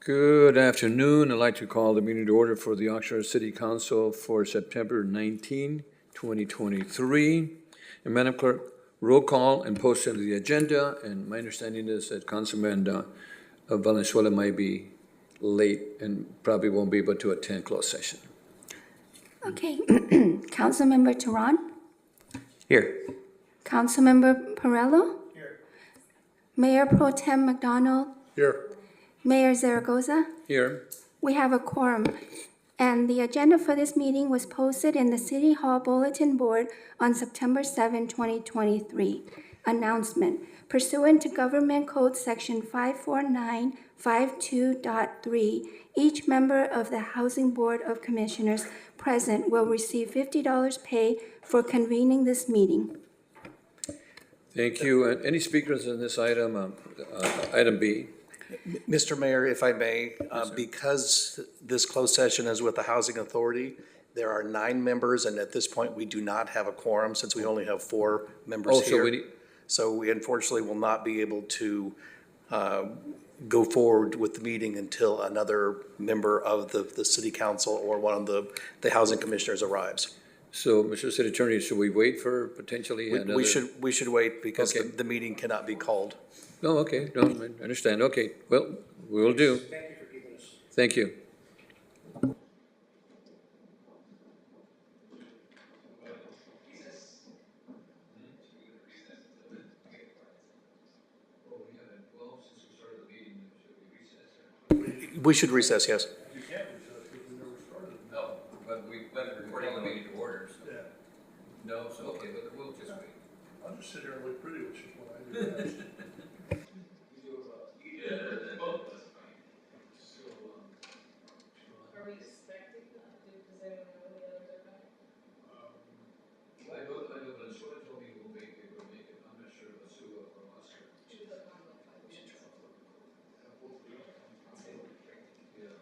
Good afternoon. I'd like to call the meeting to order for the Oxnard City Council for September 19, 2023. And Madam Clerk, roll call and post under the agenda. And my understanding is that Councilman Valenzuela might be late and probably won't be able to attend closed session. Okay, Councilmember Tehran, Here. Councilmember Perello. Here. Mayor Pro Tem McDonald, Here. Mayor Zaragoza. Here. We have a quorum, and the agenda for this meeting was posted in the City Hall Bulletin Board on September 7, 2023. Announcement. Pursuant to Government Code Section 54952.3, each member of the Housing Board of Commissioners present will receive $50 pay for convening this meeting. Thank you. Any speakers on this item, item B? Mr. Mayor, if I may, because this closed session is with the Housing Authority, there are 9 members, and at this point, we do not have a quorum since we only have 4 members here. So we unfortunately will not be able to go forward with the meeting until another member of the City Council or one of the Housing Commissioners arrives. So, Mr. City Attorney, should we wait for potentially another? We should wait because Okay. the meeting cannot be called. No, okay, no, I understand. Okay, well, we will do. Thank you for keeping us. Thank you. We should recess, yes. You can't recess because we never started. No, but we went recording the meeting to order, so. Yeah. No, so, okay, but we'll just wait. I'll just sit here and look pretty, which is what I do best. Are we expecting that? Does anyone know when the others are coming? I know Venezuela told me we'll make it, I'm not sure if Sue or Oscar. Should the comment, we should try. Yeah.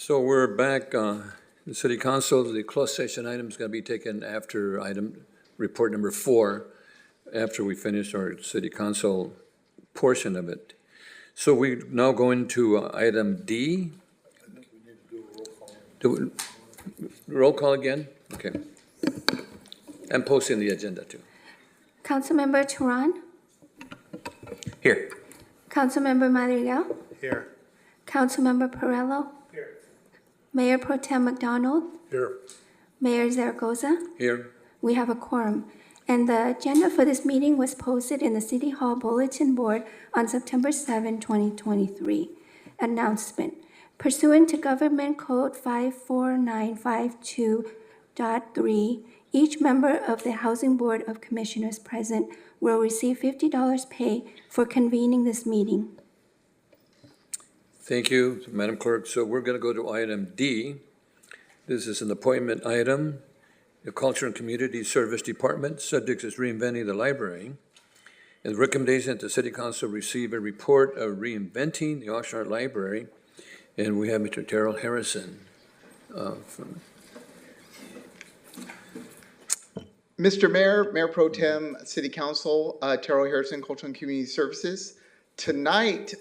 So we're back, the city council, the closed session item is going to be taken after report number 4, after we finish our city council portion of it. So we now go into item D. Roll call again? Okay. And posting the agenda too. Councilmember Turan, Here. Councilmember Madrigal, Here. Councilmember Perello, Here. Mayor Pro Tem McDonald, Here. Mayor Zaragoza. Here. We have a quorum. And the agenda for this meeting was posted in the City Hall Bulletin Board on September 7, 2023. Announcement. Pursuant to Government Code 54952.3, each member of the Housing Board of Commissioners present will receive $50 pay for convening this meeting. Thank you, Madam Clerk. So we're going to go to item D. This is an appointment item. The Culture and Community Service Department, subject is reinventing the library. And the recommendation that the City Council receive a report of reinventing the Oxnard Library. And we have Mr. Terrell Harrison from. Mr. Mayor, Mayor Pro Tem, City Council, Terrell Harrison, Cultural and Community Services. Tonight,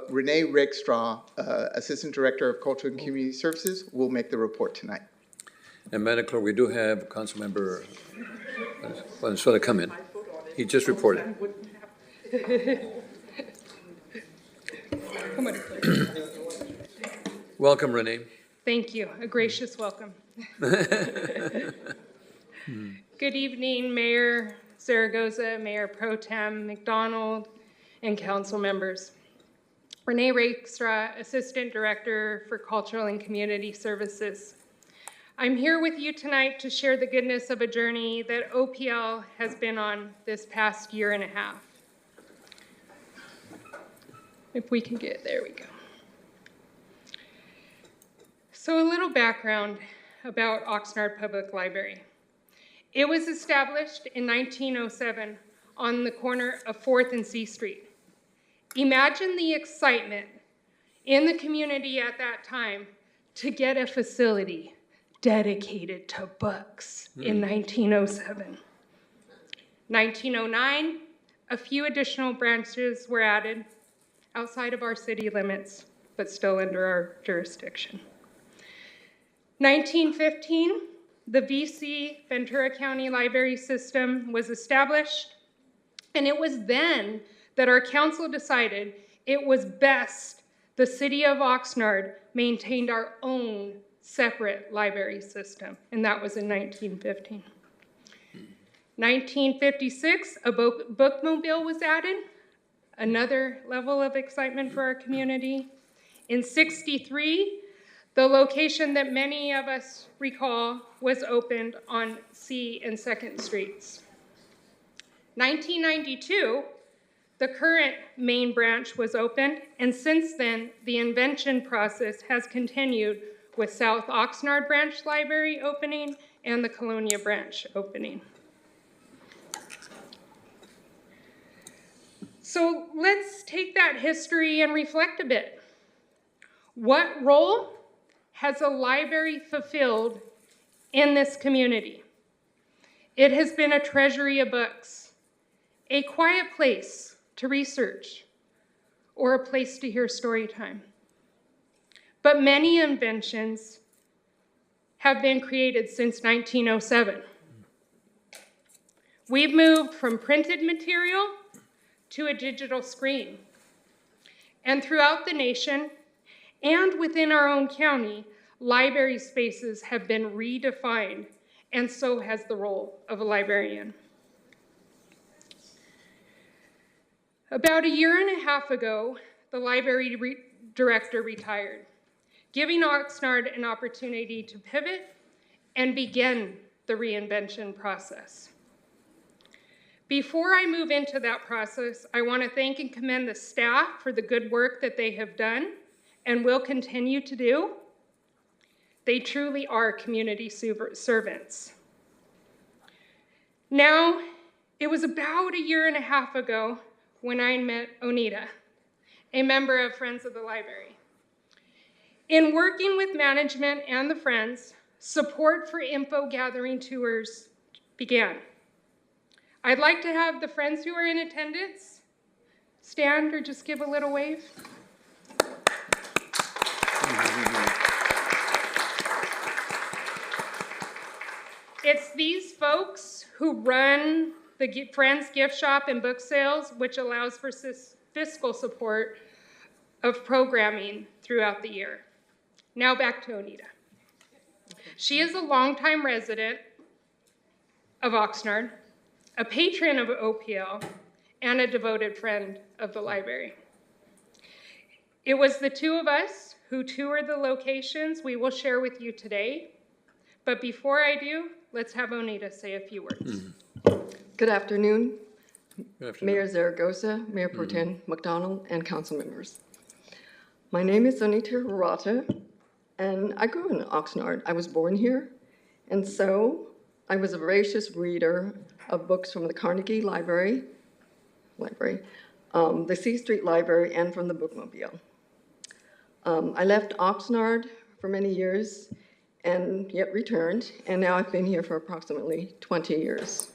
Renee Rickstraw, Assistant Director of Cultural and Community Services, will make the report tonight. And Madam Clerk, we do have Councilmember Valenzuela come in. He just reported. Come on. Welcome, Renee. Thank you. A gracious welcome. Good evening, Mayor Zaragoza, Mayor Pro Tem McDonald, and council members. Renee Rakestraw, Assistant Director for Cultural and Community Services. I'm here with you tonight to share the goodness of a journey that OPL has been on this past year and a half. If we can get, there we go. So a little background about Oxnard Public Library. It was established in 1907 on the corner of 4th and C Street. Imagine the excitement in the community at that time to get a facility dedicated to books in 1907. 1909, a few additional branches were added outside of our city limits, but still under our jurisdiction. 1915, the VC Ventura County Library System was established, and it was then that our council decided it was best the city of Oxnard maintained our own separate library system, and that was in 1915. 1956, a bookmobile was added, another level of excitement for our community. In 63, the location that many of us recall was opened on C and 2nd Streets. 1992, the current main branch was opened, and since then, the invention process has continued with South Oxnard Branch Library opening and the Colonia Branch opening. So let's take that history and reflect a bit. What role has a library fulfilled in this community? It has been a treasury of books, a quiet place to research, or a place to hear story time. But many inventions have been created since 1907. We've moved from printed material to a digital screen. And throughout the nation and within our own county, library spaces have been redefined, and so has the role of a librarian. About a year and a half ago, the library director retired, giving Oxnard an opportunity to pivot and begin the reinvention process. Before I move into that process, I want to thank and commend the staff for the good work that they have done and will continue to do. They truly are community servants. Now, it was about a year and a half ago when I met Onita, a member of Friends of the Library. In working with management and the Friends, support for info gathering tours began. I'd like to have the Friends who are in attendance stand or just give a little wave. It's these folks who run the Friends gift shop and book sales, which allows for fiscal support of programming throughout the year. Now back to Onita. She is a longtime resident of Oxnard, a patron of OPL, and a devoted friend of the library. It was the two of us who toured the locations we will share with you today. But before I do, let's have Onita say a few words. Good afternoon, Good afternoon. Mayor Zaragoza, Mayor Pro Tem McDonald, and council members. My name is Onita Hirata, and I grew in Oxnard. I was born here, and so I was a voracious reader of books from the Carnegie Library, the C Street Library, and from the Bookmobile. I left Oxnard for many years and yet returned, and now I've been here for approximately 20 years.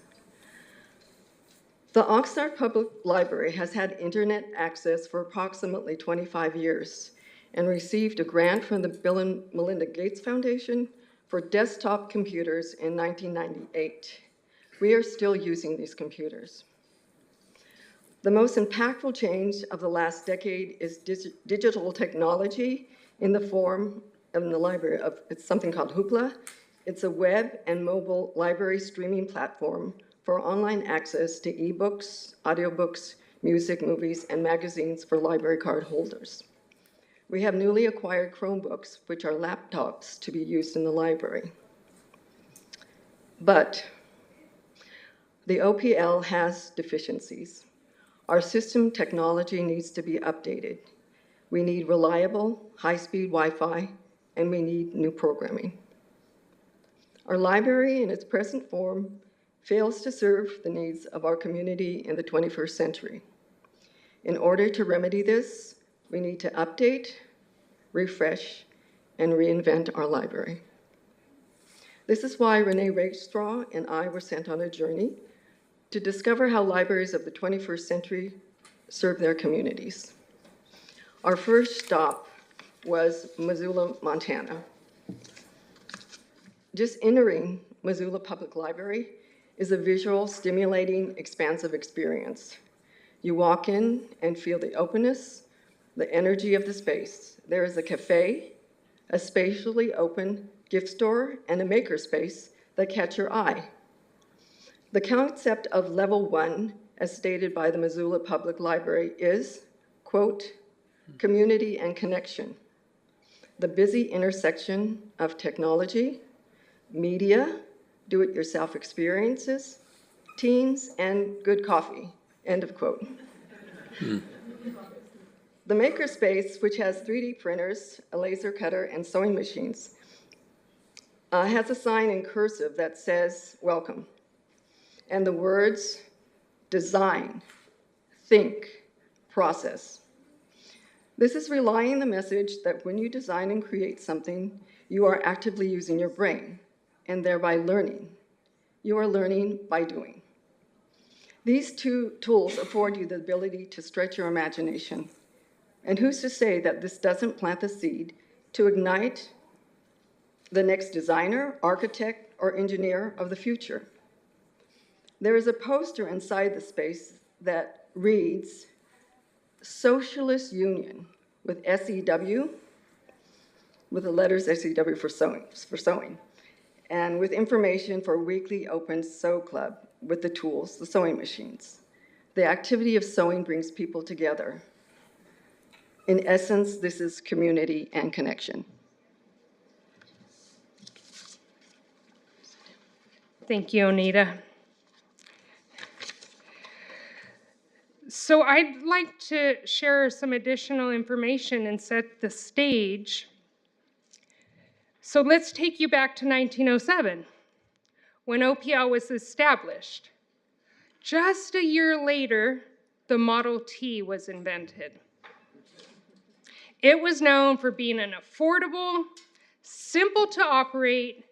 The Oxnard Public Library has had internet access for approximately 25 years and received a grant from the Bill and Melinda Gates Foundation for desktop computers in 1998. We are still using these computers. The most impactful change of the last decade is digital technology in the form of the library of, it's something called Hoopla. It's a web and mobile library streaming platform for online access to ebooks, audiobooks, music, movies, and magazines for library card holders. We have newly acquired Chromebooks, which are laptops to be used in the library. But the OPL has deficiencies. Our system technology needs to be updated. We need reliable, high-speed Wi-Fi, and we need new programming. Our library in its present form fails to serve the needs of our community in the 21st century. In order to remedy this, we need to update, refresh, and reinvent our library. This is why Renee Rakestraw and I were sent on a journey to discover how libraries of the 21st century serve their communities. Our first stop was Missoula, Montana. Just entering Missoula Public Library is a visual, stimulating, expansive experience. You walk in and feel the openness, the energy of the space. There is a cafe, a spatially open gift store, and a makerspace that catch your eye. The concept of level 1, as stated by the Missoula Public Library, is, quote, community and connection, the busy intersection of technology, media, do-it-yourself experiences, teens, and good coffee, end of quote. The makerspace, which has 3D printers, a laser cutter, and sewing machines, has a sign in cursive that says, welcome, and the words, design, think, process. This is relaying the message that when you design and create something, you are actively using your brain and thereby learning. You are learning by doing. These two tools afford you the ability to stretch your imagination. And who's to say that this doesn't plant the seed to ignite the next designer, architect, or engineer of the future? There is a poster inside the space that reads, Socialist Union, with SEW, with the letters SEW for sewing, and with information for weekly open sew club with the tools, the sewing machines. The activity of sewing brings people together. In essence, this is community and connection. Thank you, Onita. So I'd like to share some additional information and set the stage. So let's take you back to 1907, when OPL was established. Just a year later, the Model T was invented. It was known for being an affordable, simple to operate,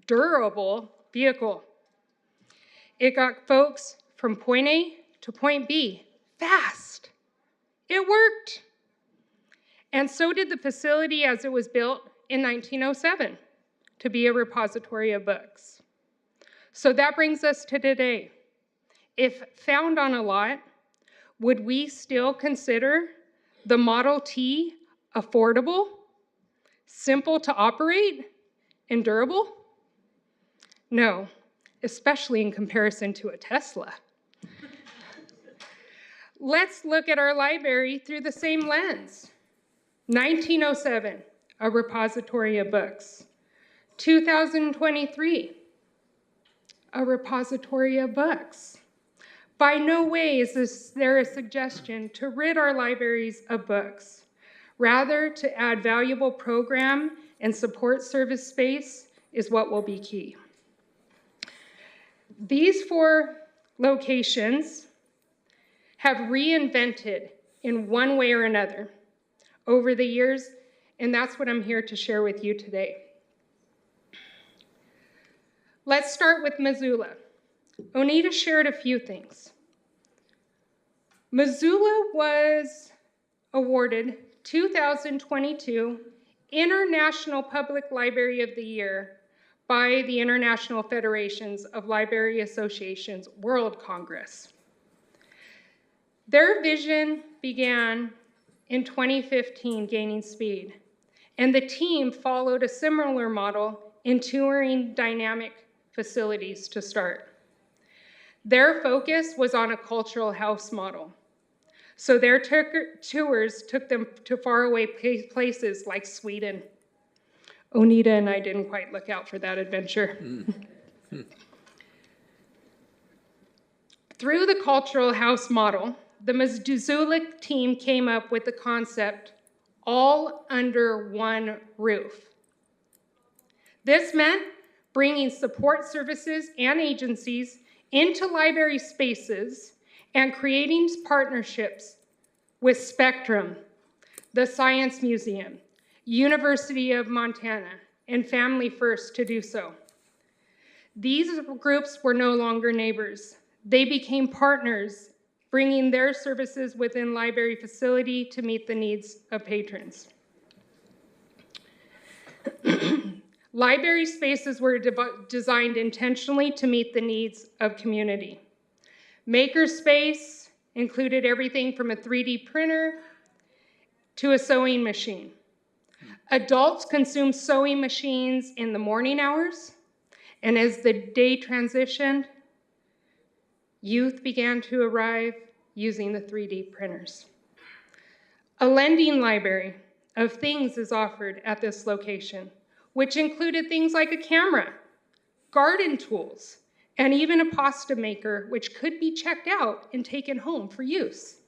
durable vehicle. It got folks from point A to point B fast. It worked. And so did the facility as it was built in 1907 to be a repository of books. So that brings us to today. If found on a lot, would we still consider the Model T affordable, simple to operate, and durable? No, especially in comparison to a Tesla. Let's look at our library through the same lens. 1907, a repository of books. 2023, a repository of books. By no way is there a suggestion to rid our libraries of books. Rather, to add valuable program and support service space is what will be key. These 4 locations have reinvented in one way or another over the years, and that's what I'm here to share with you today. Let's start with Missoula. Oneida shared a few things. Missoula was awarded 2022 International Public Library of the Year by the International Federations of Library Associations World Congress. Their vision began in 2015 gaining speed, and the team followed a similar model in touring dynamic facilities to start. Their focus was on a cultural house model. So their tours took them to faraway places like Sweden. Oneida and I didn't quite look out for that adventure. Through the cultural house model, the Missoula team came up with the concept, all under one roof. This meant bringing support services and agencies into library spaces and creating partnerships with Spectrum, the Science Museum, University of Montana, and Family First to do so. These groups were no longer neighbors. They became partners, bringing their services within library facility to meet the needs of patrons. Library spaces were designed intentionally to meet the needs of community. Makerspace included everything from a 3D printer to a sewing machine. Adults consumed sewing machines in the morning hours, and as the day transitioned, youth began to arrive using the 3D printers. A lending library of things is offered at this location, which included things like a camera, garden tools, and even a pasta maker, which could be checked out and taken home for use.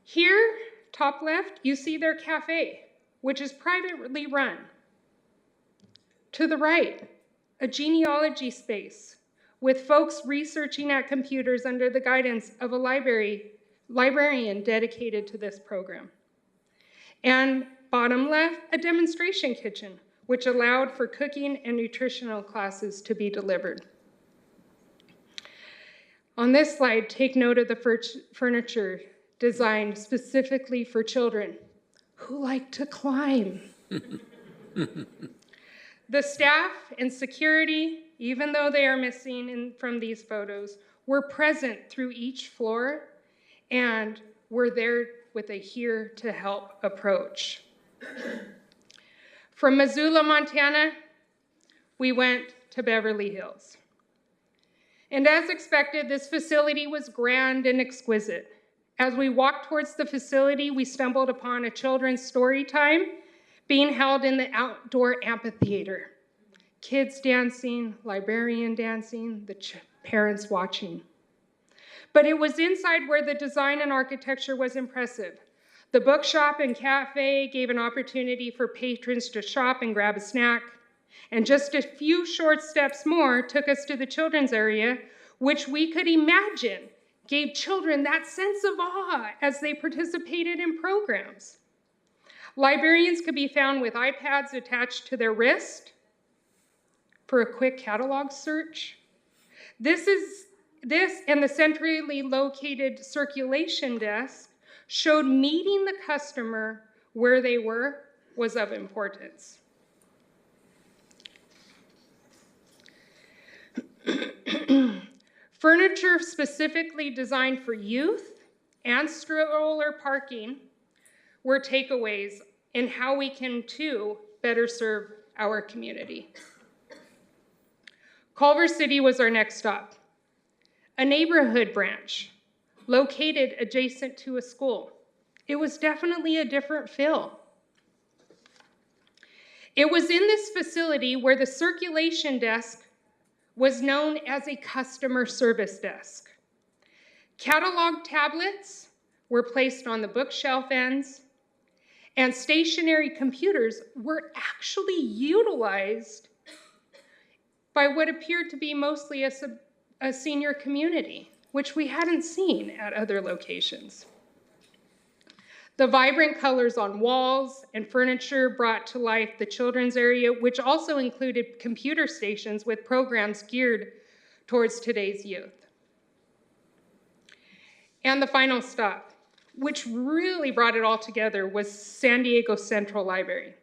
Here, top left, you see their cafe, which is privately run. To the right, a genealogy space with folks researching at computers under the guidance of a librarian dedicated to this program. And bottom left, a demonstration kitchen, which allowed for cooking and nutritional classes to be delivered. On this slide, take note of the furniture designed specifically for children who like to climb. The staff and security, even though they are missing from these photos, were present through each floor and were there with a here to help approach. From Missoula, Montana, we went to Beverly Hills. And as expected, this facility was grand and exquisite. As we walked towards the facility, we stumbled upon a children's story time being held in the outdoor amphitheater. Kids dancing, librarian dancing, the parents watching. But it was inside where the design and architecture was impressive. The bookshop and cafe gave an opportunity for patrons to shop and grab a snack. And just a few short steps more took us to the children's area, which we could imagine gave children that sense of awe as they participated in programs. Librarians could be found with iPads attached to their wrist for a quick catalog search. This and the centrally located circulation desk showed meeting the customer where they were was of importance. Furniture specifically designed for youth and stroller parking were takeaways in how we can, too, better serve our community. Culver City was our next stop, a neighborhood branch located adjacent to a school. It was definitely a different feel. It was in this facility where the circulation desk was known as a customer service desk. Catalog tablets were placed on the bookshelf ends, and stationary computers were actually utilized by what appeared to be mostly a senior community, which we hadn't seen at other locations. The vibrant colors on walls and furniture brought to life the children's area, which also included computer stations with programs geared towards today's youth. And the final stop, which really brought it all together, was San Diego Central Library.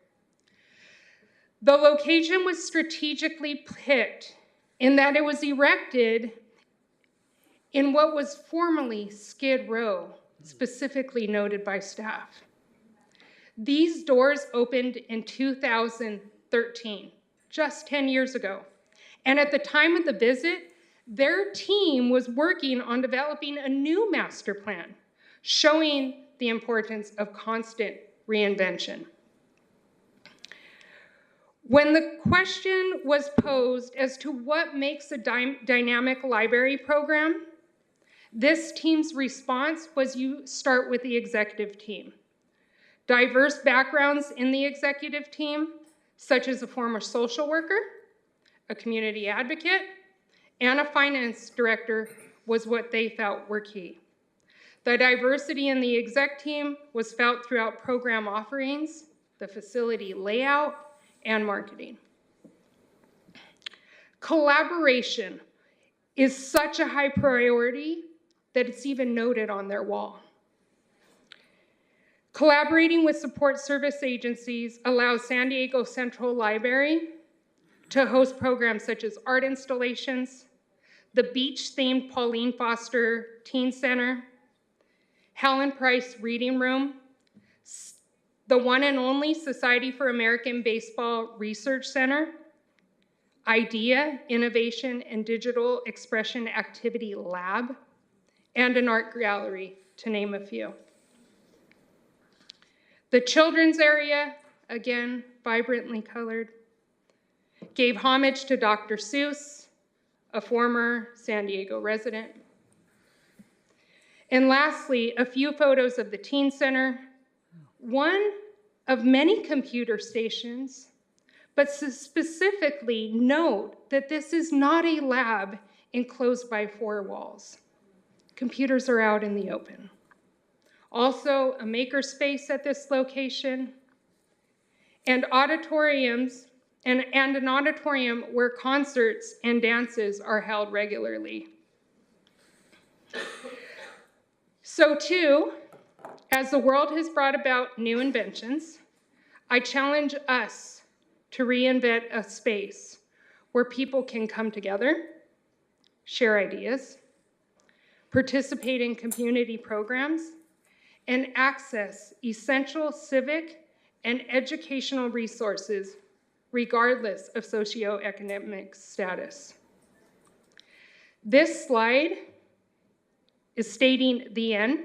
The location was strategically picked in that it was erected in what was formerly Skid Row, specifically noted by staff. These doors opened in 2013, just 10 years ago. And at the time of the visit, their team was working on developing a new master plan, showing the importance of constant reinvention. When the question was posed as to what makes a dynamic library program, this team's response was you start with the executive team. Diverse backgrounds in the executive team, such as a former social worker, a community advocate, and a finance director, was what they felt were key. The diversity in the exec team was felt throughout program offerings, the facility layout, and marketing. Collaboration is such a high priority that it's even noted on their wall. Collaborating with support service agencies allows San Diego Central Library to host programs such as art installations, the beach-themed Pauline Foster Teen Center, Helen Price Reading Room, the one and only Society for American Baseball Research Center, IDEA, Innovation and Digital Expression Activity Lab, and an art gallery, to name a few. The children's area, again, vibrantly colored, gave homage to Dr. Seuss, a former San Diego resident. And lastly, a few photos of the Teen Center, one of many computer stations, but specifically note that this is not a lab enclosed by four walls. Computers are out in the open. Also, a makerspace at this location, and auditoriums, and an auditorium where concerts and dances are held regularly. So too, as the world has brought about new inventions, I challenge us to reinvent a space where people can come together, share ideas, participate in community programs, and access essential civic and educational resources regardless of socioeconomic status. This slide is stating the end,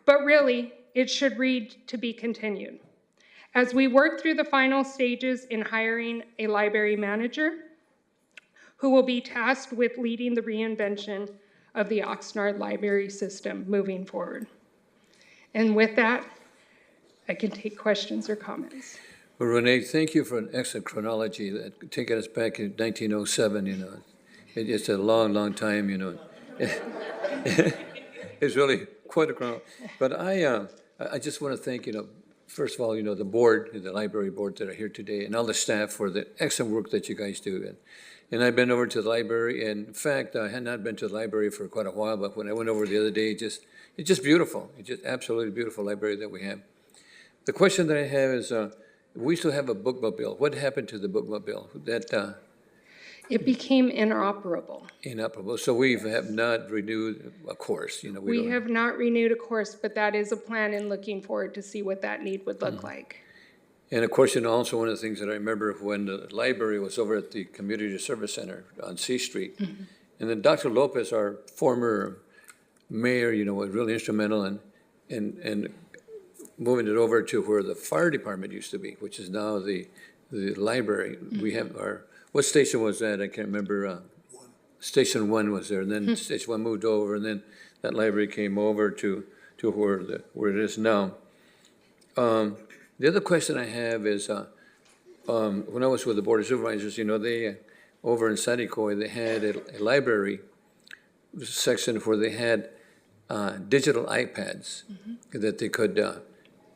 but really it should read to be continued. As we work through the final stages in hiring a library manager who will be tasked with leading the reinvention of the Oxnard library system moving forward. And with that, I can take questions or comments. Well, Renee, thank you for an excellent chronology that taking us back in 1907, It's a long, long time, It's really quite a crowd. But I just want to thank, first of all, the board, the library board that are here today, and all the staff for the excellent work that you guys do. And I've been over to the library, and in fact, I had not been to the library for quite a while, but when I went over the other day, it's just beautiful. It's just absolutely beautiful library that we have. The question that I have is, we still have a bookmobile. What happened to the bookmobile? That It became inoperable. inoperable. So we have not renewed a course. We don't- have not renewed a course, but that is a plan and looking forward to see what that need would look like. And of course, also one of the things that I remember when the library was over at the Community Service Center on C Street. And then Dr. Lopez, our former mayor, was really instrumental in moving it over to where the fire department used to be, which is now the library. We have what station was that? I can't remember. Station 1 was there, and then Station 1 moved over, and then that library came over to where it is now. The other question I have is, when I was with the Board of Supervisors, they, over in Sanicoy, they had a library section where they had digital iPads that they could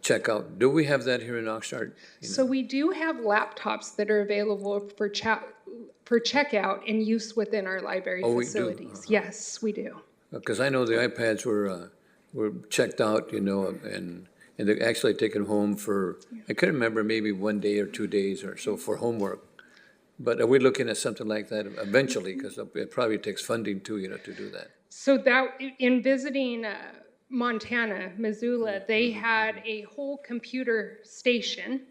check out. Do we have that here in Oxnard? So we do have laptops that are available for checkout and use within our library Oh, we do? facilities. Yes, we do. Because I know the iPads were checked out, and they're actually taken home for, I couldn't remember, maybe 1 day or 2 days or so for homework. But are we looking at something like that eventually? Because it probably takes funding too, to do that. So that, in visiting Montana, Missoula, they had a whole computer station,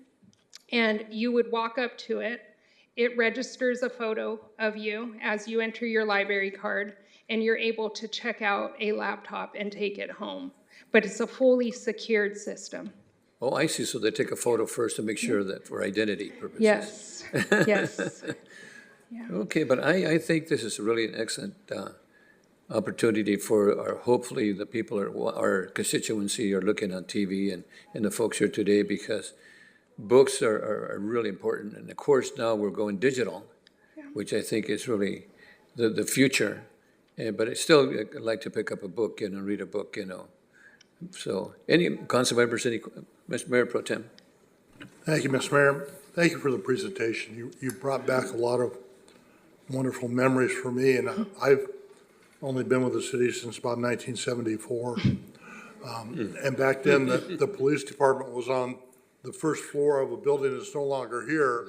and you would walk up to it. It registers a photo of you as you enter your library card, and you're able to check out a laptop and take it home. But it's a fully secured system. Oh, I see. So they take a photo first to make sure that for identity purposes. Yes, yes. Okay, but I think this is really an excellent opportunity for hopefully the people, our constituency are looking on TV and the folks here today, because books are really important. And of course, now we're going digital, which I think is really the future. But I still like to pick up a book and read a book, So, any council members, Mr. Mayor Pro Tem? Thank you, Mr. Mayor. Thank you for the presentation. You brought back a lot of wonderful memories for me, and I've only been with the city since about 1974. And back then, the police department was on the first floor of a building that's no longer here,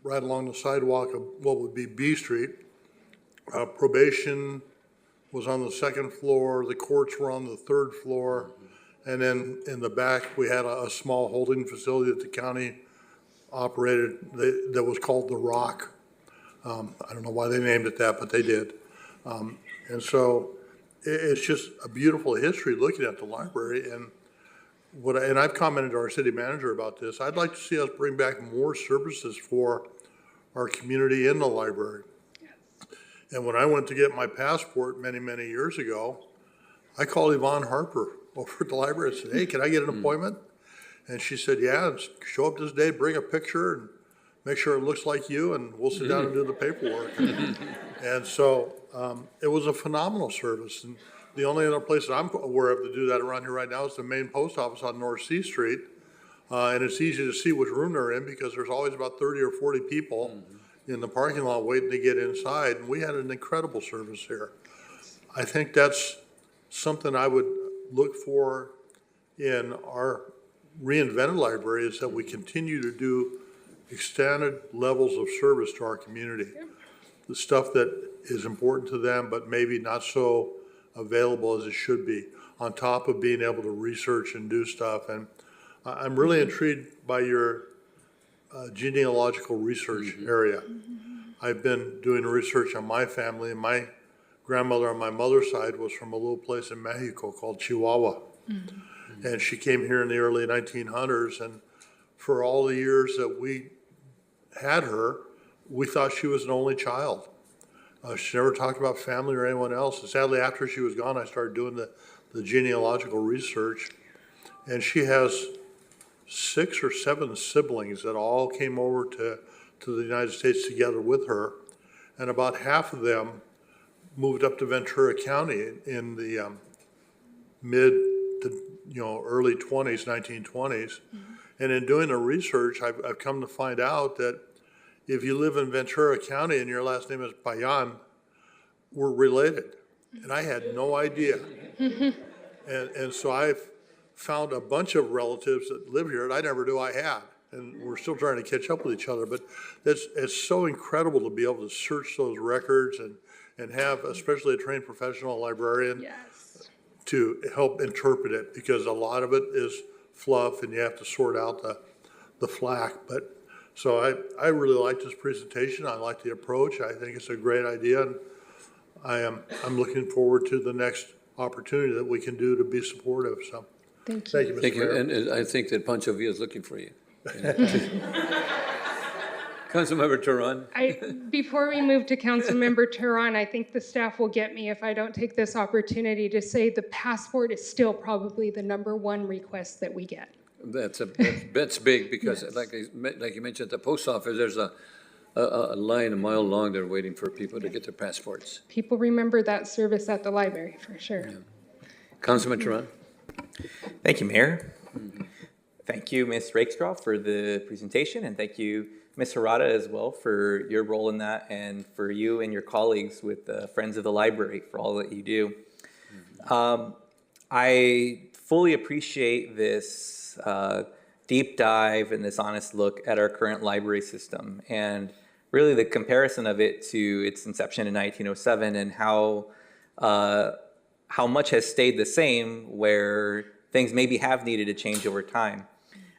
right along the sidewalk of what would be B Street. Probation was on the second floor, the courts were on the third floor, and then in the back, we had a small holding facility that the county operated that was called The Rock. I don't know why they named it that, but they did. And so it's just a beautiful history looking at the library. And I've commented to our city manager about this. I'd like to see us bring back more services for our community in the library. And when I went to get my passport many, many years ago, I called Yvonne Harper over at the library and said, "Hey, can I get an appointment?" And she said, "Yeah, show up this day, bring a picture, and make sure it looks like you, and we'll sit down and do the paperwork." And so it was a phenomenal service. And the only other place that I'm aware of to do that around here right now is the main post office on North C Street. And it's easy to see which room they're in because there's always about 30 or 40 people in the parking lot waiting to get inside. And we had an incredible service here. I think that's something I would look for in our reinvented library, is that we continue to do extended levels of service to our community. The stuff that is important to them, but maybe not so available as it should be, on top of being able to research and do stuff. And I'm really intrigued by your genealogical research area. I've been doing research on my family, and my grandmother on my mother's side was from a little place in Mexico called Chihuahua. And she came here in the early 1900s, and for all the years that we had her, we thought she was an only child. She never talked about family or anyone else. And sadly, after she was gone, I started doing the genealogical research. And she has 6 or 7 siblings that all came over to the United States together with her. And about half of them moved up to Ventura County in the mid to, early 20s, 1920s. And in doing the research, I've come to find out that if you live in Ventura County and your last name is Payan, we're related. And I had no idea. And so I've found a bunch of relatives that live here that I never knew I had. And we're still trying to catch up with each other. But it's so incredible to be able to search those records and have, especially a trained professional librarian, Yes. to help interpret it, because a lot of it is fluff and you have to sort out the flack. But so I really like this presentation. I like the approach. I think it's a great idea. And I'm looking forward to the next opportunity that we can do to be supportive. So Thank you. thank you, Mr. Thank you, Mayor. and I think that Pancho Villa is looking for you. Councilmember Turan. Before we move to Councilmember Turan, I think the staff will get me if I don't take this opportunity to say the passport is still probably the #1 request that we get. That's big, because Yes. like you mentioned, at the post office, there's a line a mile long there waiting for people to get their passports. People remember that service at the library, for sure. Councilman Turan. Thank you, Mayor. Thank you, Ms. Rakestraw, for the presentation, and thank you, Ms. Harada, as well, for your role in that, and for you and your colleagues with the Friends of the Library for all that you do. I fully appreciate this deep dive and this honest look at our current library system, and really the comparison of it to its inception in 1907 and how much has stayed the same, where things maybe have needed to change over time.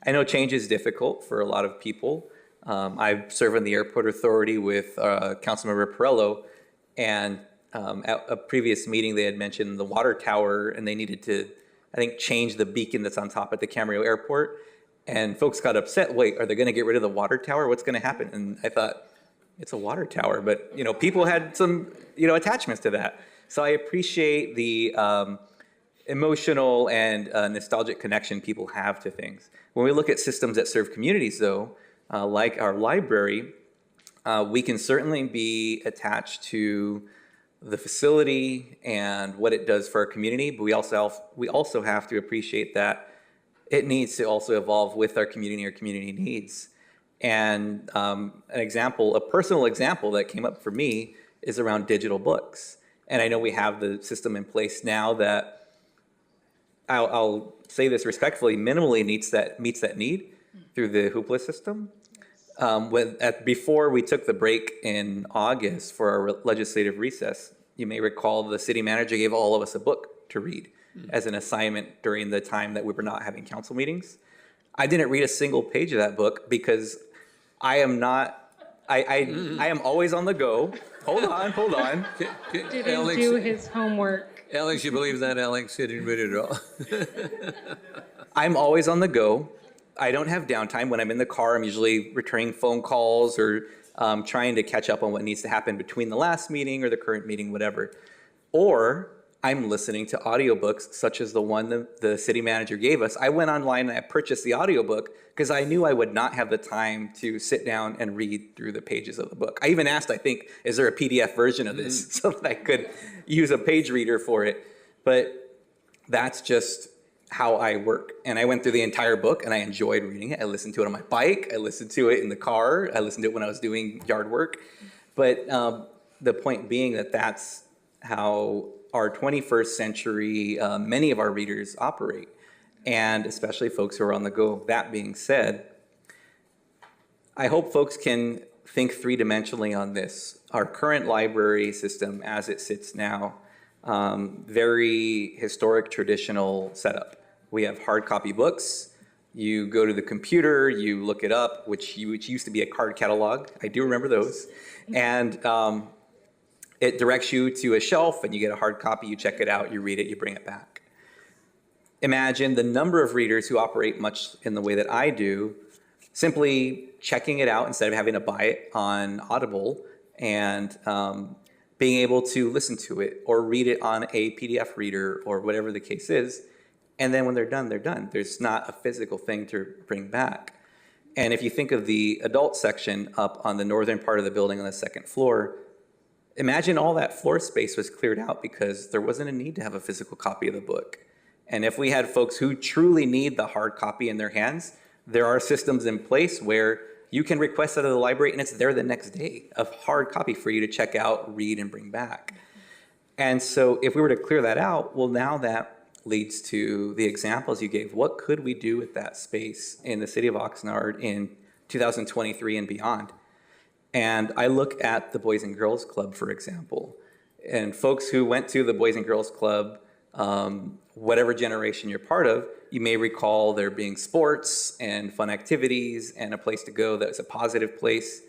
I know change is difficult for a lot of people. I serve on the Airport Authority with Councilmember Perello, and at a previous meeting they had mentioned the water tower, and they needed to, I think, change the beacon that's on top at the Camarillo Airport. And folks got upset. Wait, are they going to get rid of the water tower? What's going to happen? And I thought, it's a water tower, but people had some attachments to that. So I appreciate the emotional and nostalgic connection people have to things. When we look at systems that serve communities, though, like our library, we can certainly be attached to the facility and what it does for our community, but we also have to appreciate that it needs to also evolve with our community needs. And a personal example that came up for me is around digital books. And I know we have the system in place now that, I'll say this respectfully, minimally meets that need through the Hoopla system. Before we took the break in August for our legislative recess, you may recall the city manager gave all of us a book to read as an assignment during the time that we were not having council meetings. I didn't read a single page of that book because I am always on the go. Hold on. Didn't Alex, do his homework. Alex, you believe that, Alex? He didn't read it at all. I'm always on the go. I don't have downtime. When I'm in the car, I'm usually returning phone calls or trying to catch up on what needs to happen between the last meeting or the current meeting, whatever. Or I'm listening to audiobooks such as the one the city manager gave us. I went online and I purchased the audiobook because I knew I would not have the time to sit down and read through the pages of the book. I even asked, I think, is there a PDF version of this so that I could use a page reader for it? But that's just how I work. And I went through the entire book and I enjoyed reading it. I listened to it on my bike. I listened to it in the car. I listened to it when I was doing yard work. But the point being that that's how our 21st century, many of our readers operate, and especially folks who are on the go. That being said, I hope folks can think three-dimensionally on this. Our current library system as it sits now, very historic, traditional setup. We have hard copy books. You go to the computer, you look it up, which used to be a card catalog. I do remember those. And it directs you to a shelf and you get a hard copy, you check it out, you read it, you bring it back. Imagine the number of readers who operate much in the way that I do, simply checking it out instead of having to buy it on Audible and being able to listen to it or read it on a PDF reader or whatever the case is. And then when they're done, they're done. There's not a physical thing to bring back. And if you think of the adult section up on the northern part of the building on the second floor, Imagine all that floor space was cleared out because there wasn't a need to have a physical copy of the book. And if we had folks who truly need the hard copy in their hands, there are systems in place where you can request it out of the library and it's there the next day, a hard copy for you to check out, read, and bring back. And so if we were to clear that out, well, now that leads to the examples you gave. What could we do with that space in the city of Oxnard in 2023 and beyond? And I look at the Boys and Girls Club, for example, and folks who went to the Boys and Girls Club, whatever generation you're part of, you may recall there being sports and fun activities and a place to go that's a positive place.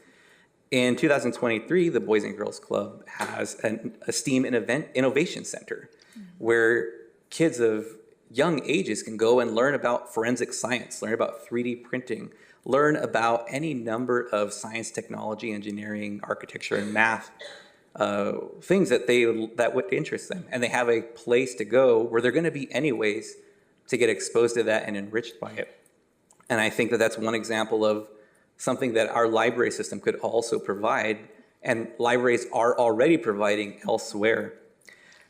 In 2023, the Boys and Girls Club has a STEAM and Event Innovation Center where kids of young ages can go and learn about forensic science, learn about 3D printing, learn about any number of science, technology, engineering, architecture, and math things that would interest them. And they have a place to go where they're going to be anyways to get exposed to that and enriched by it. And I think that that's one example of something that our library system could also provide, and libraries are already providing elsewhere.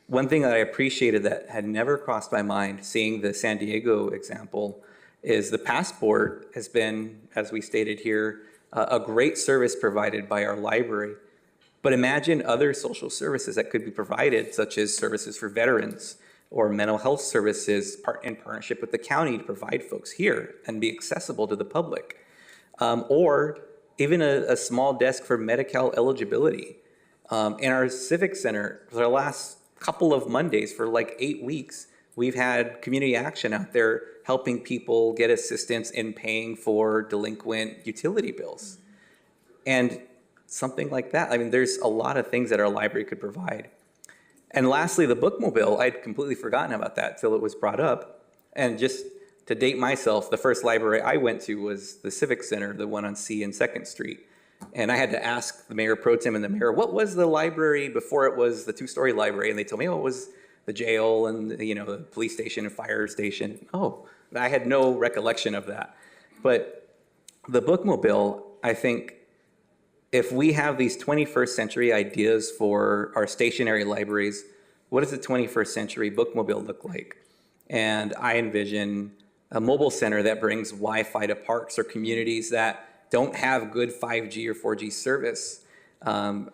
One thing that I appreciated that had never crossed my mind, seeing the San Diego example, is the Passport has been, as we stated here, a great service provided by our library. But imagine other social services that could be provided, such as services for veterans or mental health services in partnership with the county to provide folks here and be accessible to the public. Or even a small desk for Medi-Cal eligibility. In our Civic Center, for the last couple of Mondays, for like 8 weeks, we've had community action out there helping people get assistance in paying for delinquent utility bills. And something like that. I mean, there's a lot of things that our library could provide. And lastly, the bookmobile, I'd completely forgotten about that till it was brought up. And just to date myself, the first library I went to was the Civic Center, the one on C and 2nd Street. And I had to ask the mayor pro tem and the mayor, what was the library before it was the 2-story library? And they told me, oh, it was the jail and the police station and fire station. Oh, I had no recollection of that. But the bookmobile, I think, if we have these 21st century ideas for our stationary libraries, what does the 21st century bookmobile look like? And I envision a mobile center that brings Wi-Fi to parks or communities that don't have good 5G or 4G service,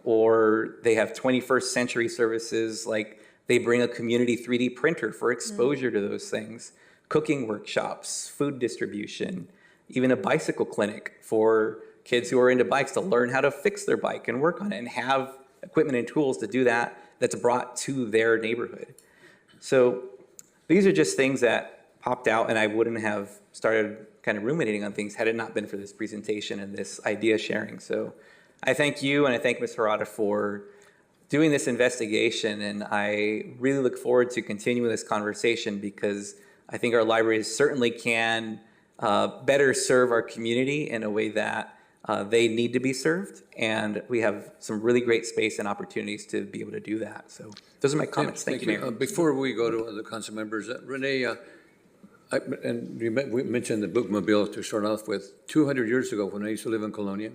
or they have 21st century services like they bring a community 3D printer for exposure to those things, cooking workshops, food distribution, even a bicycle clinic for kids who are into bikes to learn how to fix their bike and work on it and have equipment and tools to do that that's brought to their neighborhood. So these are just things that popped out, and I wouldn't have started kind of ruminating on things had it not been for this presentation and this idea sharing. So I thank you and I thank Ms. Harada for doing this investigation, and I really look forward to continuing this conversation because I think our libraries certainly can better serve our community in a way that they need to be served, and we have some really great space and opportunities to be able to do that. So those are my comments. Thank you, Mayor. Before we go to other council members, Renee, we mentioned the bookmobile to start off with. 200 years ago, when I used to live in Colonia,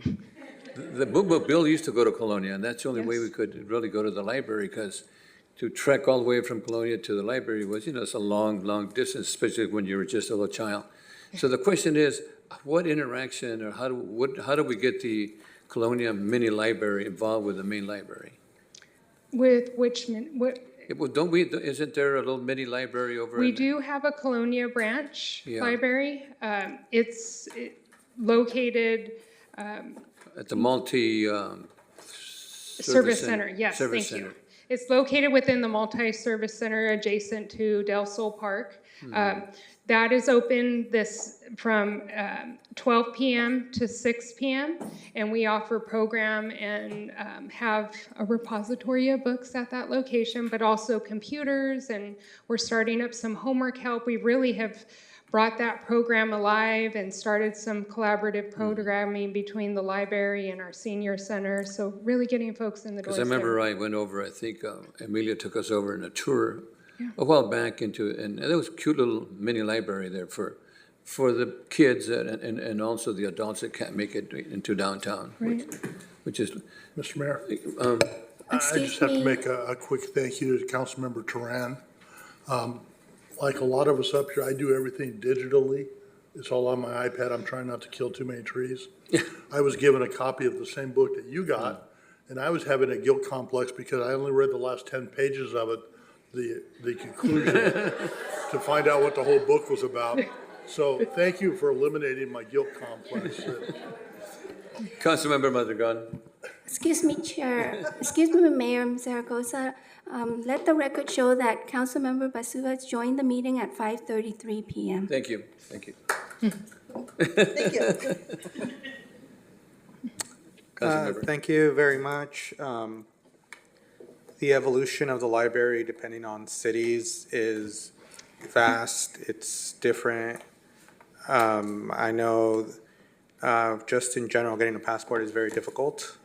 the bookmobile used to go to Colonia, and that's the only way we could really go to the library, because to trek all the way from Colonia to the library was, it's a long, long distance, especially when you were just a little child. So the question is, what interaction or how do we get the Colonia mini library involved with the main library? With which, Well, isn't there a little mini library over we in? do have a Colonia branch Yeah. library. It's located At the multi service center. Yes, Service thank you. center. It's located within the multi-service center adjacent to Del Sol Park. That is open from 12 p.m. to 6 p.m. and we offer program and have a repository of books at that location, but also computers, and we're starting up some homework help. We really have brought that program alive and started some collaborative programming between the library and our senior center, so really getting folks in the door. Because I remember I went over, I think Amelia took us over in a tour a while back and there was a cute little mini library there for the kids and also the adults that can't make it into downtown, Right. which is. Mr. Mayor, I Excuse just have to me. make a quick thank you to Councilmember Turan. Like a lot of us up here, I do everything digitally. It's all on my iPad. I'm trying not to kill too many trees. I was given a copy of the same book that you got, and I was having a guilt complex because I only read the last 10 pages of it, the conclusion, to find out what the whole book was about. So thank you for eliminating my guilt complex. Councilmember Madrigal. Excuse me, Chair. Excuse me, Mayor Zaragoza. Let the record show that Councilmember Basuvas joined the meeting at 5:33 p.m. Thank you, thank you. Councilmember. Thank you very much. The evolution of the library, depending on cities, is vast. It's different. I know just in general, getting a passport is very difficult.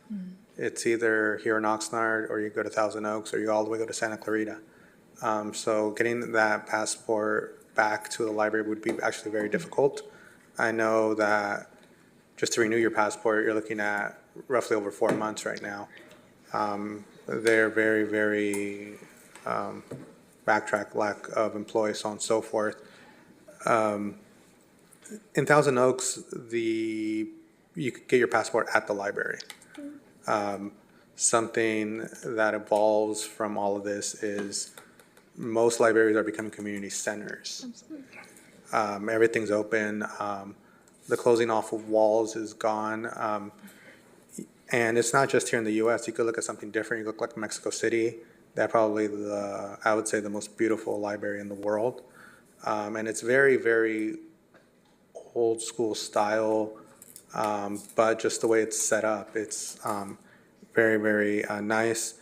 It's either here in Oxnard, or you go to Thousand Oaks, or you all the way go to Santa Clarita. So getting that passport back to the library would be actually very difficult. I know that just to renew your passport, you're looking at roughly over 4 months right now. They're very, very backtrack, lack of employees, so on and so forth. In Thousand Oaks, you could get your passport at the library. Something that evolves from all of this is most libraries are becoming community centers. Everything's open. The closing off of walls is gone. And it's not just here in the US. You could look at something different. You look like Mexico City. They're probably I would say, the most beautiful library in the world. And it's very, very old school style, but just the way it's set up, it's very, very nice.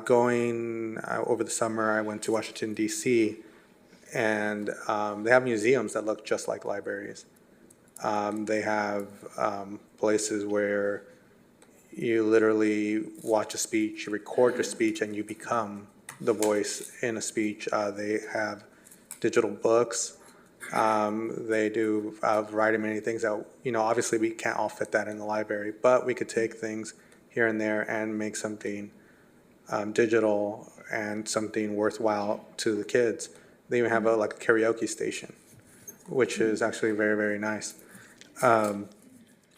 Going over the summer, I went to Washington, D.C., and they have museums that look just like libraries. They have places where you literally watch a speech, you record your speech, and you become the voice in a speech. They have digital books. They do a variety of many things that, obviously we can't all fit that in the library, but we could take things here and there and make something digital and something worthwhile to the kids. They even have a karaoke station, which is actually very, very nice. So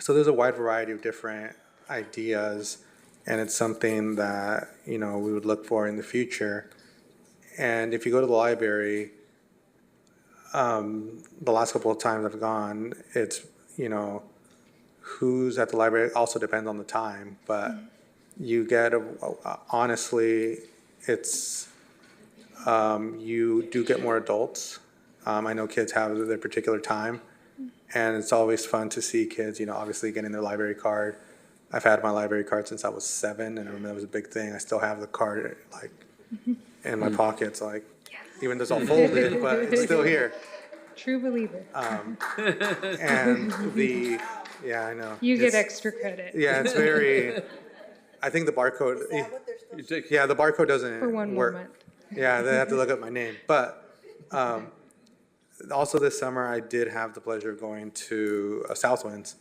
there's a wide variety of different ideas, and it's something that, we would look for in the future. And if you go to the library, the last couple of times I've gone, it's, who's at the library also depends on the time, but you get, honestly, it's, you do get more adults. I know kids have their particular time, and it's always fun to see kids, obviously getting their library card. I've had my library card since I was 7, and I remember that was a big thing. I still have the card, in my pockets, even though it's all folded, but it's still here. True believer. And yeah, I know. You get extra credit. Yeah, it's very, I think the barcode, yeah, the barcode doesn't For one more work. month. Yeah, they have to look up my name. But also this summer, I did have the pleasure of going to Southwinds,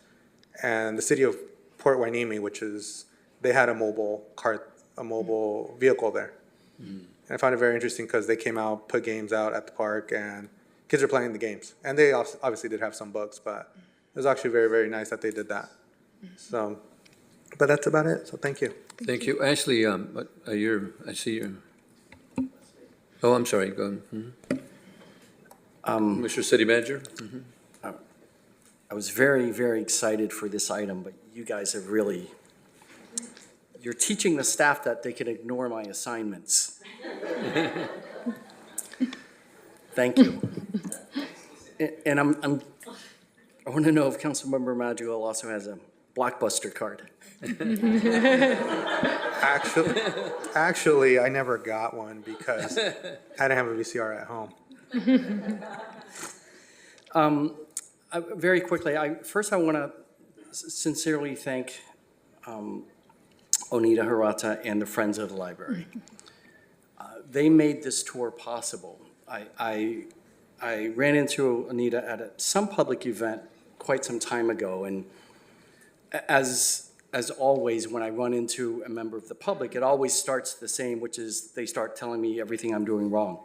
and the city of Port Hueneme, they had a mobile vehicle there. And I found it very interesting because they came out, put games out at the park, and kids are playing the games. And they obviously did have some books, but it was actually very, very nice that they did that. So, but that's about it. So thank you. Thank you. Ashley, I see you. Oh, I'm sorry, go ahead. Mr. City Manager? I was very, very excited for this item, but you guys have really, you're teaching the staff that they can ignore my assignments. Thank you. And I want to know if Councilmember Madrigal also has a Blockbuster card. Actually, I never got one because I didn't have a VCR at home. Very quickly, first I want to sincerely thank Onita Hirata and the Friends of the Library. They made this tour possible. I ran into Onita at some public event quite some time ago, and as as always, when I run into a member of the public, it always starts the same, which is they start telling me everything I'm doing wrong.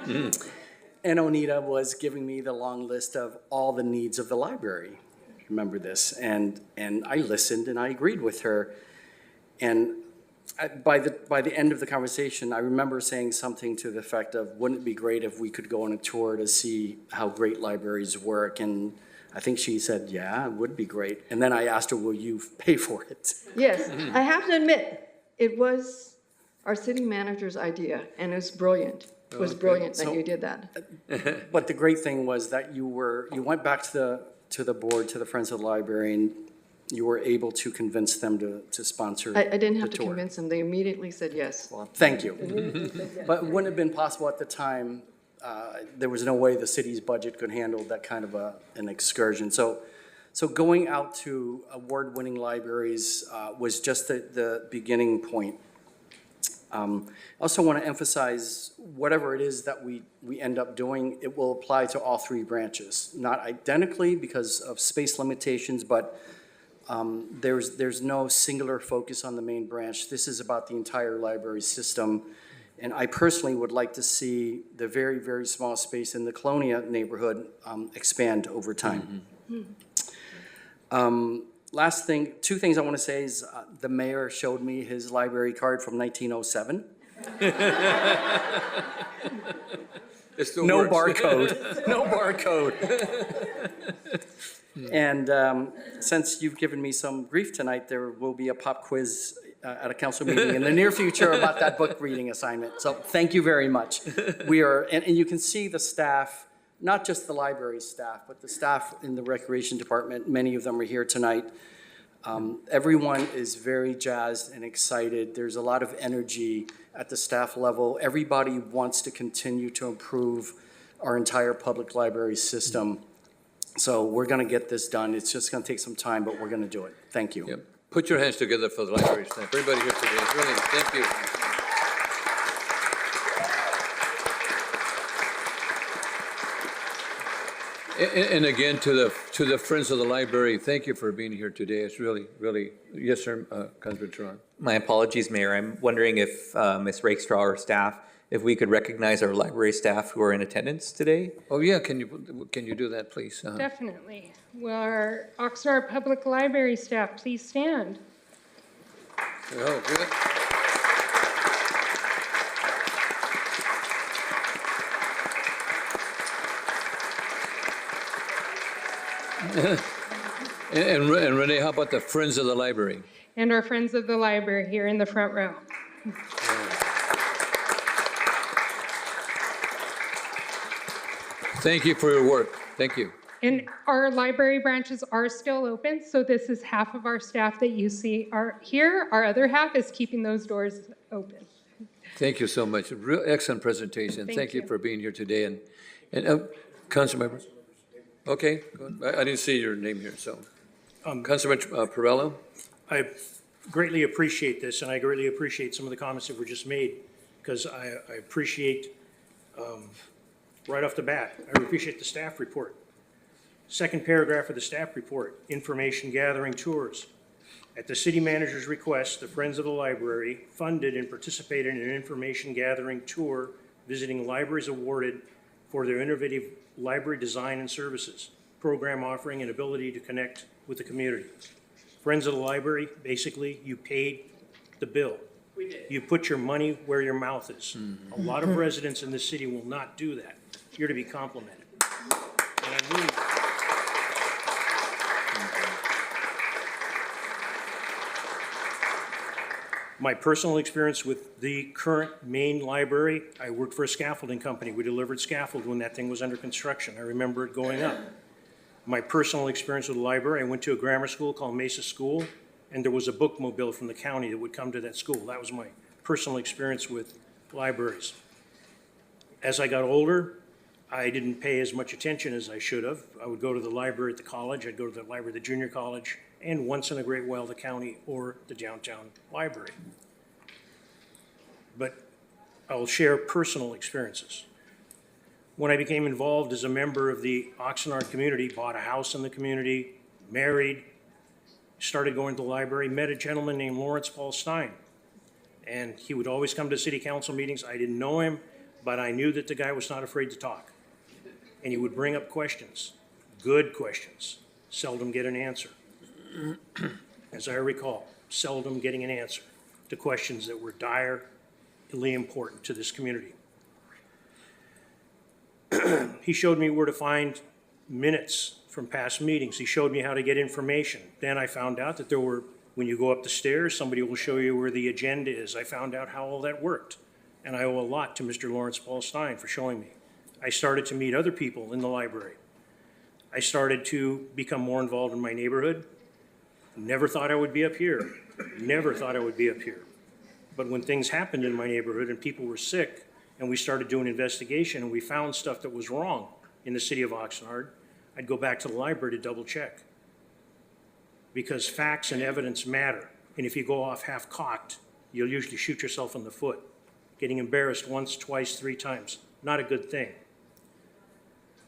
And Onita was giving me the long list of all the needs of the library. Remember this? And I listened and I agreed with her. And by the end of the conversation, I remember saying something to the effect of, wouldn't it be great if we could go on a tour to see how great libraries work? And I think she said, yeah, it would be great. And then I asked her, will you pay for it? Yes, I have to admit, it was our city manager's idea, and it was brilliant. It was brilliant that you did that. But the great thing was that you went back to the board, to the Friends of the Library, and you were able to convince them to sponsor I didn't have the to tour. convince them. They immediately said yes. Well, thank you. But it wouldn't have been possible at the time. There was no way the city's budget could handle that kind of an excursion. So going out to award-winning libraries was just the beginning point. I also want to emphasize, whatever it is that we end up doing, it will apply to all three branches. Not identically because of space limitations, but there's no singular focus on the main branch. This is about the entire library system. And I personally would like to see the very, very small space in the Colonia neighborhood expand over time. Last thing, two things I want to say is the mayor showed me his library card from 1907. It still No works. barcode, no barcode. And since you've given me some grief tonight, there will be a pop quiz at a council meeting in the near future about that book reading assignment. So thank you very much. We are, and you can see the staff, not just the library staff, but the staff in the recreation department. Many of them are here tonight. Everyone is very jazzed and excited. There's a lot of energy at the staff level. Everybody wants to continue to improve our entire public library system. So we're going to get this done. It's just going to take some time, but we're going to do it. Thank you. Yep. Put your hands together for the library staff. Everybody here today, really, thank you. And again, to the Friends of the Library, thank you for being here today. It's really, really, yes, sir, Councilman Teron. My apologies, Mayor. I'm wondering if Ms. Rakestraw or staff, if we could recognize our library staff who are in attendance today. Oh, yeah, can you do that, please? Definitely. Will our Oxnard Public Library staff please stand? Oh, good. And Renee, how about the Friends of the Library? And our Friends of the Library here in the front row. Thank you for your work. Thank you. And our library branches are still open, so this is half of our staff that you see are here. Our other half is keeping those doors open. Thank you so much. Real excellent presentation. Thank you for being here today. And Councilmember? Okay, good. I didn't see your name here, so. Councilman Perello? I greatly appreciate this, and I greatly appreciate some of the comments that were just made, because I appreciate, right off the bat, I appreciate the staff report. Second paragraph of the staff report, information gathering tours. At the city manager's request, the Friends of the Library funded and participated in an information gathering tour visiting libraries awarded for their innovative library design and services, program offering, and ability to connect with the community. Friends of the Library, basically, you paid the bill. We did. You put your money where your mouth is. A lot of residents in this city will not do that. You're to be complimented. And I really, my personal experience with the current main library, I worked for a scaffolding company. We delivered scaffold when that thing was under construction. I remember it going up. My personal experience with the library, I went to a grammar school called Mesa School, and there was a bookmobile from the county that would come to that school. That was my personal experience with libraries. As I got older, I didn't pay as much attention as I should have. I would go to the library at the college, I'd go to the library at the junior college, and once in a great while the county or the downtown library. But I'll share personal experiences. When I became involved as a member of the Oxnard community, bought a house in the community, married, started going to the library, met a gentleman named Lawrence Paul Stein. And he would always come to city council meetings. I didn't know him, but I knew that the guy was not afraid to talk. And he would bring up questions, good questions, seldom get an answer. As I recall, seldom getting an answer to questions that were direly important to this community. He showed me where to find minutes from past meetings. He showed me how to get information. Then I found out that when you go up the stairs, somebody will show you where the agenda is. I found out how all that worked. And I owe a lot to Mr. Lawrence Paul Stein for showing me. I started to meet other people in the library. I started to become more involved in my neighborhood. Never thought I would be up here. Never thought I would be up here. But when things happened in my neighborhood and people were sick, and we started doing investigation and we found stuff that was wrong in the city of Oxnard, I'd go back to the library to double check. Because facts and evidence matter. And if you go off half-cocked, you'll usually shoot yourself in the foot. Getting embarrassed once, twice, 3 times, not a good thing.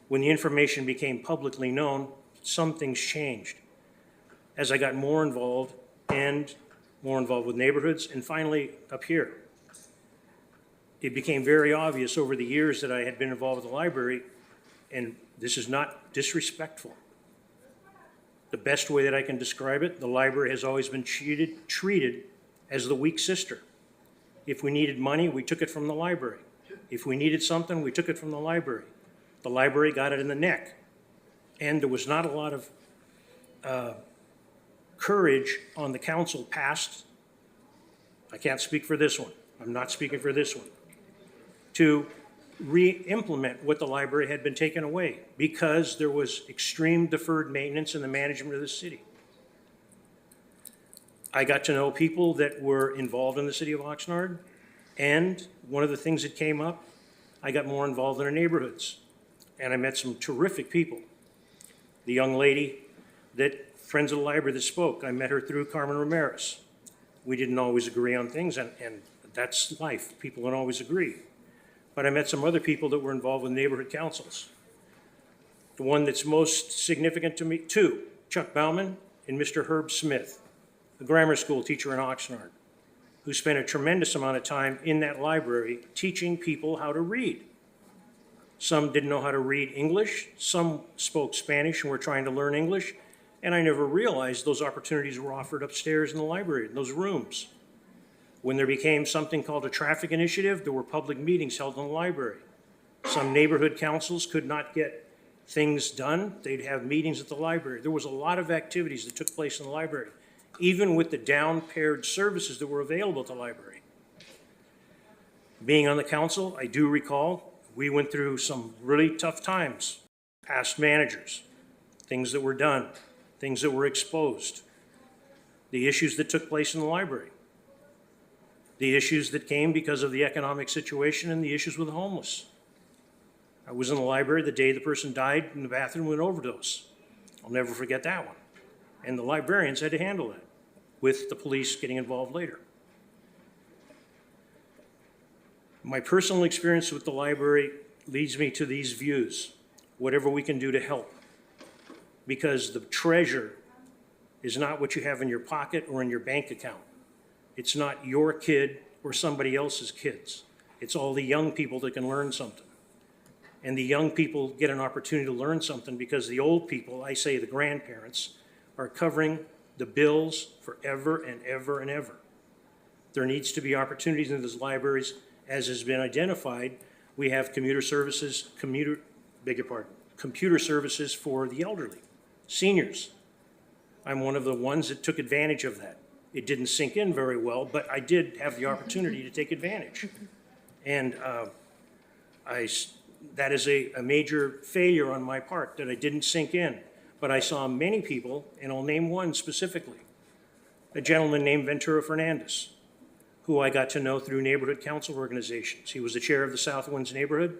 When the information became publicly known, some things changed. As I got more involved with neighborhoods, and finally up here, it became very obvious over the years that I had been involved with the library, and this is not disrespectful. The best way that I can describe it, the library has always been treated as the weak sister. If we needed money, we took it from the library. If we needed something, we took it from the library. The library got it in the neck. And there was not a lot of courage on the council past, I can't speak for this one, I'm not speaking for this one, to re-implement what the library had been taken away because there was extreme deferred maintenance in the management of the city. I got to know people that were involved in the city of Oxnard, and one of the things that came up, I got more involved in our neighborhoods, and I met some terrific people. The young lady that Friends of the Library that spoke, I met her through Carmen Ramirez. We didn't always agree on things, and that's life. People don't always agree. But I met some other people that were involved with neighborhood councils. The one that's most significant to me, 2, Chuck Bauman and Mr. Herb Smith, a grammar school teacher in Oxnard, who spent a tremendous amount of time in that library teaching people how to read. Some didn't know how to read English, some spoke Spanish and were trying to learn English, and I never realized those opportunities were offered upstairs in the library, in those rooms. When there became something called a traffic initiative, there were public meetings held in the library. Some neighborhood councils could not get things done. They'd have meetings at the library. There was a lot of activities that took place in the library, even with the down-paired services that were available at the library. Being on the council, I do recall we went through some really tough times. Past managers, things that were done, things that were exposed, the issues that took place in the library, the issues that came because of the economic situation and the issues with the homeless. I was in the library the day the person died in the bathroom with an overdose. I'll never forget that one. And the librarians had to handle that, with the police getting involved later. My personal experience with the library leads me to these views, whatever we can do to help. Because the treasure is not what you have in your pocket or in your bank account. It's not your kid or somebody else's kids. It's all the young people that can learn something. And the young people get an opportunity to learn something because the old people, I say the grandparents, are covering the bills forever and ever and ever. There needs to be opportunities in those libraries, as has been identified. We have computer services for the elderly, seniors. I'm one of the ones that took advantage of that. It didn't sink in very well, but I did have the opportunity to take advantage. And that is a major failure on my part, that I didn't sink in. But I saw many people, and I'll name one specifically, a gentleman named Ventura Fernandez, who I got to know through neighborhood council organizations. He was the chair of the South Winds neighborhood,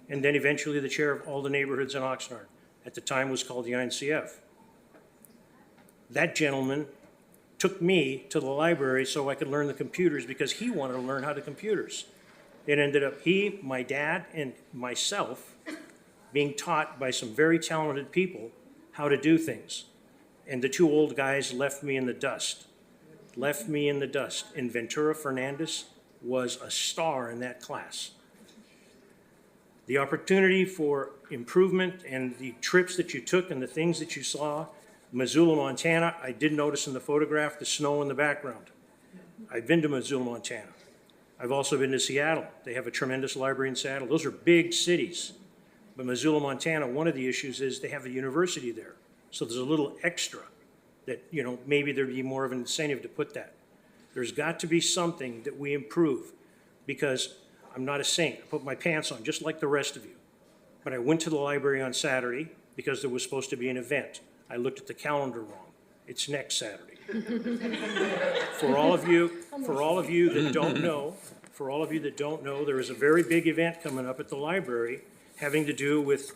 and then eventually the chair of all the neighborhoods in Oxnard. At the time was called the INCF. That gentleman took me to the library so I could learn the computers because he wanted to learn how to computers. It ended up he, my dad, and myself being taught by some very talented people how to do things. And the two old guys left me in the dust. Left me in the dust. And Ventura Fernandez was a star in that class. The opportunity for improvement and the trips that you took and the things that you saw, Missoula, Montana, I did notice in the photograph the snow in the background. I've been to Missoula, Montana. I've also been to Seattle. They have a tremendous library in Seattle. Those are big cities. But Missoula, Montana, one of the issues is they have a university there. So there's a little extra that, you know, maybe there'd be more of an incentive to put that. There's got to be something that we improve, because I'm not a saint. I put my pants on just like the rest of you. But I went to the library on Saturday because there was supposed to be an event. I looked at the calendar wrong. It's next Saturday. For all of you that don't know, there is a very big event coming up at the library having to do with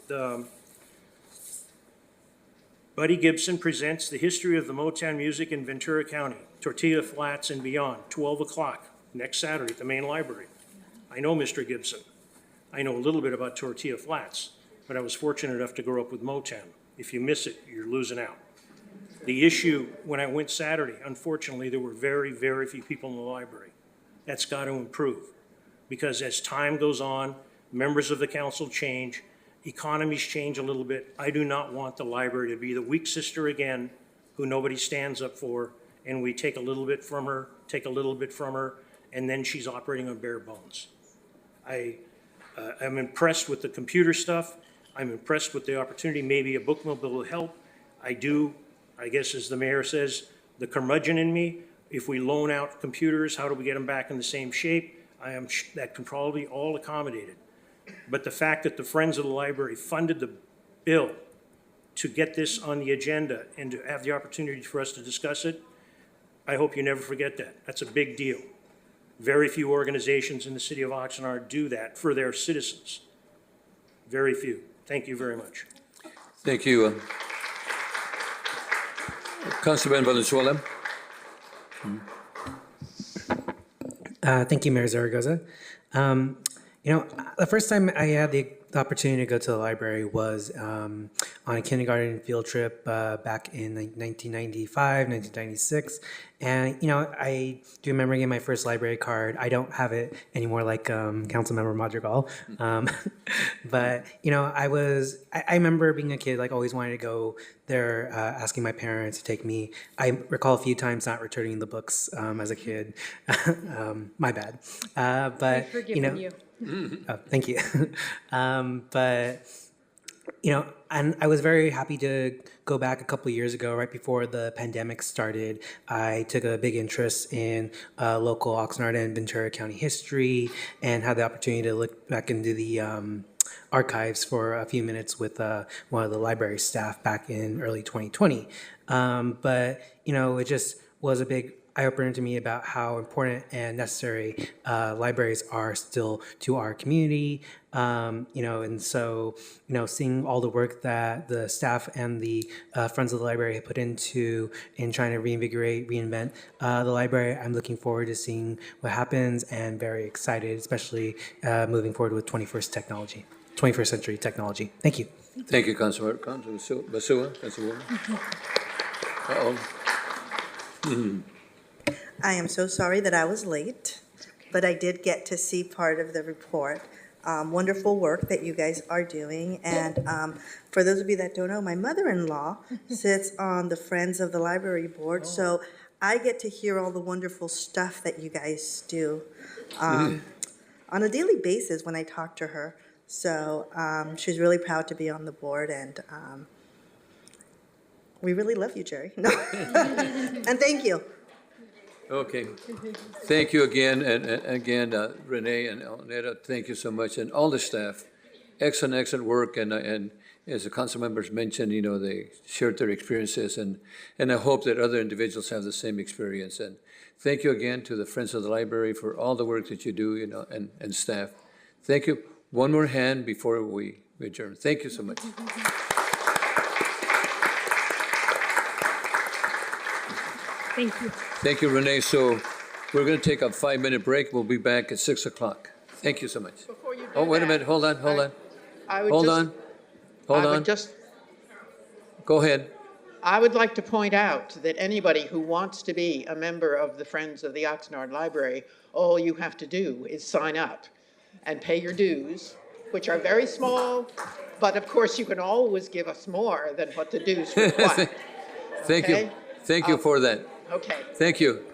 Buddy Gibson presents the history of the Motown music in Ventura County, Tortilla Flats and beyond, 12 o'clock next Saturday at the main library. I know Mr. Gibson. I know a little bit about Tortilla Flats, but I was fortunate enough to grow up with Motown. If you miss it, you're losing out. The issue, when I went Saturday, unfortunately, there were very, very few people in the library. That's got to improve, because as time goes on, members of the council change, economies change a little bit. I do not want the library to be the weak sister again, who nobody stands up for, and we take a little bit from her, and then she's operating on bare bones. I'm impressed with the computer stuff. I'm impressed with the opportunity. Maybe a bookmobile will help. I guess as the mayor says, the curmudgeon in me, if we loan out computers, how do we get them back in the same shape? That can probably be all accommodated. But the fact that the Friends of the Library funded the bill to get this on the agenda and to have the opportunity for us to discuss it, I hope you never forget that. That's a big deal. Very few organizations in the city of Oxnard do that for their citizens. Very few. Thank you very much. Thank you. Councilman Valenzuela. Thank you, Mayor Zaragoza. The first time I had the opportunity to go to the library was on a kindergarten field trip back in 1995, 1996. And, I do remember getting my first library card. I don't have it anymore like Councilmember Madrigal. But, I remember being a kid, like always wanted to go there, asking my parents to take me. I recall a few times not returning the books as a kid. My bad. But, We've forgiven you. Oh, thank you. And I was very happy to go back a couple of years ago, right before the pandemic started. I took a big interest in local Oxnard and Ventura County history and had the opportunity to look back into the archives for a few minutes with one of the library staff back in early 2020. It just was a big eye-opener to me about how important and necessary libraries are still to our community. Seeing all the work that the staff and the Friends of the Library have put in trying to reinvent the library, I'm looking forward to seeing what happens and very excited, especially moving forward with 21st century technology. Thank you. Thank you, Councilman Basua. Councilwoman. I am so sorry that I was late, but I did get to see part of the report. Wonderful work that you guys are doing. And for those of you that don't know, my mother-in-law sits on the Friends of the Library Board, so I get to hear all the wonderful stuff that you guys do on a daily basis when I talk to her. So she's really proud to be on the board, and we really love you, Jerry. And thank you. Okay. Thank you again, and again, Renee and Alnetta, thank you so much, and all the staff. Excellent work, and as the council members mentioned, they shared their experiences, and I hope that other individuals have the same experience. And thank you again to the Friends of the Library for all the work that you do, and staff. Thank you. One more hand before we adjourn. Thank you so much. Thank you. Thank you, Renee. So we're going to take a 5-minute break. We'll be back at 6 o'clock. Thank you so much. Before you do Oh, wait a that, minute. Hold on. I would Hold just- on. Hold I on. would just, Go ahead. I would like to point out that anybody who wants to be a member of the Friends of the Oxnard Library, all you have to do is sign up and pay your dues, which are very small, but of course you can always give us more than what the dues require. Thank you. Okay? Thank you for that. Okay. Thank you.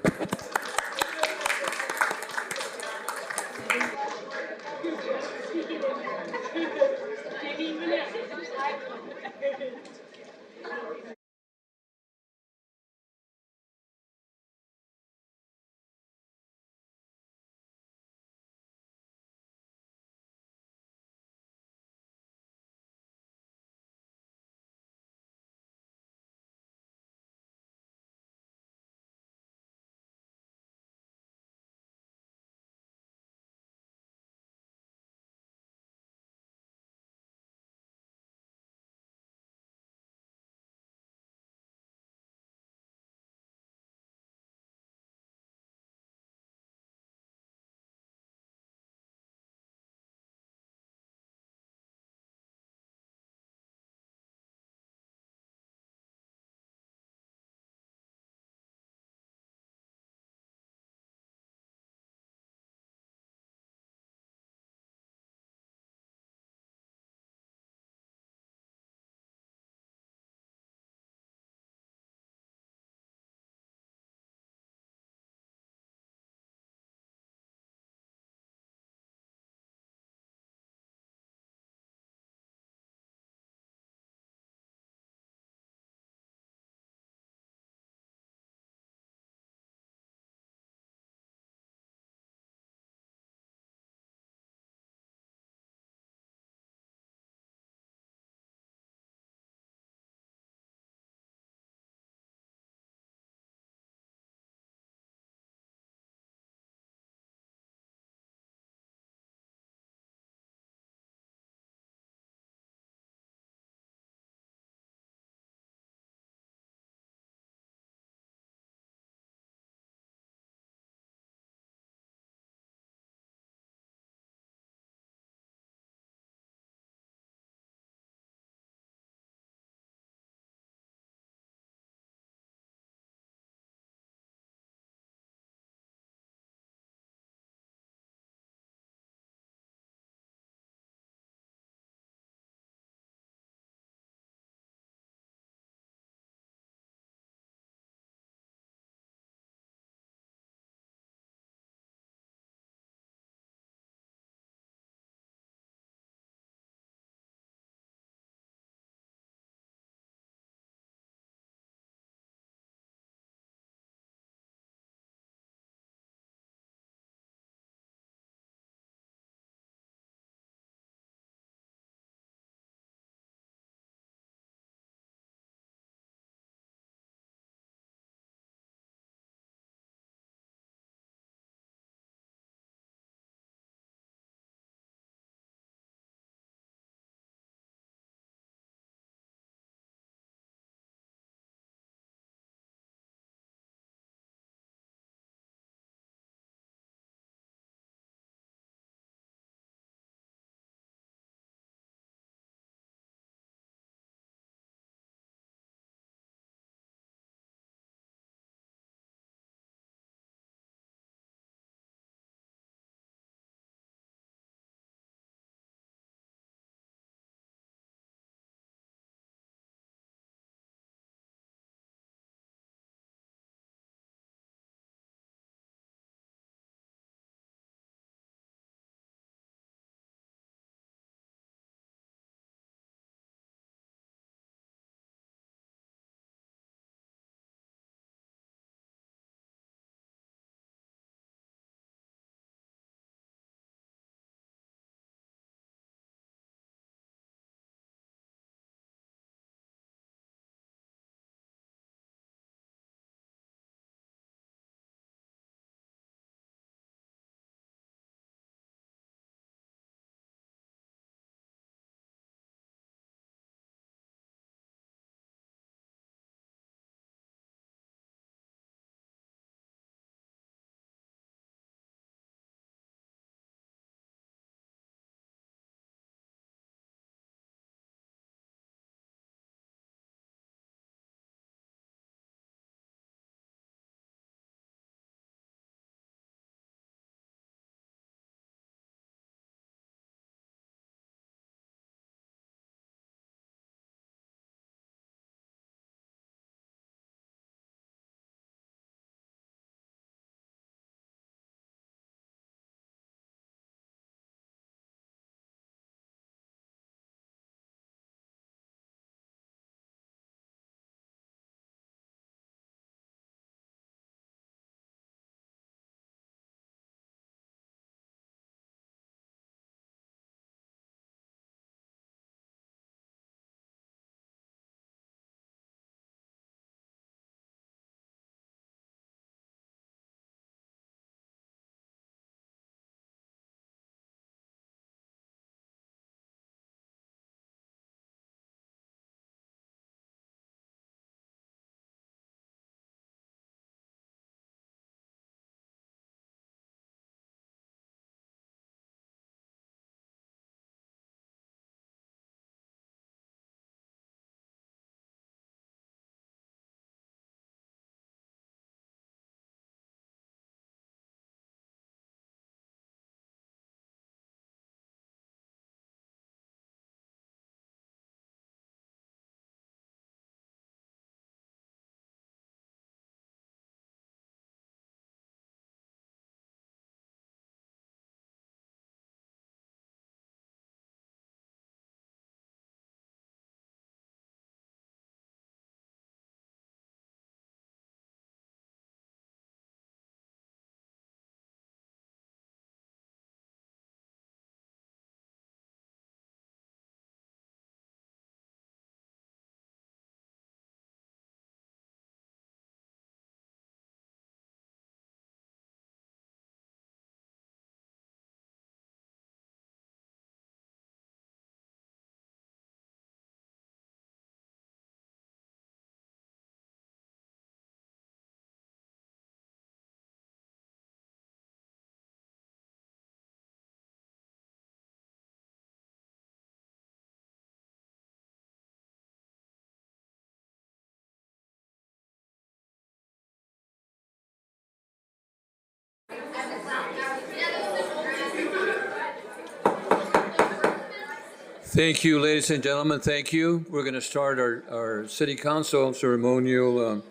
Thank you, ladies and gentlemen, thank you. We're going to start our city council ceremonial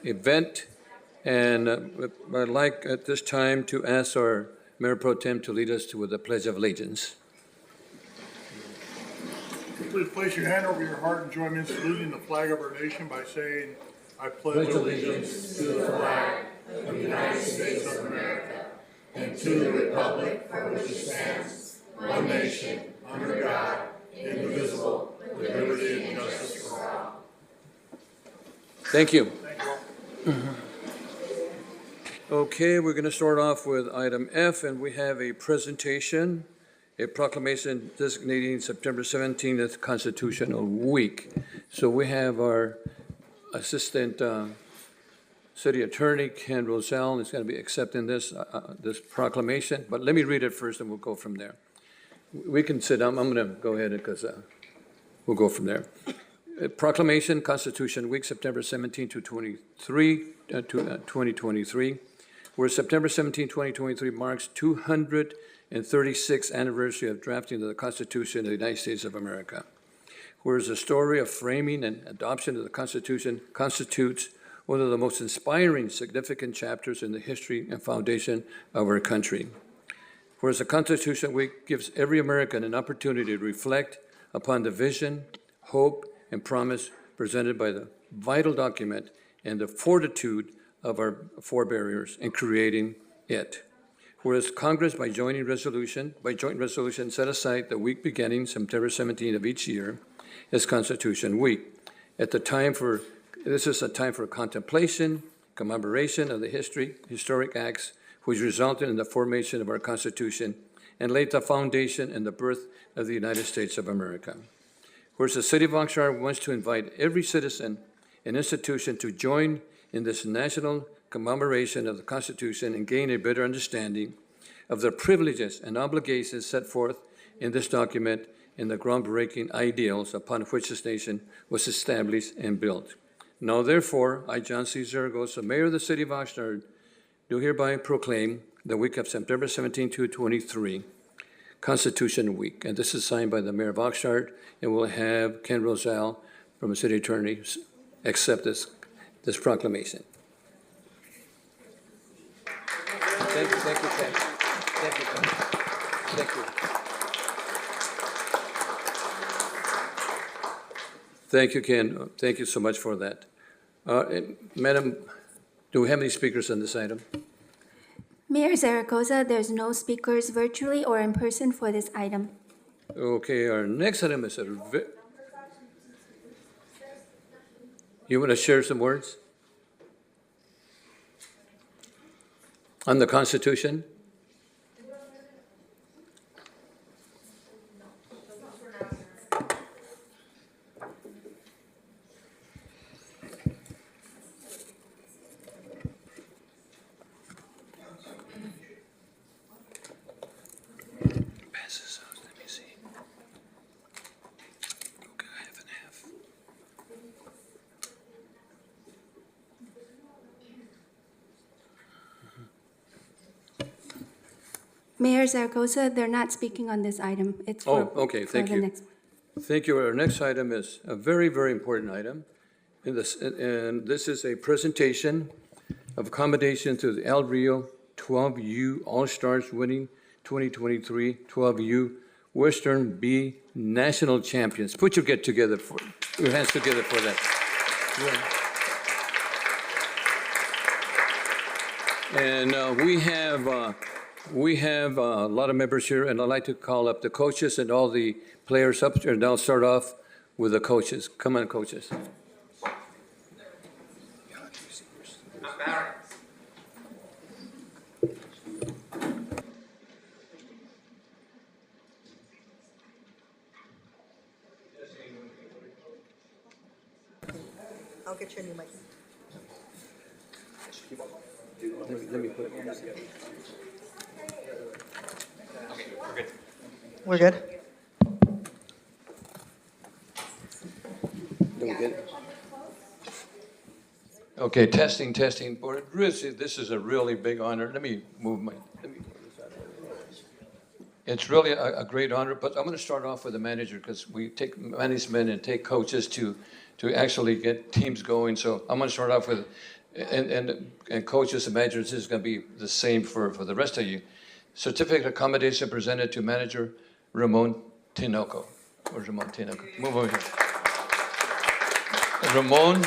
event. And I'd like at this time to ask our Mayor Pro Tem to lead us with the Pledge of Allegiance. Please place your hand over your heart and join me in saluting the flag of our nation by saying, I pledge allegiance to the flag of the United States of America and to the republic for which it stands, one nation, under God, indivisible, with liberty and justice for all. Thank you. Okay, we're going to start off with item F, and we have a presentation, a proclamation designating September 17th Constitutional Week. So we have our Assistant City Attorney, Ken Roselle, is going to be accepting this proclamation. But let me read it first, and we'll go from there. We can sit down. I'm going to go ahead because we'll go from there. Proclamation, Constitution Week, September 17 to 2023, where September 17, 2023 marks 236th anniversary of drafting of the Constitution of the United States of America. Whereas the story of framing and adoption of the Constitution constitutes one of the most inspiring, significant chapters in the history and foundation of our country. Whereas the Constitution Week gives every American an opportunity to reflect upon the vision, hope, and promise presented by the vital document and the fortitude of our forebears in creating it. Whereas Congress, by joint resolution, set aside the week beginning September 17 of each year as Constitution Week. This is a time for contemplation, commemoration of the historic acts which resulted in the formation of our Constitution and laid the foundation and the birth of the United States of America. Whereas the City of Oxnard wants to invite every citizen and institution to join in this national commemoration of the Constitution and gain a better understanding of the privileges and obligations set forth in this document and the groundbreaking ideals upon which this nation was established and built. Now, therefore, I, John C. Zaragoza, Mayor of the City of Oxnard, do hereby proclaim the week of September 17 to 23, Constitution Week. And this is signed by the Mayor of Oxnard, and we'll have Ken Roselle from the City Attorney accept this proclamation. Thank you, Ken. Thank you, Ken. Thank you. Thank you, Ken. Thank you so much for that. Madam, do we have any speakers on this item? Mayor Zaragoza, there's no speakers virtually or in person for this item. Okay, our next item is you want to share some words on the Constitution? Mayor Zaragoza, they're not speaking on this item. It's for, okay, thank for the you. next one. Thank you. Our next item is a very, very important item. And this is a presentation of accommodation to the El Rio 12U All-Stars winning 2023 12U Western B National Champions. Put your hands together for that. Yeah. And we have a lot of members here, and I'd like to call up the coaches and all the players up there, and I'll start off with the coaches. Come on, coaches. I'll get you a new mic. Let me put it on this. We're good. Okay, testing. Board, this is a really big honor. Let me move my. It's really a great honor, but I'm going to start off with the manager because we take management and take coaches to actually get teams going. So I'm going to start off with, and coaches and managers is going to be the same for the rest of you. Certificate of commendation presented to manager Ramon Tinoco. Where's Ramon Tinoco? Move over here. And Ramon,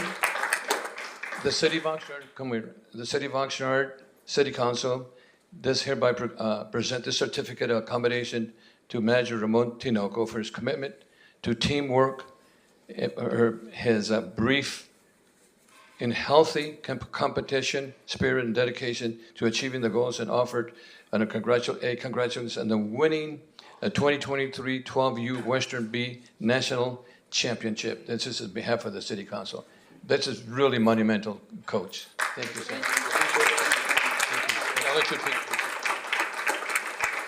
the City of Oxnard, come here. The City of Oxnard City Council does hereby present the certificate of commendation to manager Ramon Tinoco for his commitment to teamwork, his brief in healthy competition spirit and dedication to achieving the goals and offered and congratulations on the winning 2023 12U Western B National Championship. This is on behalf of the City Council. This is really monumental, Coach. Thank you, sir. I'll let you take.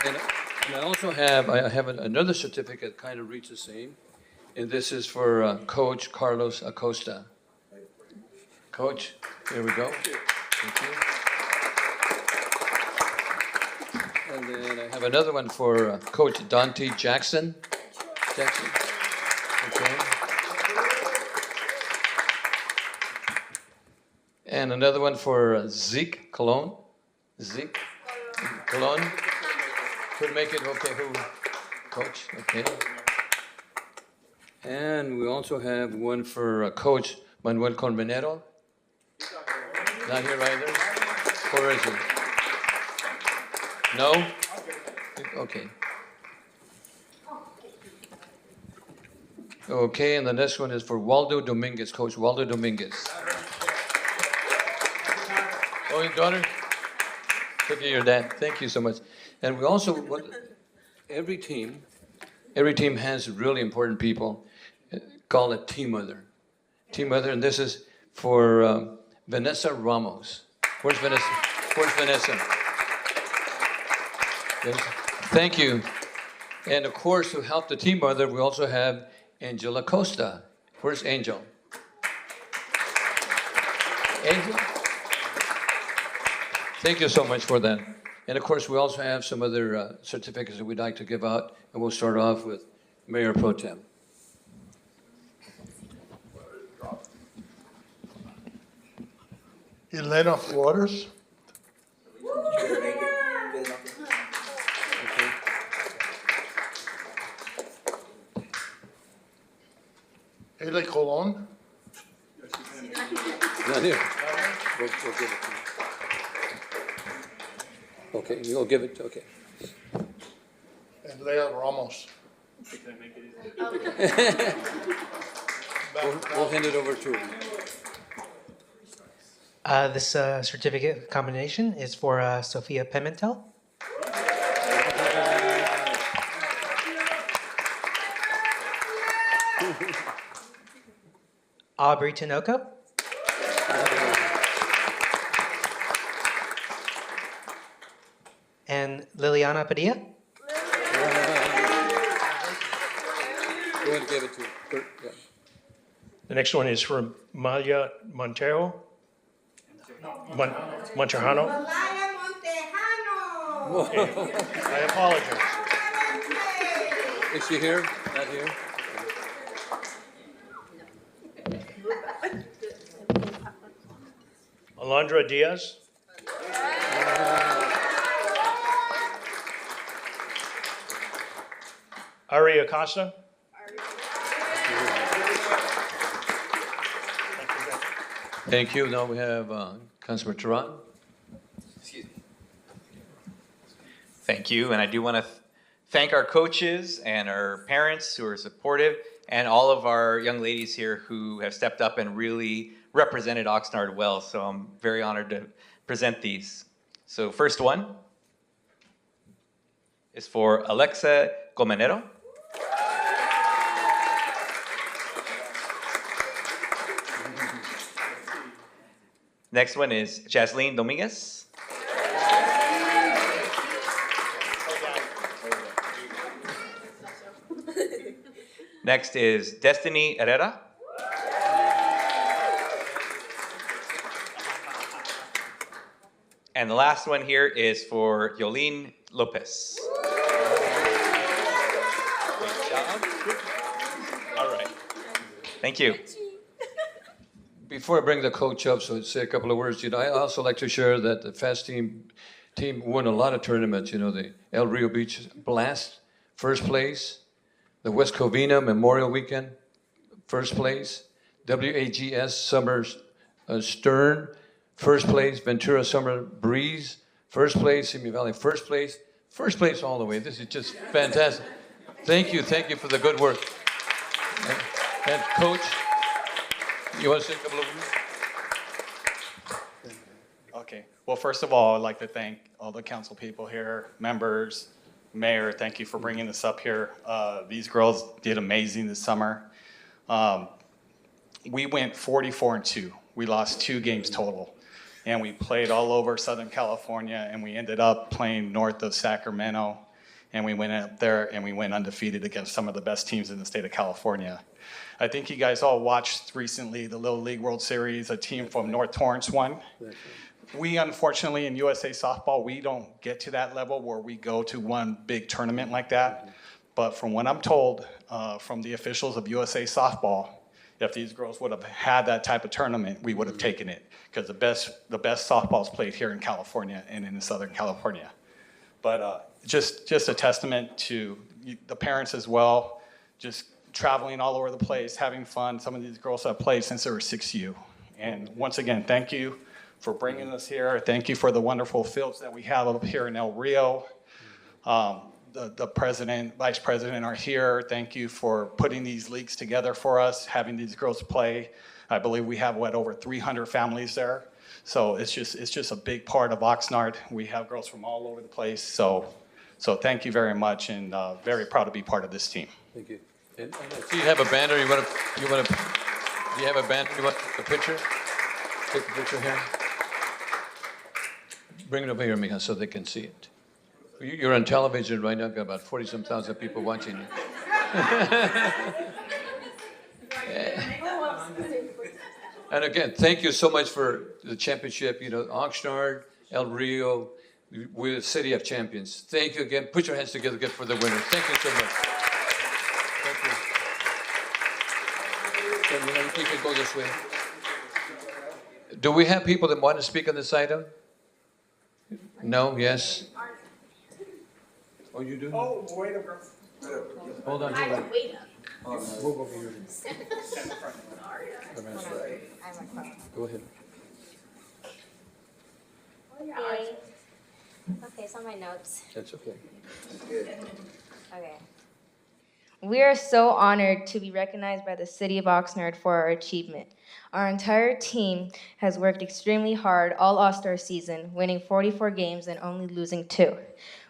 And I also have another certificate kind of reads the same, and this is for Coach Carlos Acosta. Coach, here we go. Thank you. And then I have another one for Coach Dante Jackson. Okay. And another one for Zeke Colon. Zeke Colon. Could make it, okay, Coach, okay. And we also have one for Coach Manuel Colmenero. Not here either. Where is he? No? Okay. Okay, and the next one is for Waldo Dominguez, Coach Waldo Dominguez. Oh, your daughter? Look at your dad. Thank you so much. And we also, every team has really important people. Call it Team Mother. Team Mother, and this is for Vanessa Ramos. Where's Vanessa? Yes. Thank you. And of course, to help the Team Mother, we also have Angela Costa. Where's Angel? Angel? Thank you so much for that. And of course, we also have some other certificates that we'd like to give out, and we'll start off with Mayor Pro Tem. Elena Flores. Ele Colon. Not here. We'll give it to you. Okay, you'll give it, okay. And Leah Ramos. We'll hand it over to him. This certificate of commendation is for Sophia Pimentel. Aubrey Tinoco. And Liliana Padilla. Go ahead and give it to him. Yeah. The next one is from Malia Montero. Montejano. Okay. I apologize. Is she here? Not here? Alondra Diaz. Ari Acosta. Thank you. Now we have Councilor Tehran. Thank you, and I do want to thank our coaches and our parents who are supportive, and all of our young ladies here who have stepped up and really represented Oxnard well. So I'm very honored to present these. So first one is for Alexa Comenero. Next one is Jasleen Dominguez. Next is Destiny Herrera. And the last one here is for Yolene Lopez. Great job. All right. Thank you. Before I bring the coach up, so say a couple of words, I also like to share that the FAST team won a lot of tournaments, the El Rio Beach Blast, first place, the West Covina Memorial Weekend, first place, WAGS Summer Stern, first place, Ventura Summer Breeze, first place, Simi Valley, first place all the way. This is just fantastic. Thank you for the good work. And Coach, you want to say a couple of words? Okay. Well, first of all, I'd like to thank all the council people here, members, mayor. Thank you for bringing this up here. These girls did amazing this summer. We went 44-2. We lost 2 games total. And we played all over Southern California, and we ended up playing north of Sacramento. And we went up there and we went undefeated against some of the best teams in the state of California. I think you guys all watched recently the Little League World Series. A team from North Torrance won. We, unfortunately, in USA Softball, we don't get to that level where we go to one big tournament like that. But from what I'm told from the officials of USA Softball, if these girls would have had that type of tournament, we would have taken it, because the best softball's played here in California and in Southern California. But just a testament to the parents as well, just traveling all over the place, having fun. Some of these girls have played since they were 6U. And once again, thank you for bringing us here. Thank you for the wonderful fields that we have up here in El Rio. The president, vice president are here. Thank you for putting these leagues together for us, having these girls play. I believe we have, over 300 families there. So it's just a big part of Oxnard. We have girls from all over the place. So thank you very much, and very proud to be part of this team. Thank you. And do you have a banner? Do you have a banner? You want a picture? Take a picture here. Bring it over here, Mija, so they can see it. You're on television right now. Got about 40-some thousand people watching you. And again, thank you so much for the championship. Oxnard, El Rio, we're the city of champions. Thank you again. Put your hands together again for the winners. Thank you so much. Thank you. You can go this way. Do we have people that want to speak on this item? No? Yes? Oh, you do? Oh, wait a minute. Hold on. Wait Move over here. Go ahead. Hey. Okay, so my notes. That's okay. Okay. We are so honored to be recognized by the City of Oxnard for our achievement. Our entire team has worked extremely hard all All-Star season, winning 44 games and only losing 2.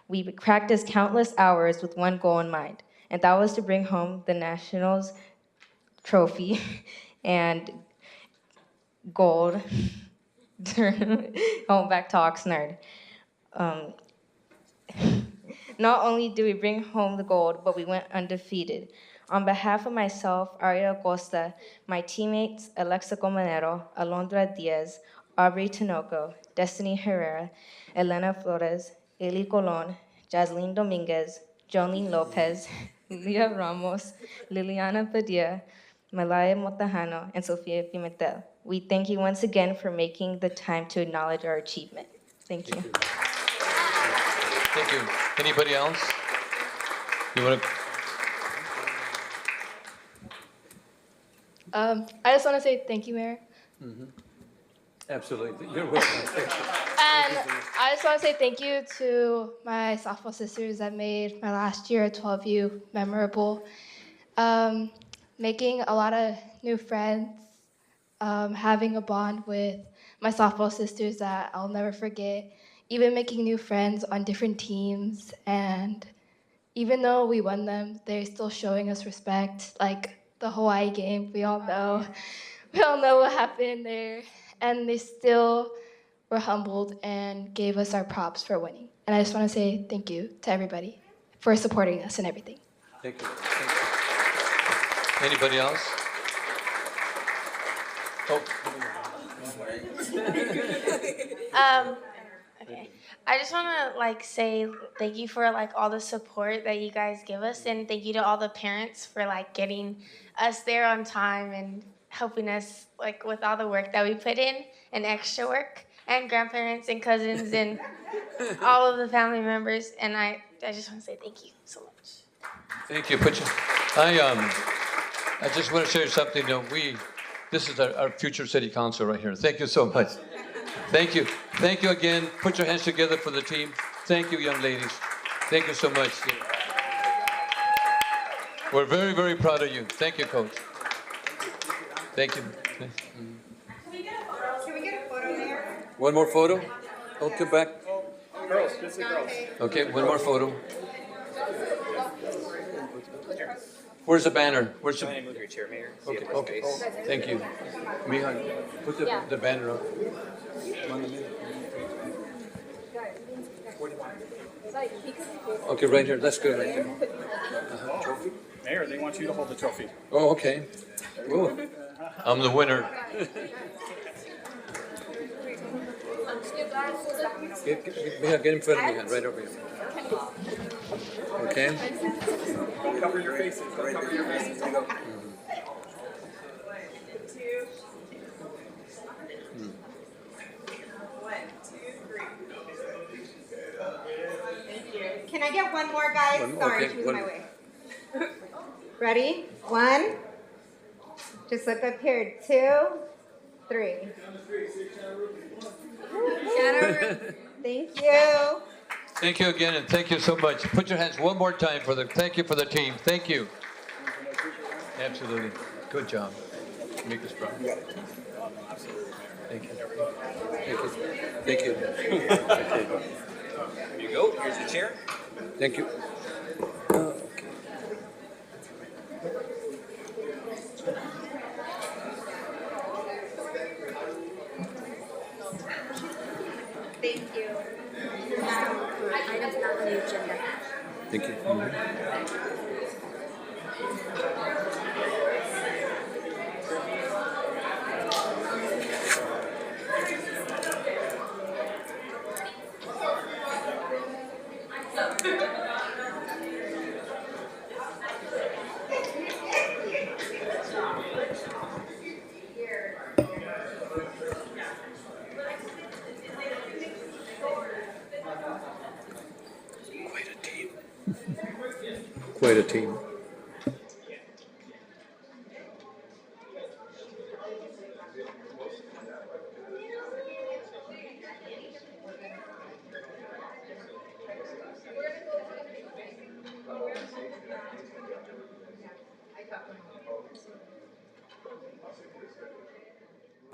We practiced countless hours with one goal in mind, and that was to bring home the Nationals trophy and gold home back to Oxnard. Not only did we bring home the gold, but we went undefeated. On behalf of myself, Ariel Costa, my teammates Alexa Comanero, Alondra Diaz, Aubrey Tinoco, Destiny Herrera, Elena Flores, Eli Colon, Jasleen Dominguez, Jolene Lopez, Leah Ramos, Liliana Padilla, Malaya Motajano, and Sofia Pimentel. We thank you once again for making the time to acknowledge our achievement. Thank you. Thank you. Anybody else? You want to? I just want to say thank you, Mayor. Mm-hmm. Absolutely. You're welcome. And I just want to say thank you to my softball sisters that made my last year at 12U memorable. Making a lot of new friends, having a bond with my softball sisters that I'll never forget, even making new friends on different teams. And even though we won them, they're still showing us respect. Like the Hawaii game, we all know what happened there. And they still were humbled and gave us our props for winning. And I just want to say thank you to everybody for supporting us and everything. Thank you. Thank you. Anybody else? Oh. Okay. I just want to say thank you for all the support that you guys give us, and thank you to all the parents for getting us there on time and helping us with all the work that we put in and extra work, and grandparents and cousins and all of the family members. And I just want to say thank you so much. Thank you. I just want to share something. This is our future city council right here. Thank you so much. Thank you. Thank you again. Put your hands together for the team. Thank you, young ladies. Thank you so much. We're very, very proud of you. Thank you, Coach. Thank you. Can we get a photo, Mayor? One more photo? I'll come back. Girls, just the girls. Okay, one more photo. Where's the banner? Where's the? Move your chair, Mayor. Okay, okay. Thank you. Mihan, put the banner up. Okay, right here. That's good right there. Trophy? Mayor, they want you to hold the trophy. Oh, okay. Ooh, I'm the winner. Get in front of me, right over here. Okay. Don't cover your faces. Don't cover your faces. Can I get one more, guys? Sorry, okay, choose my way. Ready? 1. Just look up here. 2, 3. Thank you. Thank you again, and thank you so much. Put your hands one more time thank you for the team. Thank you. Absolutely. Good job. Make us proud. Thank you. Thank you. Thank you. Okay. Here you go. Here's the chair. Thank you. Okay. Thank you. Items not on the agenda. Thank you. Quite a team.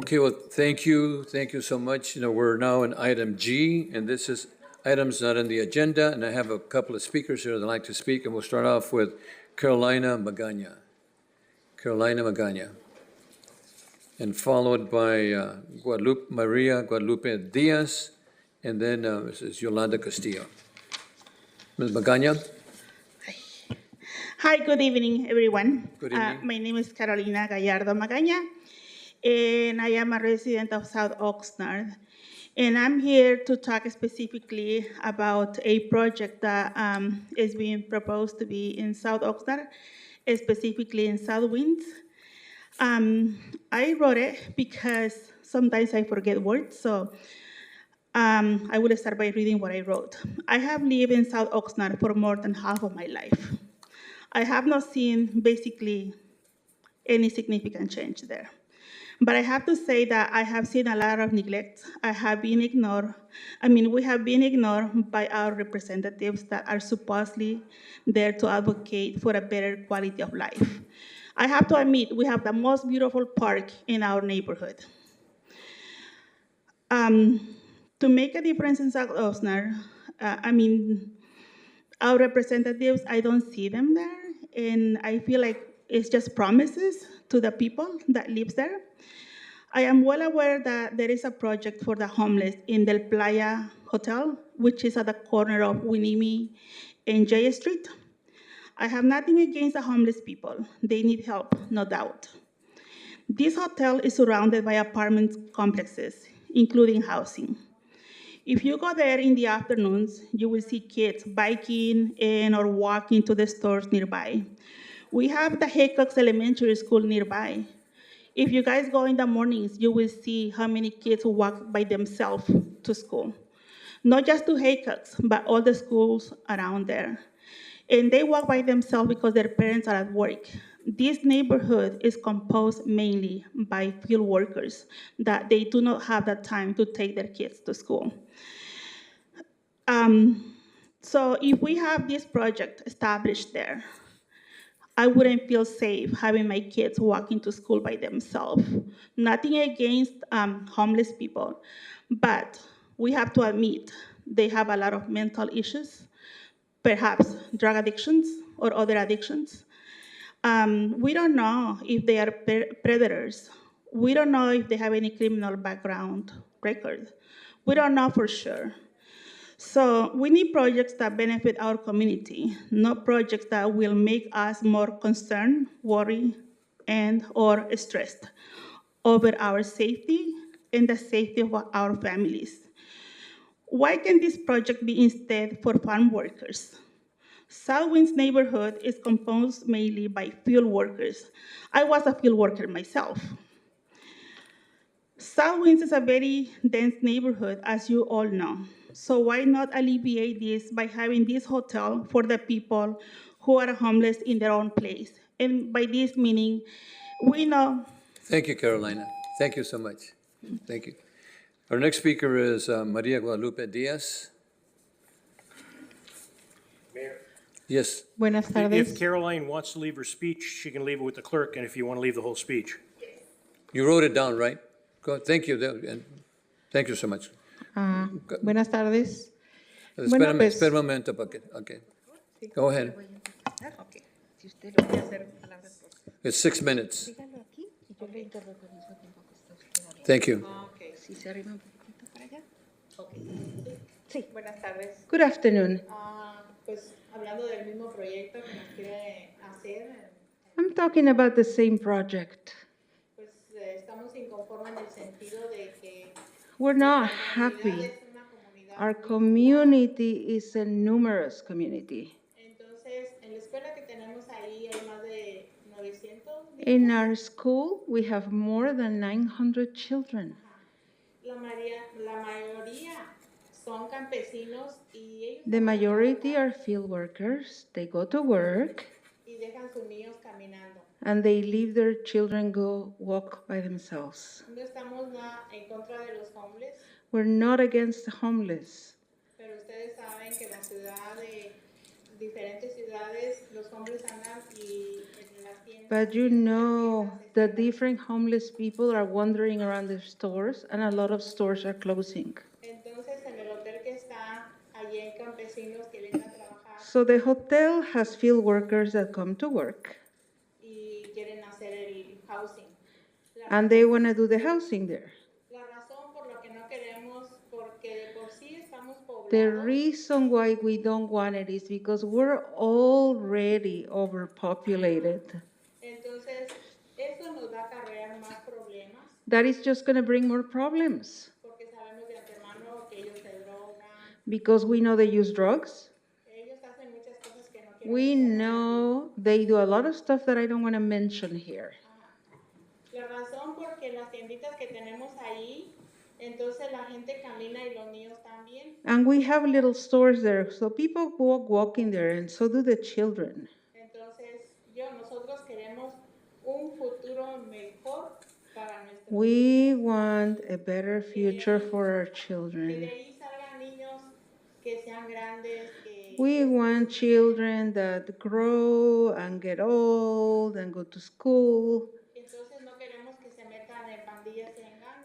Okay, well, thank you so much. We're now in item G, and this is items not on the agenda, and I have a couple of speakers here that'd like to speak, and we'll start off with Carolina Magana. Carolina Magana. And followed by Maria Guadalupe Diaz, and then Mrs. Yolanda Castillo. Ms. Magana? Hi, good evening, everyone. Good evening. My name is Carolina Gallardo Magaña, and I am a resident of South Oxnard. And I'm here to talk specifically about a project that is being proposed to be in South Oxnard, specifically in South Winds. I wrote it because sometimes I forget words, so I will start by reading what I wrote. I have lived in South Oxnard for more than half of my life. I have not seen basically any significant change there. But I have to say that I have seen a lot of neglect. I have been ignored. We have been ignored by our representatives that are supposedly there to advocate for a better quality of life. I have to admit, we have the most beautiful park in our neighborhood. To make a difference in South Oxnard, our representatives, I don't see them there, and I feel like it's just promises to the people that live there. I am well aware that there is a project for the homeless in Del Playa Hotel, which is at the corner of Winimi and J Street. I have nothing against the homeless people. They need help, no doubt. This hotel is surrounded by apartment complexes, including housing. If you go there in the afternoons, you will see kids biking and or walking to the stores nearby. We have the Haycox Elementary School nearby. If you guys go in the mornings, you will see how many kids walk by themselves to school. Not just to Haycox, but all the schools around there. And they walk by themselves because their parents are at work. This neighborhood is composed mainly by field workers that they do not have the time to take their kids to school. So if we have this project established there, I wouldn't feel safe having my kids walking to school by themselves. Nothing against homeless people, but we have to admit they have a lot of mental issues, perhaps drug addictions or other addictions. We don't know if they are predators. We don't know if they have any criminal background record. We don't know for sure. So we need projects that benefit our community, not projects that will make us more concerned, worried, and or stressed over our safety and the safety of our families. Why can this project be instead for farm workers? Southwind's neighborhood is composed mainly by field workers. I was a field worker myself. Southwinds is a very dense neighborhood, as you all know. So why not alleviate this by having this hotel for the people who are homeless in their own place? And by this meaning, we know. Thank you, Carolina. Thank you so much. Thank you. Our next speaker is Maria Guadalupe Diaz. Yes. Buenas tardes. If Caroline wants to leave her speech, she can leave it with the clerk, and if you want to leave the whole speech. You wrote it down, right? Go, thank you. And thank you so much. Buenas tardes. Bueno, Espera un momento. Okay. Go ahead. It's 6 minutes. Thank you. Sí. Buenas tardes. Good afternoon. Pues hablando del mismo proyecto que nos quiere hacer. I'm talking about the same project. Pues estamos inconformes en el sentido de que we're not happy. Our community is a numerous community. Entonces, en la escuela que tenemos ahí hay más de 900. In our school, we have more than 900 children. La mayoría son campesinos y ellos. The majority are field workers. They go to work. Y dejan sus niños caminando. And they leave their children go walk by themselves. No estamos en contra de los homeless. We're not against the homeless. Pero ustedes saben que la ciudad de diferentes ciudades los homeless andan y en las tiendas. But you know the different homeless people are wandering around the stores, and a lot of stores are closing. Entonces en el hotel que está allí hay campesinos que vienen a trabajar. So the hotel has field workers that come to work. Y quieren hacer el housing. And they want to do the housing there. The reason why we don't want it is because we're already overpopulated. Entonces, eso nos va a acarrear más problemas. That is just going to bring more problems. Porque sabemos de antemano que ellos se drogan. Because we know they use drugs. Ellos hacen muchas cosas que no quieren. We know they do a lot of stuff that I don't want to mention here. La razón porque las tienditas que tenemos ahí, entonces la gente camina y los niños también. And we have little stores there, so people walk in there, and so do the children. Entonces, nosotros queremos un futuro mejor para nuestros. We want a better future for our children. Que de ahí salgan niños que sean grandes. We want children that grow and get old and go to school.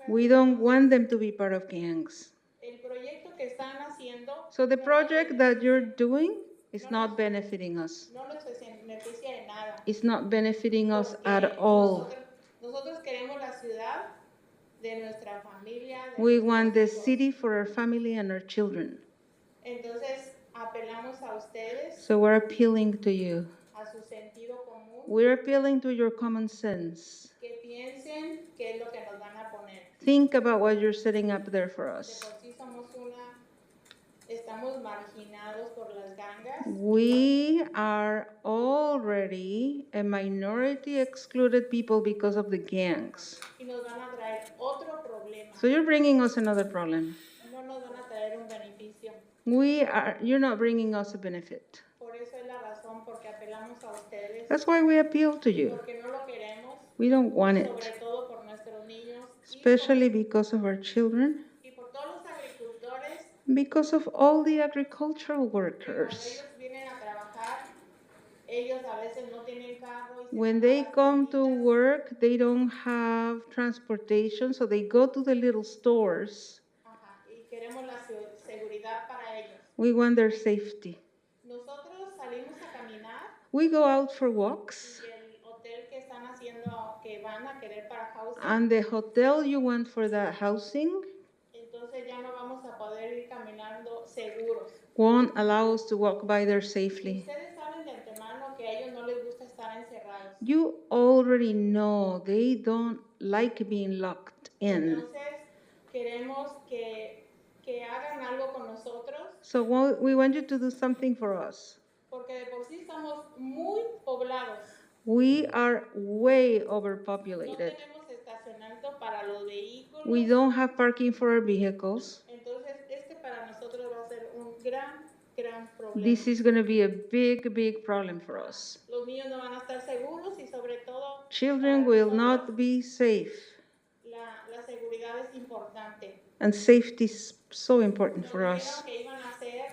We don't want them to be part of gangs. So the project that you're doing is not benefiting us. It's not benefiting us at all. We want the city for our family and our children. So we're appealing to you. We're appealing to your common sense. Think about what you're setting up there for us. estamos marginados por las gangas. We are already a minority excluded people because of the gangs. Y nos van a traer otro problema. So you're bringing us another problem. No nos van a traer un beneficio. You're not bringing us a benefit. Por eso es la razón porque apelamos a ustedes. That's why we appeal to you. Porque no lo queremos. We don't want it, Sobre todo por nuestros niños. especially because of our children, Y por todos los agricultores. because of all the agricultural workers. Ellos vienen a trabajar. Ellos a veces no tienen carro. When they come to work, they don't have transportation, so they go to the little stores. Y queremos la seguridad para ellos. We want their safety. Nosotros salimos a caminar. We go out for walks. Y el hotel que están haciendo, que van a querer para housing. And the hotel you want for that housing Entonces ya no vamos a poder ir caminando seguros. won't allow us to walk by there safely. Ustedes saben de antemano que a ellos no les gusta estar encerrados. You already know they don't like being locked in. Entonces queremos que hagan algo con nosotros. So we want you to do something for us. Porque de por sí estamos muy poblados. We are way No overpopulated. tenemos estacionamiento para los vehículos. We don't have parking for our vehicles. Entonces, para nosotros va a ser un gran problema. This is going to be a big problem for us. Los niños no van a estar seguros y sobre todo Children will not be safe. la seguridad es importante. And safety is so important for Nos us. dijeron que iban a ser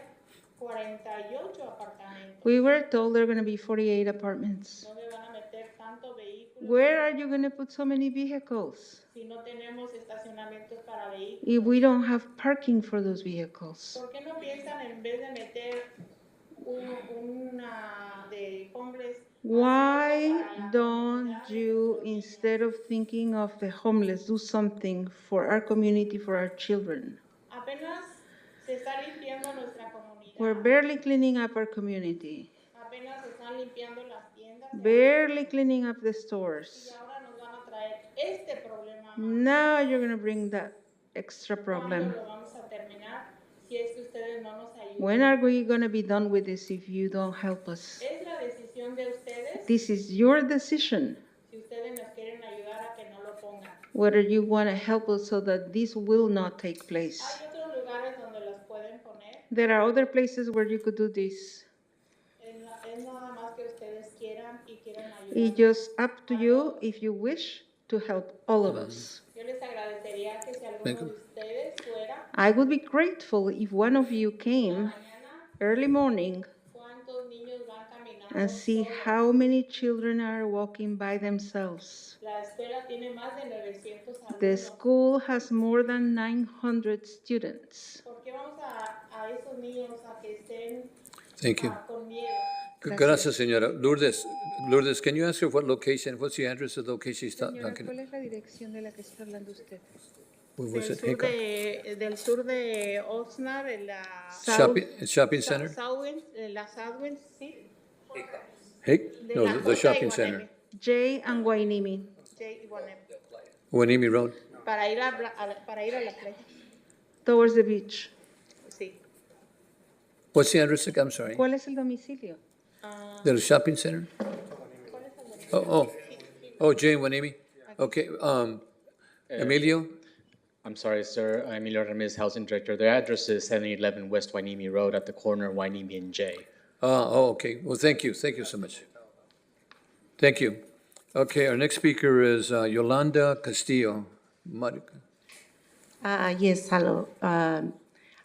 48 apartamentos. We were told there are going to be 48 apartments. ¿Dónde van a meter tanto vehículos? Where are you going to put so many vehicles Si no tenemos estacionamientos para vehículos. if we don't have parking for those vehicles? ¿Por qué no piensan en vez de meter una de homeless? Why don't you, instead of thinking of the homeless, do something for our community, for our children? Apenas se está limpiando nuestra comunidad. We're barely cleaning up our community, Apenas se están limpiando las tiendas. barely cleaning up the Y stores. ahora nos van a traer este problema. Now you're going to bring that extra ¿Cuándo problem. lo vamos a terminar si es que ustedes no nos ayudan? When are we going to be done with this if you don't help us? Es la decisión de ustedes This is your decision, si ustedes nos quieren ayudar a que no lo pongan. whether you want to help us so that this will not take place. Hay otros lugares donde los pueden poner. There are other places where you could do this. Es nada más que ustedes quieran y quieran ayudar. It's just up to you if you wish to help all of us. Yo les agradecería que si alguno Thank de you. ustedes fuera I would be grateful if one of you came early morning cuántos niños van caminando. and see how many children are walking by themselves. La escuela tiene más de 900 alumnos. The school has more than 900 students. ¿Por qué vamos a esos niños a que estén Thank you. con miedo? Gracias, señora. Lourdes, can you ask her what location, what's the address of the location she's Señora, talking? ¿cuál es la dirección de la que está hablando usted? What was Del it? sur del sur de Oxnard, en la Shopping center? Southwind, la Southwind, sí. Hick? De No, la the Costa y shopping Guaneme. center. J and Wainimi. J y Guaneme. Wanimi Road? Para ir a la playa. Towards the beach. Sí. What's the address? I'm sorry. ¿Cuál es el domicilio? The shopping center? Oh, Jane Wanimi? Okay, Emilio? I'm sorry, sir. Emilio Ramirez, Housing Director. Their address is 7011 West Wainimi Road at the corner of Wainimi and J. Okay. Well, thank you. Thank you so much. Thank you. Okay, our next speaker is Yolanda Castillo. Yes, hello.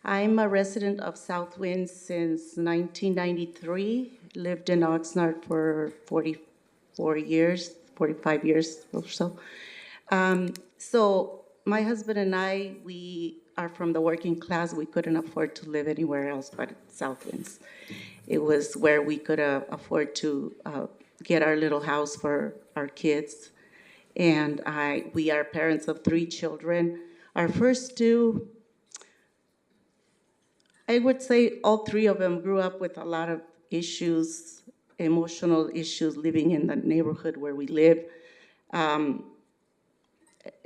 I'm a resident of Southwind since 1993. Lived in Oxnard for 45 years or so. So my husband and I, we are from the working class. We couldn't afford to live anywhere else but Southwinds. It was where we could afford to get our little house for our kids. And we are parents of 3 children. Our first 2, I would say all 3 of them grew up with a lot of issues, emotional issues, living in the neighborhood where we live.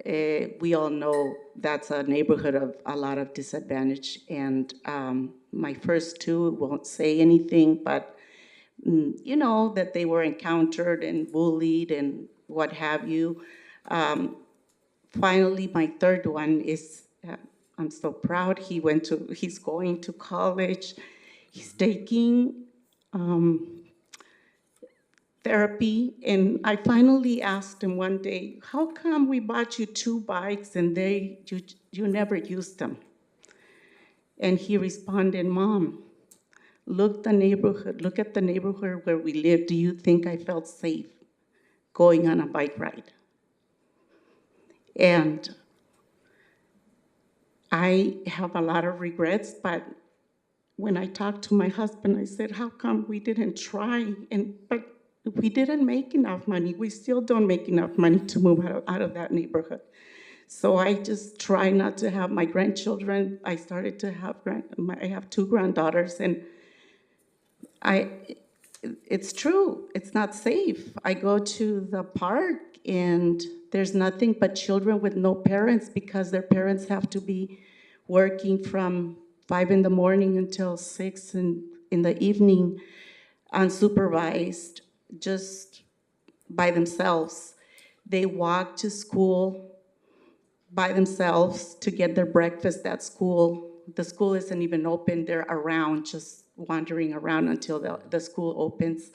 we all know that's a neighborhood of a lot of disadvantage. And my first two won't say anything, but you know, that they were encountered and bullied and what have you. Finally, my third one is, I'm so proud. He's going to college. He's taking therapy. And I finally asked him one day, how come we bought you 2 bikes and you never used them? And he responded, Mom, look at the neighborhood where we live. Do you think I felt safe going on a bike ride? And I have a lot of regrets, but when I talked to my husband, I said, how come we didn't try? But we didn't make enough money. We still don't make enough money to move out of that neighborhood. So I just try not to have my grandchildren. I started to have, I have 2 granddaughters, and it's true, it's not safe. I go to the park and there's nothing but children with no parents because their parents have to be working from 5 in the morning until 6 in the evening, unsupervised, just by themselves. They walk to school by themselves to get their breakfast at school. The school isn't even open, they're around, just wandering around until the school opens.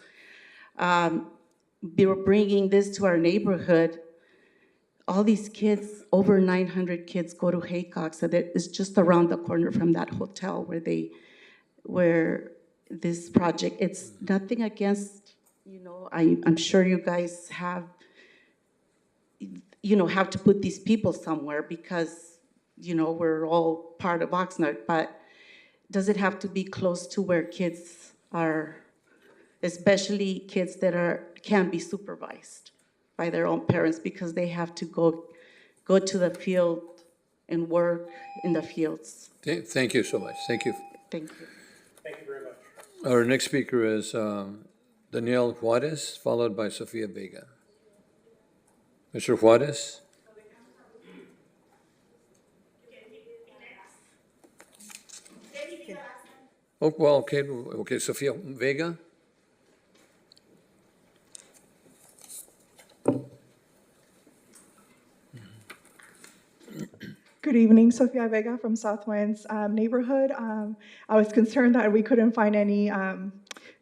They were bringing this to our neighborhood. All these kids, over 900 kids, go to Haycock, so that it's just around the corner from that hotel where this project, it's nothing against, you know, I'm sure you guys have to put these people somewhere because, you know, we're all part of Oxnard, but does it have to be close to where kids are, especially kids that can't be supervised by their own parents because they have to go to the field and work in the fields? Thank you so much. Thank you. Thank you. Thank you very much. Our next speaker is Daniel Juarez, followed by Sofia Vega. Mr. Juarez? Oh, well, okay, Sofia Vega? Good evening, Sofia Vega from Southwinds neighborhood. I was concerned that we couldn't find any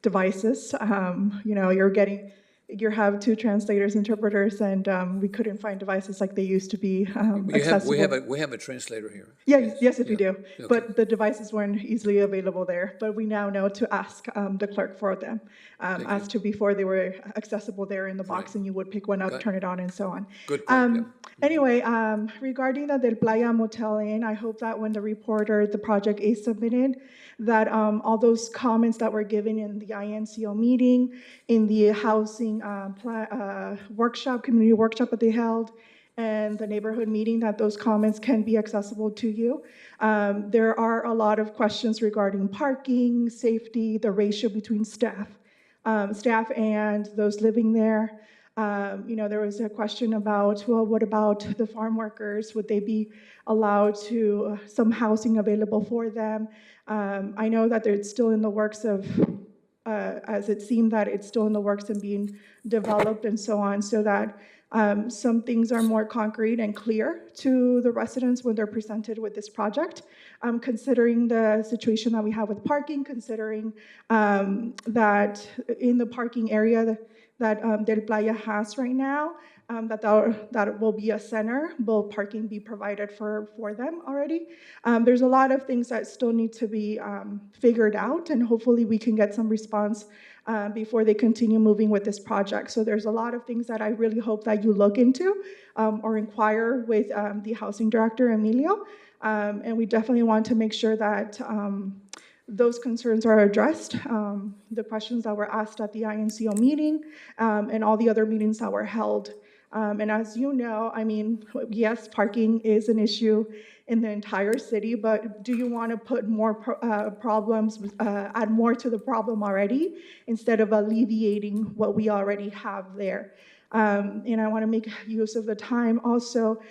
devices. You know, you have 2 translators, interpreters, and we couldn't find devices like they used to be accessible. We have a translator here. Yes, we do. Okay. But the devices weren't easily available there. But we now know to ask the clerk for them. As to before, they were accessible there in the box, and you would pick one up, turn it on, and so on. Good point, Anyway, regarding the Del Playa Motel Inn, I hope that when the project is submitted, that all those comments that were given in the INCO meeting, in the housing community workshop that they held, and the neighborhood meeting, that those comments can be accessible to you. There are a lot of questions regarding parking, safety, the ratio between staff and those living there. You know, there was a question about, well, what about the farm workers? Would they be allowed to some housing available for them? I know that it's still in the works of, as it seemed that it's still in the works of being developed and so on, so that some things are more concrete and clear to the residents when they're presented with this project. Considering the situation that we have with parking, considering that in the parking area that Del Playa has right now, that will be a center. Will parking be provided for them already? There's a lot of things that still need to be figured out, and hopefully we can get some response before they continue moving with this project. So there's a lot of things that I really hope that you look into or inquire with the housing director, Emilio. And we definitely want to make sure that those concerns are addressed, the questions that were asked at the INCO meeting, and all the other meetings that were held. And as you know, I mean, yes, parking is an issue in the entire city, but do you want to put more problems, add more to the problem already, instead of alleviating what we already have there? And I want to make use of the time also.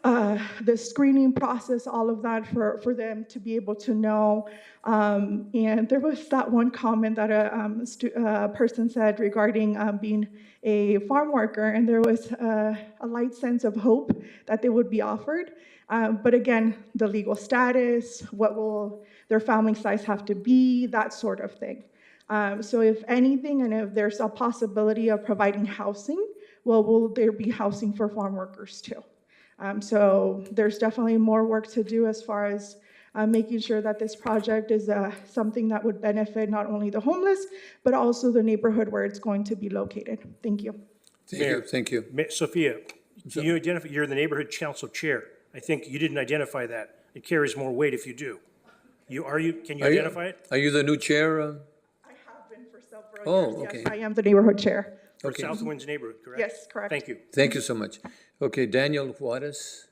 The screening process, all of that for them to be able to know. And there was that one comment that a person said regarding being a farm worker, and there was a light sense of hope that they would be offered. But again, the legal status, what will their family size have to be, that sort of thing. So if anything, and if there's a possibility of providing housing, well, will there be housing for farm workers too? So there's definitely more work to do as far as making sure that this project is something that would benefit not only the homeless, but also the neighborhood where it's going to be located. Thank you. Thank you. Sophia, you identify, you're the neighborhood council chair. I think you didn't identify that. It carries more weight if you do. Can you identify it? Are you the new chair? I have been for several Oh, years. okay. Yes, I am the neighborhood chair. For Southwind's neighborhood, correct? Yes, correct. Thank you. Thank you so much. Okay, Daniel Juarez.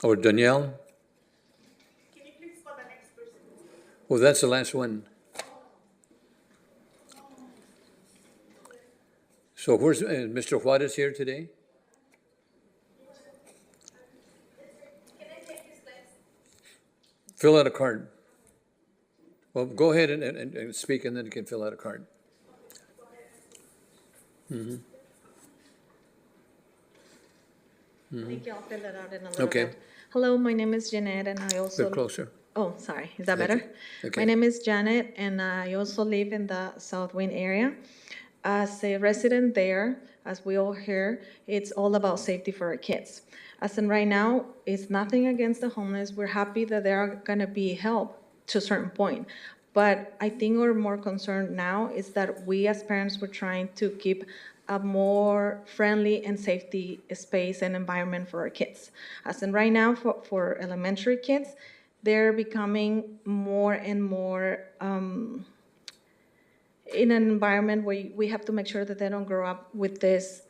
Or Danielle? Can you please spell the next person? Oh, that's the last one. So where's Mr. Juarez here today? Fill out a card. Well, go ahead and speak, and then you can fill out a card. Mm-hmm. Thank you. I'll fill it out in a little Okay. bit. Hello, my name is Janet, and I also. Bit closer. Oh, sorry. Is that Thank better? you. Okay. My name is Janet, and I also live in the South Wind area. As a resident there, as we all hear, it's all about safety for our kids. As in right now, it's nothing against the homeless. We're happy that there are going to be help to a certain point. But I think we're more concerned now is that we as parents were trying to keep a more friendly and safety space and environment for our kids. As in right now, for elementary kids, they're becoming more and more in an environment where we have to make sure that they don't grow up with this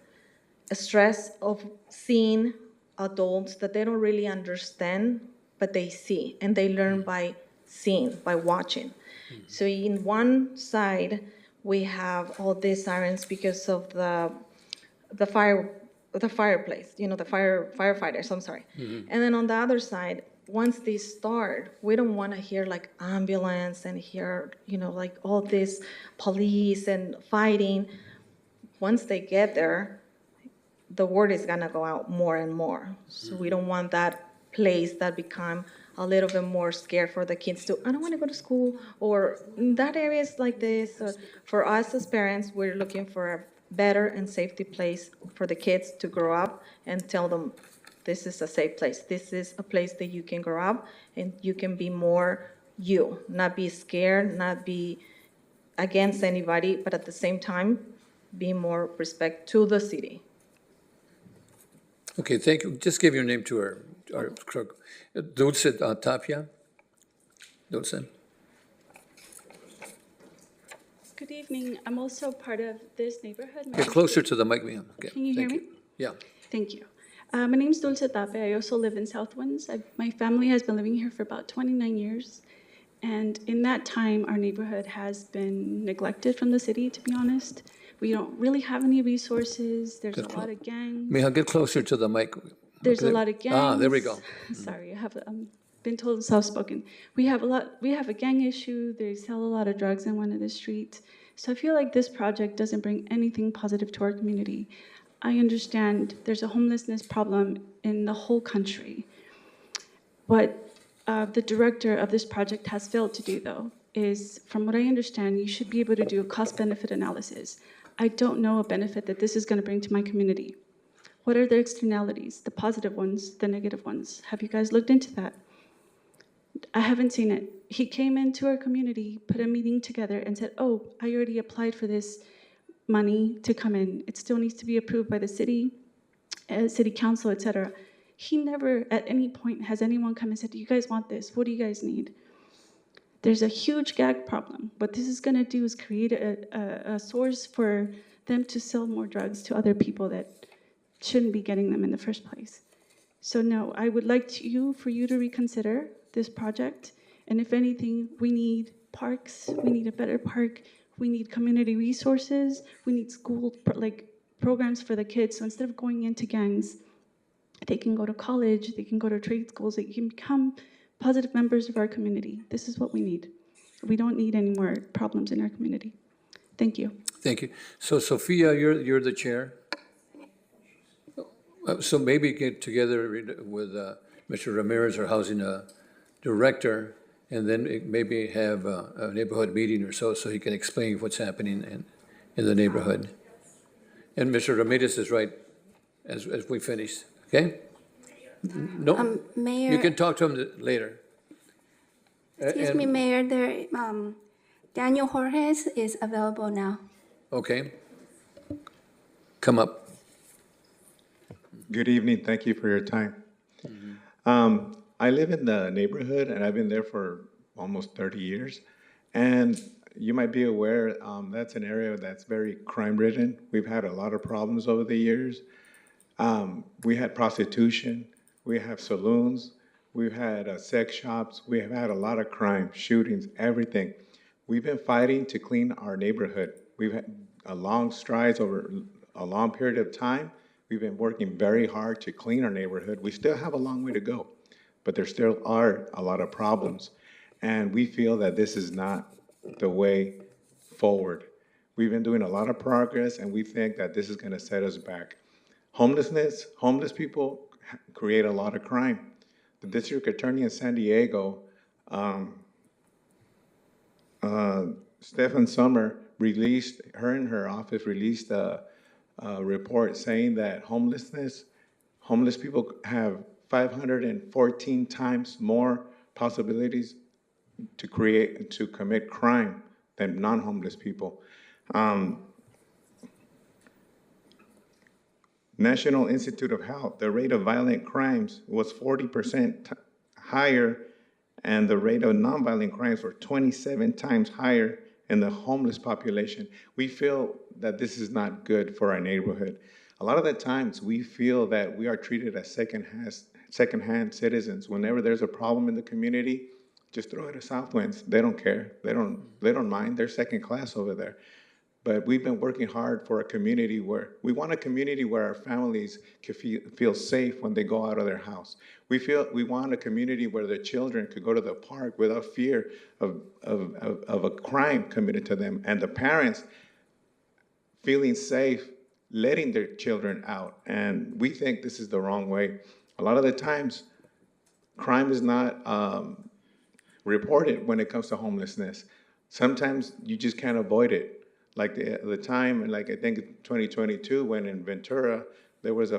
stress of seeing adults that they don't really understand, but they see, and they learn by seeing, by watching. So in one side, we have all these sirens because of the fireplace, the firefighters, I'm sorry. Mhm. And then on the other side, once they start, we don't want to hear like ambulance and hear, like all this police and fighting. Once they get there, the word is gonna go out more and more. So we don't want that place that become a little bit more scared for the kids to, I don't want to go to school, or that area is like this. For us as parents, we're looking for a better and safety place for the kids to grow up and tell them this is a safe place. This is a place that you can grow up and you can be more you, not be scared, not be against anybody, but at the same time, be more respect to the city. Okay, thank you. Just give your name to our clerk. Dulce Tapia. Dulce. Good evening. I'm also part of this neighborhood. Get closer to the mic, ma'am. Okay, Can you hear thank me? Yeah. Thank you. My name is Dulce Tapia. I also live in South Winds. My family has been living here for about 29 years. And in that time, our neighborhood has been neglected from the city, to be honest. We don't really have any resources. There's a lot of gangs. May I get closer to the mic? There's a Okay. lot of gangs. Ah, there we go. Sorry, I have been told soft-spoken. We have a gang issue. They sell a lot of drugs in one of the streets. So I feel like this project doesn't bring anything positive to our community. I understand there's a homelessness problem in the whole country. What the director of this project has failed to do, though, is, from what I understand, you should be able to do a cost-benefit analysis. I don't know a benefit that this is going to bring to my community. What are the externalities, the positive ones, the negative ones? Have you guys looked into that? I haven't seen it. He came into our community, put a meeting together, and said, oh, I already applied for this money to come in. It still needs to be approved by the city, city council, etc. He never, at any point, has anyone come and said, do you guys want this? What do you guys need? There's a huge gag problem. What this is going to do is create a source for them to sell more drugs to other people that shouldn't be getting them in the first place. So no, I would like for you to reconsider this project. And if anything, we need parks. We need a better park. We need community resources. We need school programs for the kids. So instead of going into gangs, they can go to college, they can go to trade schools, they can become positive members of our community. This is what we need. We don't need any more problems in our community. Thank you. Thank you. So Sophia, you're the chair. So maybe get together with Mr. Ramirez, our housing director, and then maybe have a neighborhood meeting or so he can explain what's happening in the neighborhood. And Mr. Ramirez is right as we finish, okay? No, Mayor. you can talk to him later. Excuse me, Mayor, Daniel Jorges is available now. Okay. Come up. Good evening. Thank you for your time. I live in the neighborhood, and I've been there for almost 30 years. And you might be aware that's an area that's very crime-ridden. We've had a lot of problems over the years. We had prostitution. We have saloons. We've had sex shops. We have had a lot of crime, shootings, everything. We've been fighting to clean our neighborhood. We've had long strides over a long period of time. We've been working very hard to clean our neighborhood. We still have a long way to go, but there still are a lot of problems. And we feel that this is not the way forward. We've been doing a lot of progress, and we think that this is going to set us back. Homeless people create a lot of crime. The district attorney in San Diego, Stephen Sommer, her office released a report saying that homeless people have 514 times more possibilities to commit crime than non-homeless people. National Institute of Health, the rate of violent crimes was 40% higher, and the rate of nonviolent crimes were 27 times higher in the homeless population. We feel that this is not good for our neighborhood. A lot of the times we feel that we are treated as second-hand citizens. Whenever there's a problem in the community, just throw it to Southwinds. They don't care. They don't mind. They're second class over there. But we've been working hard for a community where our families can feel safe when they go out of their house. We want a community where the children could go to the park without fear of a crime committed to them, and the parents feeling safe letting their children out. And we think this is the wrong way. A lot of the times, crime is not reported when it comes to homelessness. Sometimes you just can't avoid it. Like the time, like I think 2022, when in Ventura, there was a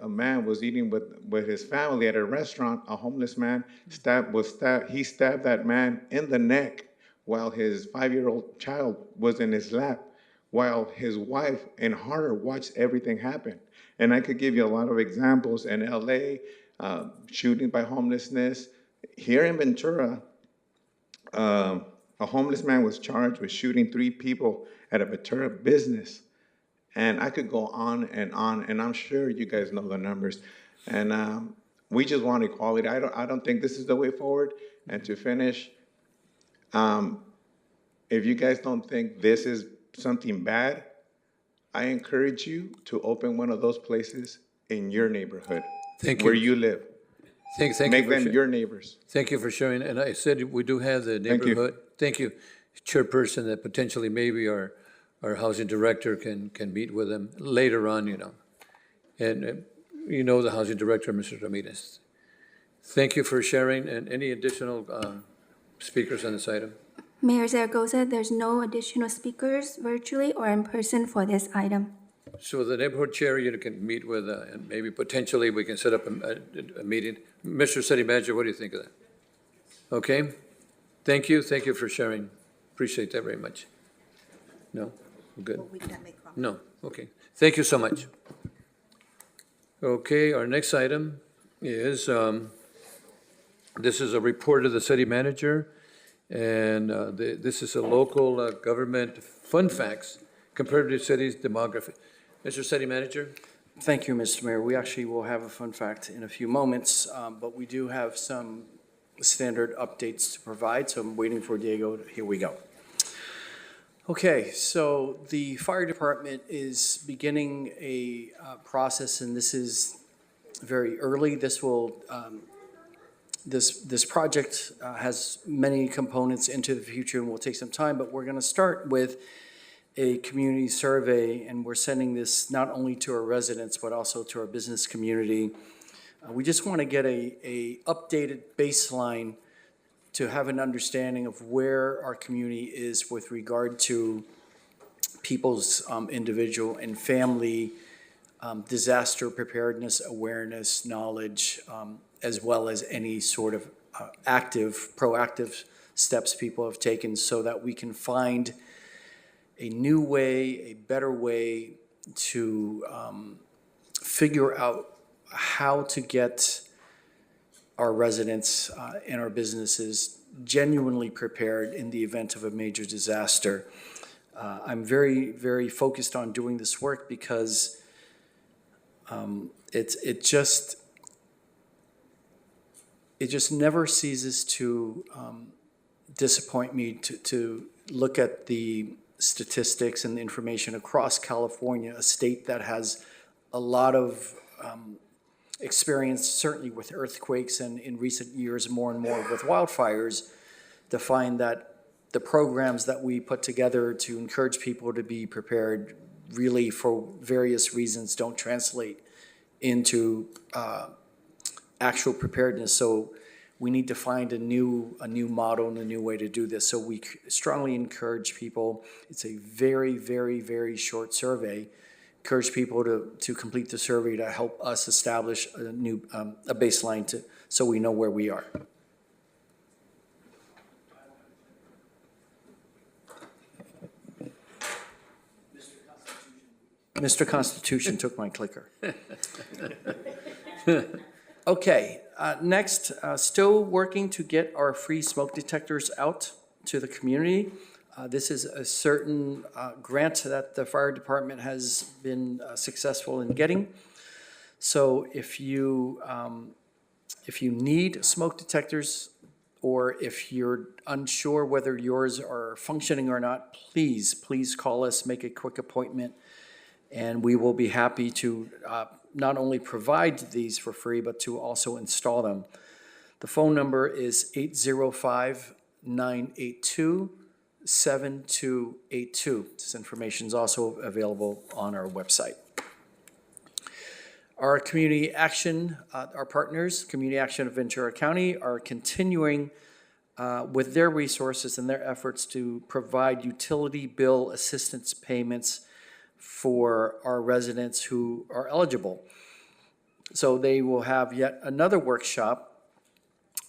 man was eating with his family at a restaurant. A homeless man he stabbed that man in the neck while his 5-year-old child was in his lap, while his wife in horror watched everything happen. And I could give you a lot of examples in LA, shooting by homelessness. Here in Ventura, a homeless man was charged with shooting 3 people at a Ventura business. And I could go on, and I'm sure you guys know the numbers. And we just want equality. I don't think this is the way forward. And to finish, if you guys don't think this is something bad, I encourage you to open one of those places in your neighborhood. Thank you. Where you live. Thank Make you for them your neighbors. Thank you for sharing. And I said we do have the neighborhood. Thank you, chairperson, that potentially maybe our housing director can meet with them later on, And the housing director, Mr. Ramirez. Thank you for sharing. And any additional speakers on this item? Mayor Zaragoza, there's no additional speakers virtually or in person for this item. So the neighborhood chair, can meet with, and maybe potentially we can set up a meeting. Mr. City Manager, what do you think of that? Okay. Thank you for sharing. Appreciate that very much. No? We're good? No? Okay. Thank you so much. Okay, our next item is, this is a report of the city manager, and this is a local government fun facts compared to cities' demography. Mr. City Manager? Thank you, Mr. Mayor. We actually will have a fun fact in a few moments, but we do have some standard updates to provide, so I'm waiting for Diego. Here we go. Okay, so the fire department is beginning a process, and this is very early. This will this project has many components into the future and will take some time, but we're going to start with a community survey, and we're sending this not only to our residents but also to our business community. We just want to get a updated baseline to have an understanding of where our community is with regard to people's individual and family disaster preparedness, awareness, knowledge, as well as any sort of proactive steps people have taken so that we can find a new way, a better way to figure out how to get our residents and our businesses genuinely prepared in the event of a major disaster. I'm very, very focused on doing this work because it just never ceases to disappoint me to look at the statistics and the information across California, a state that has a lot of experience, certainly with earthquakes, and in recent years more and more with wildfires, to find that the programs that we put together to encourage people to be prepared really, for various reasons, don't translate into actual preparedness. So we need to find a new model and a new way to do this. So we strongly encourage people. It's a very, very, very short survey. Encourage people to complete the survey to help us establish a baseline so we know where we are. Mr. Constitution took my clicker. Okay, next, still working to get our free smoke detectors out to the community. This is a certain grant that the fire department has been successful in getting. So if you need smoke detectors, or if you're unsure whether yours are functioning or not, please call us, make a quick appointment, and we will be happy to not only provide these for free, but to also install them. The phone number is 805-982-7282. This information is also available on our website. Our community action, our partners, Community Action of Ventura County, are continuing with their resources and their efforts to provide utility bill assistance payments for our residents who are eligible. So they will have yet another workshop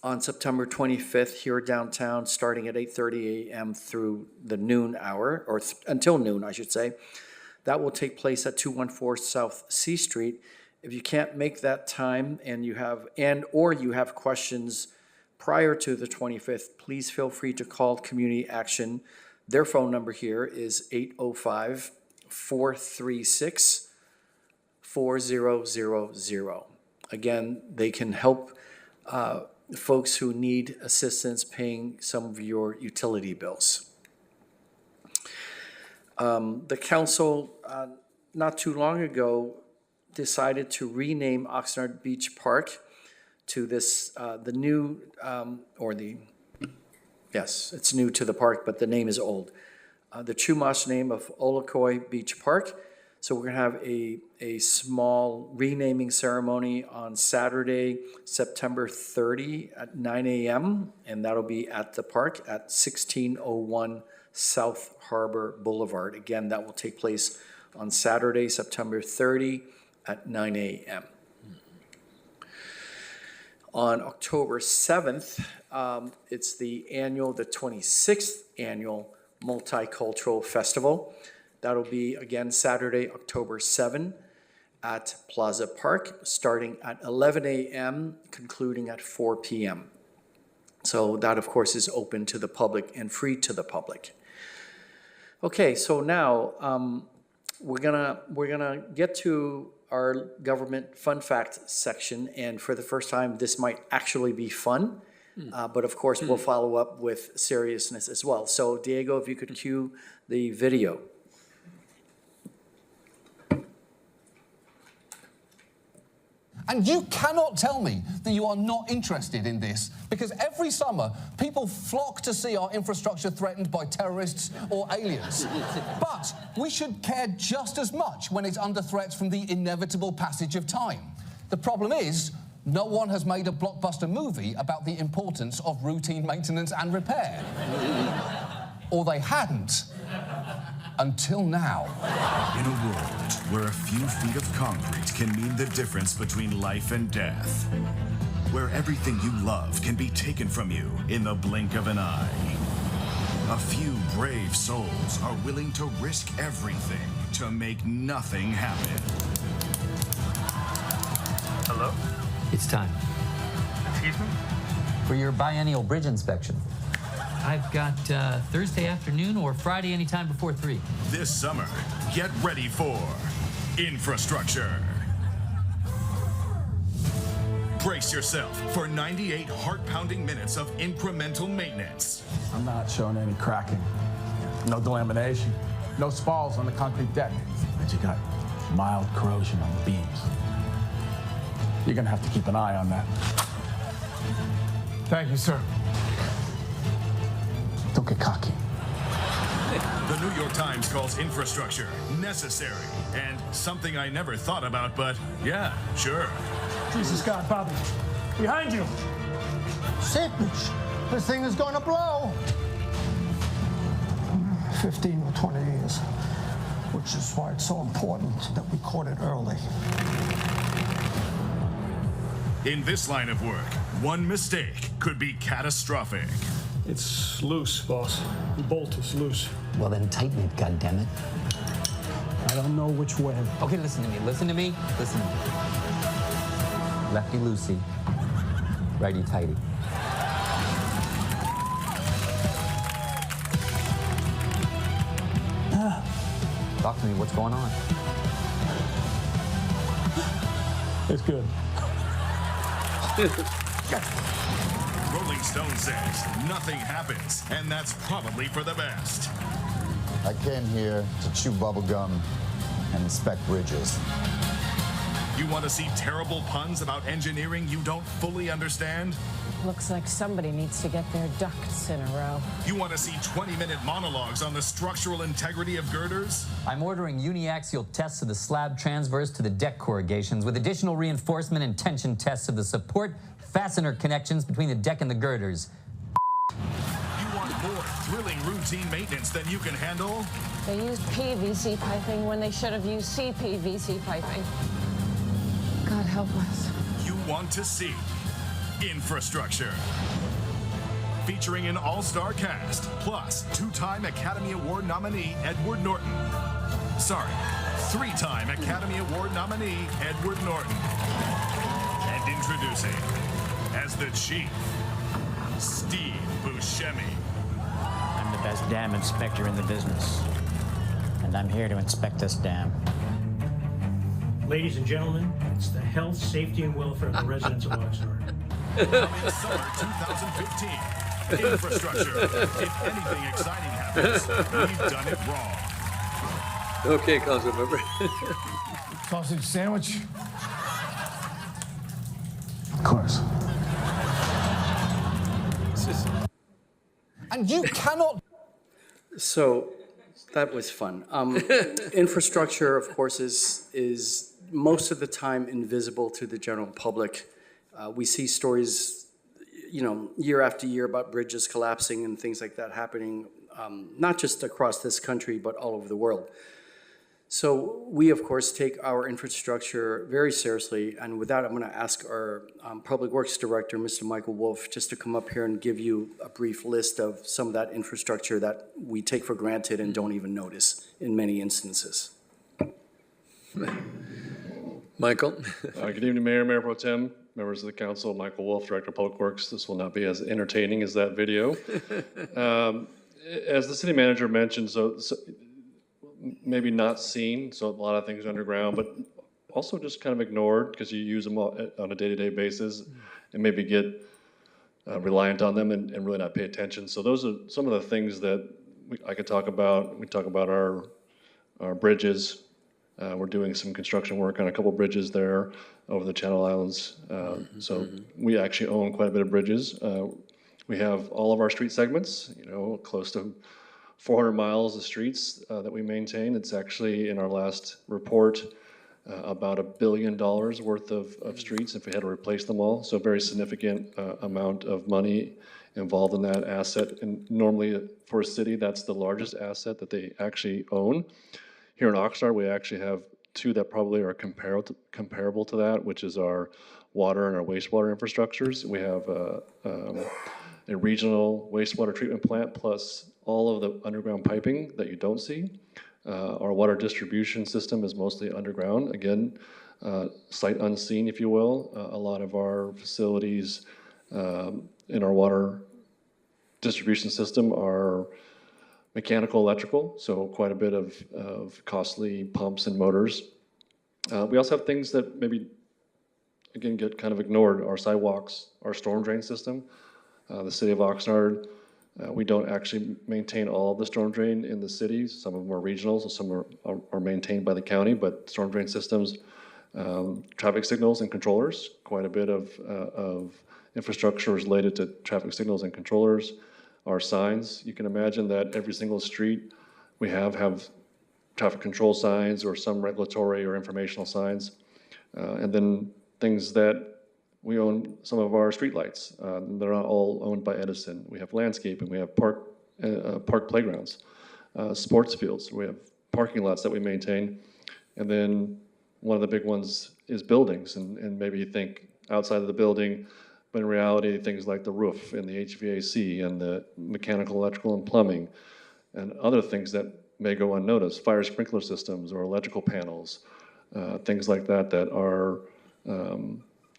on September 25th here downtown, starting at 8:30 a.m. through the noon hour, or until noon, I should say. That will take place at 214 South C Street. If you can't make that time and you have questions prior to the 25th, please feel free to call Community Action. Their phone number here is 805-436-4000. Again, they can help folks who need assistance paying some of your utility bills. The council, not too long ago, decided to rename Oxnard Beach Park to this, it's new to the park, but the name is old. The Chumash name of Olakoi Beach Park. So we're gonna have a small renaming ceremony on Saturday, September 30 at 9 a.m. And that'll be at the park at 1601 South Harbor Boulevard. Again, that will take place on Saturday, September 30 at 9 a.m. On October 7th, it's the 26th annual Multicultural Festival. That'll be, again, Saturday, October 7 at Plaza Park, starting at 11 a.m., concluding at 4 p.m. So that, of course, is open to the public and free to the public. Okay, so now we're gonna get to our government fun fact section, and for the first time, this might actually be fun. But of course, we'll follow up with seriousness as well. So Diego, if you could cue the video. And you cannot tell me that you are not interested in this, because every summer people flock to see our infrastructure threatened by terrorists or aliens. But we should care just as much when it's under threat from the inevitable passage of time. The problem is, no one has made a blockbuster movie about the importance of routine maintenance and repair. Or they hadn't. Until now. In a world where a few feet of concrete can mean the difference between life and death, where everything you love can be taken from you in the blink of an eye, a few brave souls are willing to risk everything to make nothing happen. Hello? It's time Excuse me? for your biennial bridge inspection. I've got Thursday afternoon or Friday anytime before 3. This summer, get ready for infrastructure. Brace yourself for 98 heart-pounding minutes of incremental maintenance. I'm not showing any cracking, no delamination, no spalls on the concrete deck, but you got mild corrosion on the beams. You're gonna have to keep an eye on that. Thank you, sir. Don't get cocky. The New York Times calls infrastructure necessary and something I never thought about, but yeah, sure. Jesus God, Bobby, behind you. Seepage. This thing is going to blow. 15 or 20 years, which is why it's so important that we caught it early. In this line of work, one mistake could be catastrophic. It's loose, boss. The bolt is loose. Well, then tighten it, goddammit. I don't know which way. Okay, listen to me, listen to me, listen to me. Lefty loosey, righty tighty. Talk to me, what's going on? It's good. Rolling Stone says nothing happens, and that's probably for the best. I came here to chew bubblegum and inspect bridges. You want to see terrible puns about engineering you don't fully understand? Looks like somebody needs to get their ducks in a row. You want to see 20-minute monologues on the structural integrity of girders? I'm ordering uniaxial tests of the slab transverse to the deck corrugations with additional reinforcement and tension tests of the support fastener connections between the deck and the girders. You want more thrilling routine maintenance than you can handle? They used PVC piping when they should have used CPVC piping. God help us. You want to see infrastructure. Featuring an all-star cast, plus two-time Academy Award nominee Edward Norton. Sorry, three-time Academy Award nominee Edward Norton. And introducing, as the chief, Steve Buscemi. I'm the best dam inspector in the business, and I'm here to inspect this dam. Ladies and gentlemen, it's the health, safety, and welfare of the residents of Oxnard. Coming summer 2015. Infrastructure. If anything exciting happens, we've done it wrong. Okay, Councilmember. Sausage sandwich? Of course. And you cannot... So, that was fun. Infrastructure, of course, is most of the time invisible to the general public. We see stories, year after year about bridges collapsing and things like that happening, not just across this country, but all over the world. So we, of course, take our infrastructure very seriously. And with that, I'm going to ask our Public Works Director, Mr. Michael Wolf, just to come up here and give you a brief list of some of that infrastructure that we take for granted and don't even notice in many instances. Michael. Good evening, Mayor Pro Tem, members of the council, Michael Wolf, Director of Public Works. This will not be as entertaining as that video. As the city manager mentioned, so maybe not seen, so a lot of things underground, but also just kind of ignored because you use them on a day-to-day basis and maybe get reliant on them and really not pay attention. So those are some of the things that I could talk about. We talk about our bridges. We're doing some construction work on a couple bridges there over the Channel Islands. So we actually own quite a bit of bridges. We have all of our street segments, close to 400 miles of streets that we maintain. It's actually in our last report about $1 billion worth of streets if we had to replace them all. So a very significant amount of money involved in that asset. And normally for a city, that's the largest asset that they actually own. Here in Oxnard, we actually have two that probably are comparable to that, which is our water and our wastewater infrastructures. We have a regional wastewater treatment plant plus all of the underground piping that you don't see. Our water distribution system is mostly underground. Again, sight unseen, if you will. A lot of our facilities in our water distribution system are mechanical, electrical, so quite a bit of costly pumps and motors. We also have things that maybe, again, get kind of ignored. Our sidewalks, our storm drain system. The city of Oxnard, we don't actually maintain all of the storm drain in the city. Some of them are regional, so some are maintained by the county, but storm drain systems, traffic signals and controllers, quite a bit of infrastructure is related to traffic signals and controllers. Our signs, you can imagine that every single street we have traffic control signs or some regulatory or informational signs. And then things that we own some of our streetlights. They're not all owned by Edison. We have landscaping, we have park playgrounds, sports fields. We have parking lots that we maintain. And then one of the big ones is buildings. And maybe you think outside of the building, but in reality, things like the roof and the HVAC and the mechanical, electrical, and plumbing and other things that may go unnoticed, fire sprinkler systems or electrical panels, things like that that are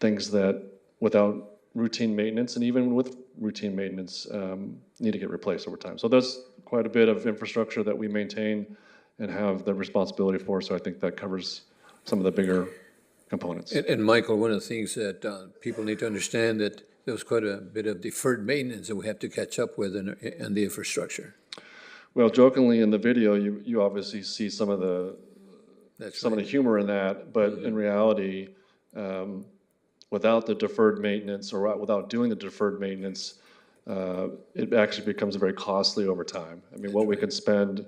things that without routine maintenance and even with routine maintenance need to get replaced over time. So there's quite a bit of infrastructure that we maintain and have the responsibility for, so I think that covers some of the bigger components. And Michael, one of the things that people need to understand that there's quite a bit of deferred maintenance that we have to catch up with in the infrastructure. Well, jokingly in the video, you obviously see some of the of the humor in that, but in reality, without the deferred maintenance or without doing the deferred maintenance, it actually becomes very costly over time. I mean, what we can spend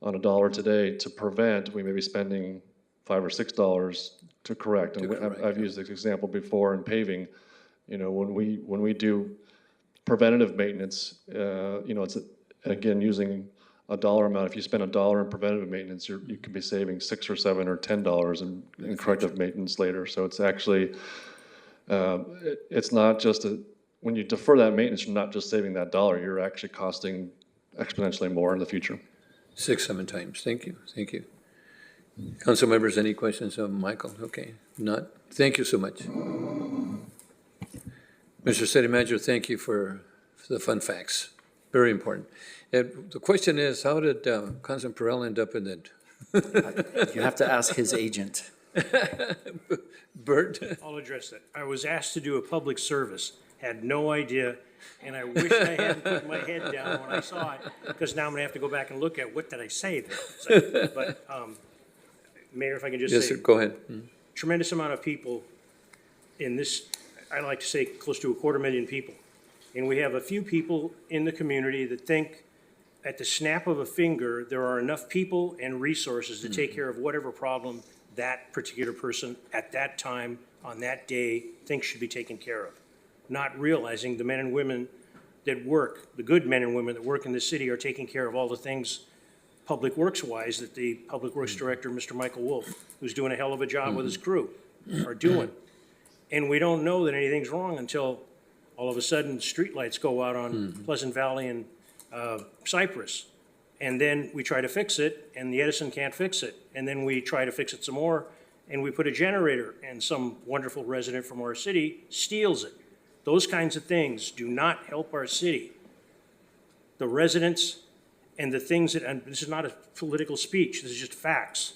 on $1 today to prevent, we may be spending $5 or $6 to correct. And I've used this example before in paving. When we do preventative maintenance, it's again using a dollar amount. If you spend $1 in preventative maintenance, you could be saving $6 or $7 or $10 in corrective maintenance later. So it's actually it's not just when you defer that maintenance, you're not just saving that $1. You're actually costing exponentially more in the future. 6, 7 times. Thank you. Thank you. Council members, any questions of Michael? Okay, not. Thank you so much. Mr. City Manager, thank you for the fun facts. Very important. And the question is, how did Councilman Perrell end up in that? You have to ask his agent. Bert? I'll address that. I was asked to do a public service, had no idea, and I wish I hadn't put my head down when I saw it, because now I'm gonna have to go back and look at what did I say there. So, but, Mayor, if I can just say. Yes, sir, go ahead. Tremendous amount of people in this, I like to say close to 250,000 people. And we have a few people in the community that think at the snap of a finger, there are enough people and resources to take care of whatever problem that particular person at that time, on that day, thinks should be taken care of. Not realizing the men and women that work, the good men and women that work in the city are taking care of all the things public works-wise that the Public Works Director, Mr. Michael Wolf, who's doing a hell of a job with his crew, are doing. And we don't know that anything's wrong until all of a sudden streetlights go out on Pleasant Valley and Cypress. And then we try to fix it and the Edison can't fix it. And then we try to fix it some more and we put a generator and some wonderful resident from our city steals it. Those kinds of things do not help our city. The residents and the things that, and this is not a political speech, this is just facts.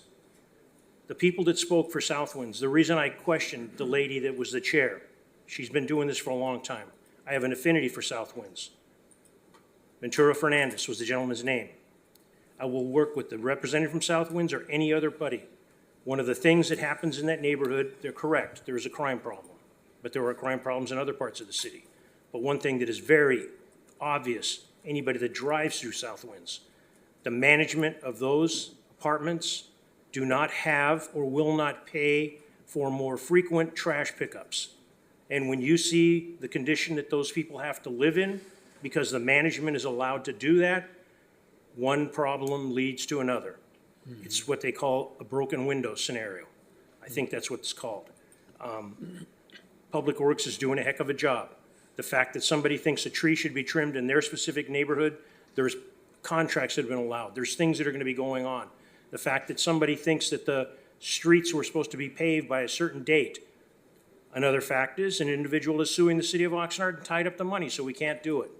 The people that spoke for Southwinds, the reason I questioned the lady that was the chair, she's been doing this for a long time. I have an affinity for South Winds. Ventura Fernandez was the gentleman's name. I will work with the representative from South Winds or any other buddy. One of the things that happens in that neighborhood, they're correct, there is a crime problem, but there are crime problems in other parts of the city. But one thing that is very obvious, anybody that drives through South Winds, the management of those apartments do not have or will not pay for more frequent trash pickups. And when you see the condition that those people have to live in because the management is allowed to do that, one problem leads to another. It's what they call a broken window scenario. I think that's what it's called. Public Works is doing a heck of a job. The fact that somebody thinks a tree should be trimmed in their specific neighborhood, there's contracts that have been allowed. There's things that are going to be going on. The fact that somebody thinks that the streets were supposed to be paved by a certain date. Another fact is an individual is suing the city of Oxnard and tied up the money, so we can't do it.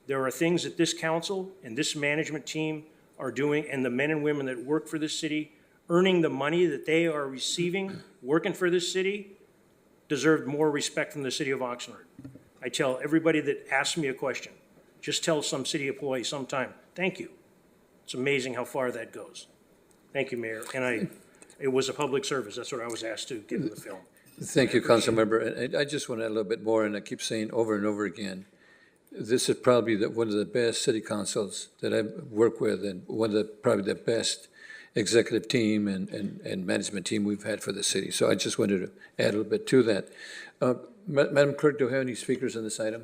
There are things that this council and this management team are doing, and the men and women that work for this city, earning the money that they are receiving, working for this city, deserve more respect from the city of Oxnard. I tell everybody that asks me a question, just tell some city employee sometime, thank you. It's amazing how far that goes. Thank you, Mayor. And it was a public service. That's what I was asked to give in the film. Thank you, Councilmember. And I just want to add a little bit more, and I keep saying over and over again, this is probably one of the best city councils that I've worked with, and probably the best executive team and management team we've had for the city. So I just wanted to add a little bit to that. Madam Clerk, do we have any speakers on this item?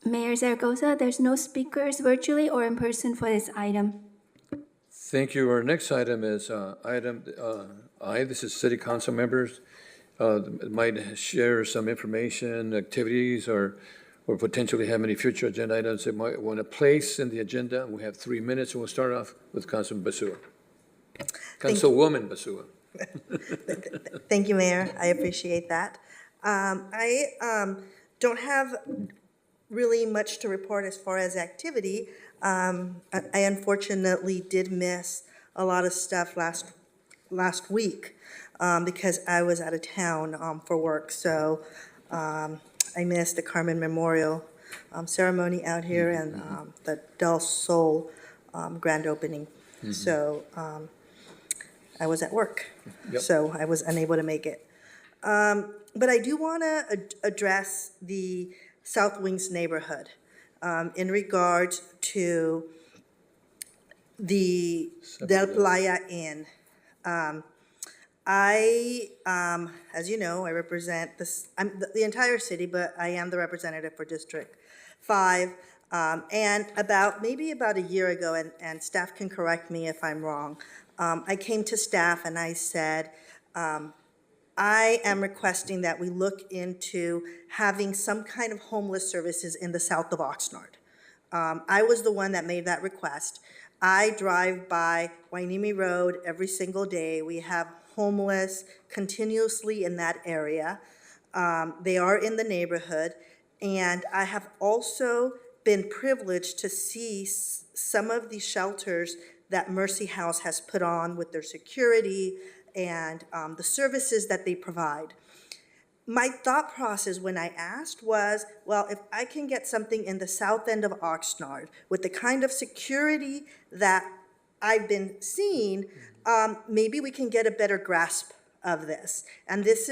Mayor Zaragoza, there's no speakers virtually or in person for this item. Thank you. Our next item is item I. This is city council members might share some information, activities, or potentially have any future agenda items they might want to place in the agenda. We have 3 minutes, and we'll start off with Councilman Basua. Councilwoman Basua. Thank you, Mayor. I appreciate that. I don't have really much to report as far as activity. I unfortunately did miss a lot of stuff last week because I was out of town for work. So I missed the Carmen Memorial ceremony out here and the Del Sol grand opening. So I was at work, so I was unable to make it. But I do want to address the South Wings neighborhood in regards to the Del Playa Inn. As you know, I represent the entire city, but I am the representative for District 5. And maybe about a year ago, and staff can correct me if I'm wrong, I came to staff and I said, I am requesting that we look into having some kind of homeless services in the south of Oxnard. I was the one that made that request. I drive by Wainimi Road every single day. We have homeless continuously in that area. They are in the neighborhood. And I have also been privileged to see some of the shelters that Mercy House has put on with their security and the services that they provide. My thought process when I asked was, well, if I can get something in the south end of Oxnard with the kind of security that I've been seeing, maybe we can get a better grasp of this. And this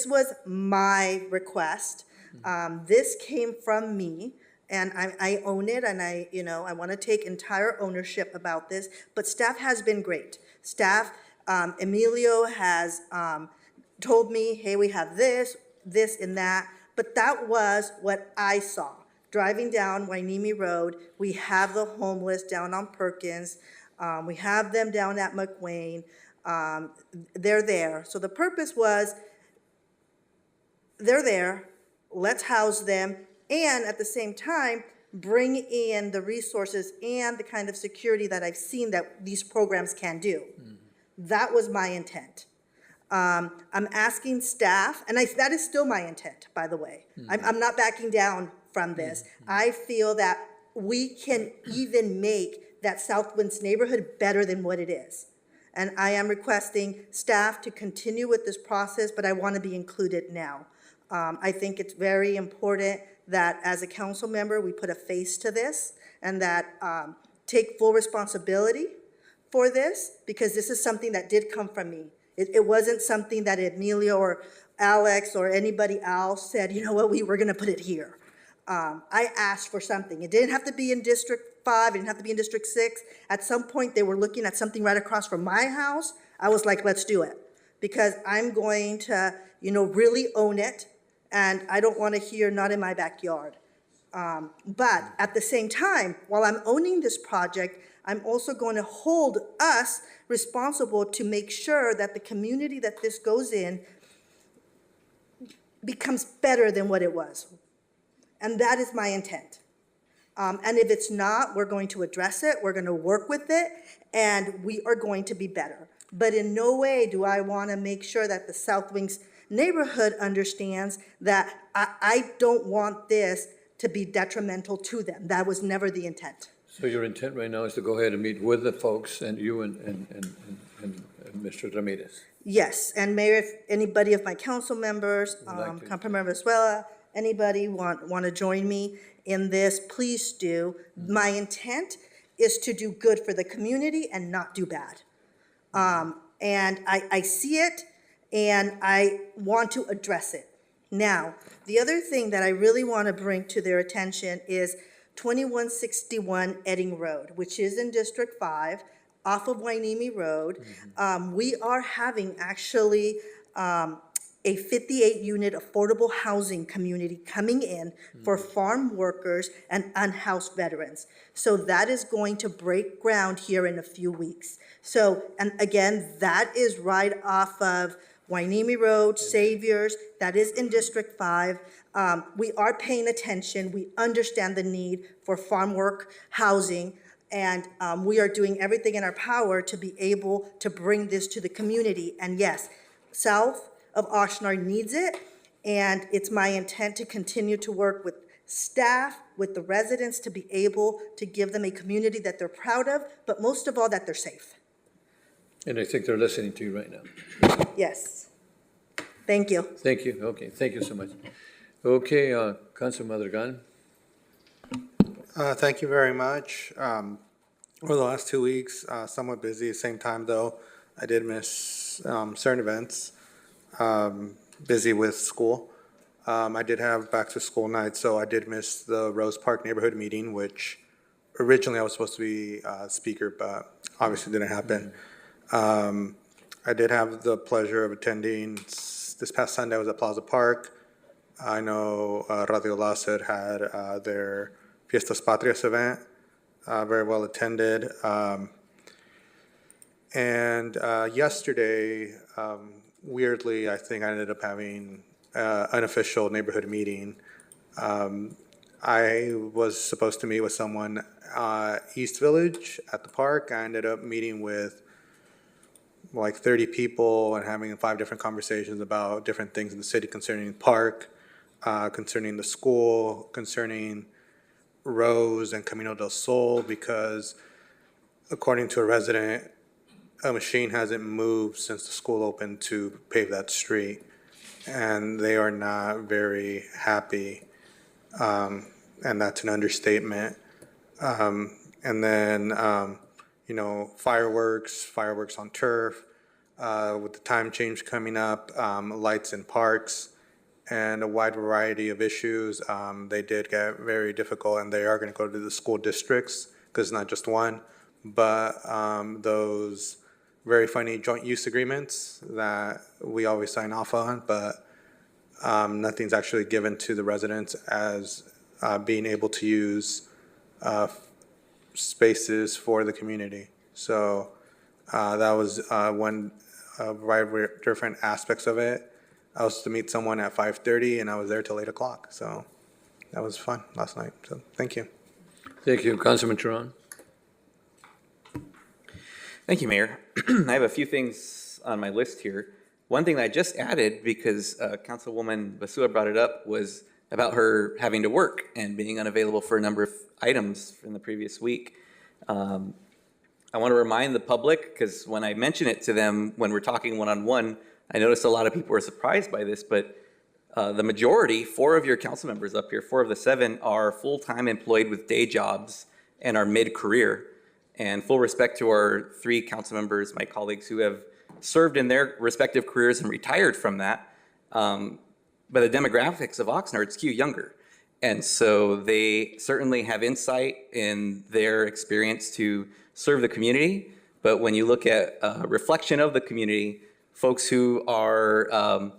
was my request. This came from me. And I own it, and I want to take entire ownership about this. But staff has been great. Staff, Emilio has told me, hey, we have this, and that. But that was what I saw. Driving down Wainimi Road, we have the homeless down on Perkins. We have them down at McWayne. They're there. So the purpose was, they're there, let's house them, and at the same time, bring in the resources and the kind of security that I've seen that these programs can do. That was my intent. I'm asking staff, and that is still my intent, by the way. I'm not backing down from this. I feel that we can even make that South Winds neighborhood better than what it is. And I am requesting staff to continue with this process, but I want to be included now. I think it's very important that as a council member, we put a face to this and that take full responsibility for this, because this is something that did come from me. It wasn't something that Emilio or Alex or anybody else said, you know what, we were gonna put it here. I asked for something. It didn't have to be in District 5, it didn't have to be in District 6. At some point, they were looking at something right across from my house. I was like, let's do it. Because I'm going to, really own it, and I don't wanna hear not in my backyard. But at the same time, while I'm owning this project, I'm also going to hold us responsible to make sure that the community that this goes in becomes better than what it was. And that is my intent. And if it's not, we're going to address it, we're going to work with it, and we are going to be better. But in no way do I want to make sure that the South Wings neighborhood understands that I don't want this to be detrimental to them. That was never the intent. So your intent right now is to go ahead and meet with the folks and you and Mr. Ramirez? Yes, and Mayor, if anybody of my council members, Councilmember Venezuela, anybody want to join me in this, please do. My intent is to do good for the community and not do bad. And I see it, and I want to address it. Now, the other thing that I really want to bring to their attention is 2161 Edding Road, which is in District 5, off of Wainimi Road. We are having actually a 58-unit affordable housing community coming in for farm workers and unhoused veterans. So that is going to break ground here in a few weeks. So, and again, that is right off of Wainimi Road, Saviors, that is in District 5. We are paying attention. We understand the need for farm work housing, and we are doing everything in our power to be able to bring this to the community. And yes, south of Oxnard needs it, and it's my intent to continue to work with staff, with the residents, to be able to give them a community that they're proud of, but most of all, that they're safe. And I think they're listening to you right now. Yes. Thank you. Thank you. Okay, thank you so much. Okay, Councilman Madrigal. Thank you very much. Over the last 2 weeks, somewhat busy. At the same time, though, I did miss certain events. Busy with school. I did have back to school night, so I did miss the Rose Park neighborhood meeting, which originally I was supposed to be speaker, but obviously didn't happen. I did have the pleasure of attending this past Sunday. I was at Plaza Park. I know Radio Láser had their Fiestas Patrias event, very well attended. And yesterday, weirdly, I think I ended up having an unofficial neighborhood meeting. I was supposed to meet with someone East Village at the park. I ended up meeting with like 30 people and having 5 different conversations about different things in the city concerning the park, concerning the school, concerning Rose and Camino del Sol, because according to a resident, a machine hasn't moved since the school opened to pave that street, and they are not very happy, and that's an understatement. And then, fireworks on turf, with the time change coming up, lights in parks, and a wide variety of issues. They did get very difficult, and they are going to go to the school districts, because it's not just one, but those very funny joint use agreements that we always sign off on, but nothing's actually given to the residents as being able to use spaces for the community. So that was one variety of different aspects of it. I was to meet someone at 5:30, and I was there till 8 o'clock. So that was fun last night. So thank you. Thank you. Councilman Turan. Thank you, Mayor. I have a few things on my list here. One thing that I just added, because Councilwoman Basua brought it up, was about her having to work and being unavailable for a number of items in the previous week. I want to remind the public, because when I mention it to them when we're talking one-on-one, I noticed a lot of people were surprised by this, but the majority, 4 of your council members up here, 4 of the 7 are full-time employed with day jobs and are mid-career. And full respect to our 3 council members, my colleagues who have served in their respective careers and retired from that. But the demographics of Oxnard skew younger. And so they certainly have insight in their experience to serve the community. But when you look at a reflection of the community, folks who are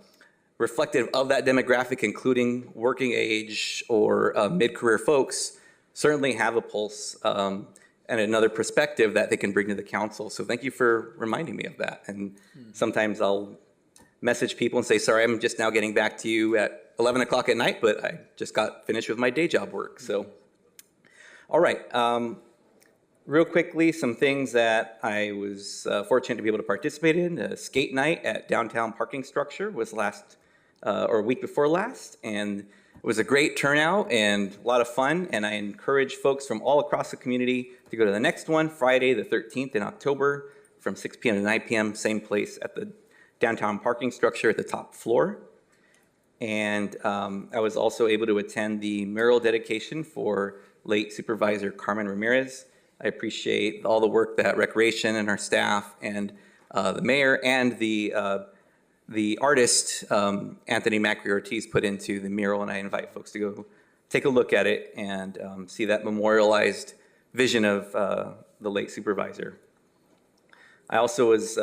reflective of that demographic, including working age or mid-career folks, certainly have a pulse and another perspective that they can bring to the council. So thank you for reminding me of that. And sometimes I'll message people and say, sorry, I'm just now getting back to you at 11 o'clock at night, but I just got finished with my day job work. So, all right. Real quickly, some things that I was fortunate to be able to participate in. Skate night at Downtown Parking Structure was week before last, and it was a great turnout and a lot of fun, and I encourage folks from all across the community to go to the next one, Friday the 13th in October from 6 p.m. to 9 p.m., same place at the Downtown Parking Structure at the top floor. And I was also able to attend the mural dedication for late Supervisor Carmen Ramirez. I appreciate all the work that Recreation and our staff and the mayor and the artist, Anthony Macri Ortiz, put into the mural, and I invite folks to go take a look at it and see that memorialized vision of the late supervisor. I also was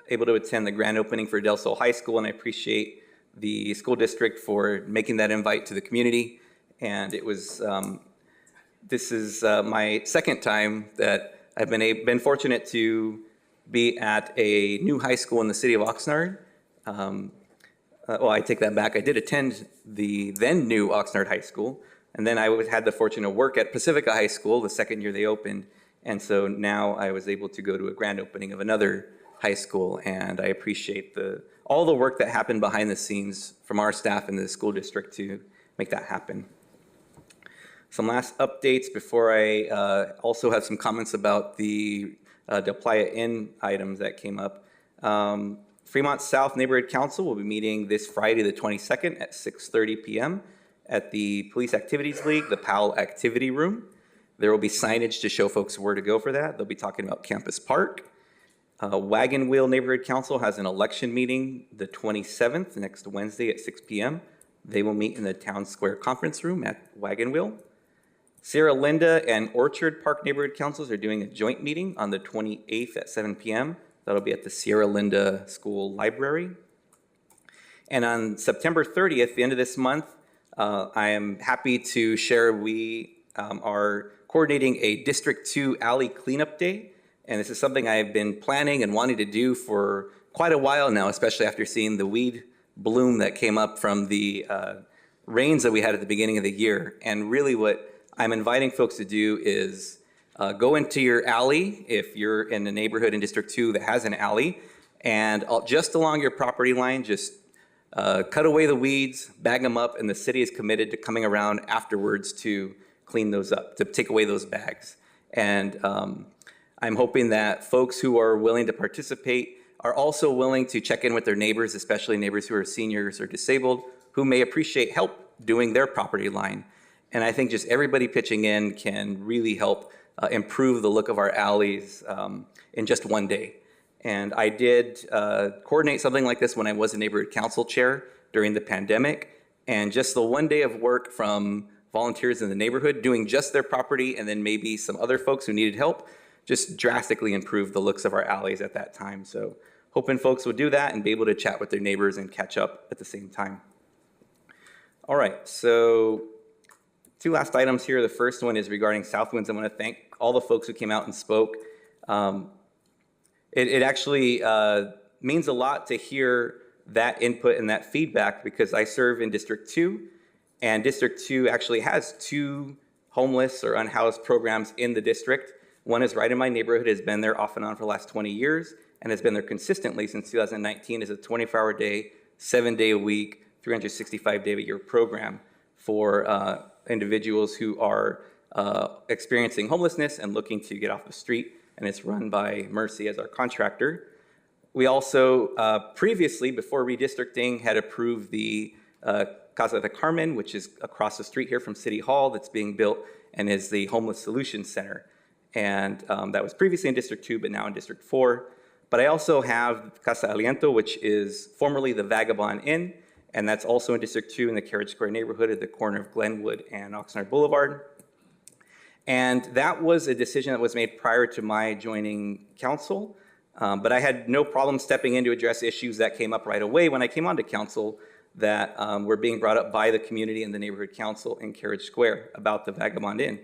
able to attend the grand opening for Del Sol High School, and I appreciate the school district for making that invite to the community. And it was, this is my second time that I've been fortunate to be at a new high school in the city of Oxnard. Well, I take that back. I did attend the then new Oxnard High School, and then I had the fortune to work at Pacifica High School the second year they opened. And so now I was able to go to a grand opening of another high school, and I appreciate all the work that happened behind the scenes from our staff in the school district to make that happen. Some last updates before I also have some comments about the Del Playa Inn items that came up. Fremont South Neighborhood Council will be meeting this Friday the 22nd at 6:30 p.m. at the Police Activities League, the Powell Activity Room. There will be signage to show folks where to go for that. They'll be talking about Campus Park. Wagon Wheel Neighborhood Council has an election meeting the 27th, next Wednesday at 6 p.m. They will meet in the Town Square Conference Room at Wagon Wheel. Sierra Linda and Orchard Park Neighborhood Councils are doing a joint meeting on the 28th at 7 p.m. That'll be at the Sierra Linda School Library. And on September 30th, the end of this month, I am happy to share we are coordinating a District 2 Alley Cleanup Day. And this is something I've been planning and wanting to do for quite a while now, especially after seeing the weed bloom that came up from the rains that we had at the beginning of the year. And really what I'm inviting folks to do is go into your alley if you're in a neighborhood in District 2 that has an alley, and just along your property line, just cut away the weeds, bag them up, and the city is committed to coming around afterwards to clean those up, to take away those bags. And I'm hoping that folks who are willing to participate are also willing to check in with their neighbors, especially neighbors who are seniors or disabled, who may appreciate help doing their property line. And I think just everybody pitching in can really help improve the look of our alleys in just one day. And I did coordinate something like this when I was a neighborhood council chair during the pandemic. And just the one day of work from volunteers in the neighborhood doing just their property, and then maybe some other folks who needed help, just drastically improved the looks of our alleys at that time. So hoping folks would do that and be able to chat with their neighbors and catch up at the same time. All right, so 2 last items here. The first one is regarding Southwinds. I want to thank all the folks who came out and spoke. It actually means a lot to hear that input and that feedback, because I serve in District 2, and District 2 actually has 2 homeless or unhoused programs in the district. One is right in my neighborhood, has been there off and on for the last 20 years, and has been there consistently since 2019 as a 24-hour day, 7-day a week, 365-day-a-year program for individuals who are experiencing homelessness and looking to get off the street, and it's run by Mercy as our contractor. We also previously, before redistricting, had approved the Casa de Carmen, which is across the street here from City Hall, that's being built and is the Homeless Solutions Center. And that was previously in District 2, but now in District 4. But I also have Casa Aliento, which is formerly the Vagabond Inn, and that's also in District 2 in the Carriage Square neighborhood at the corner of Glenwood and Oxnard Boulevard. And that was a decision that was made prior to my joining council, but I had no problem stepping in to address issues that came up right away when I came onto council that were being brought up by the community and the neighborhood council in Carriage Square about the Vagabond Inn.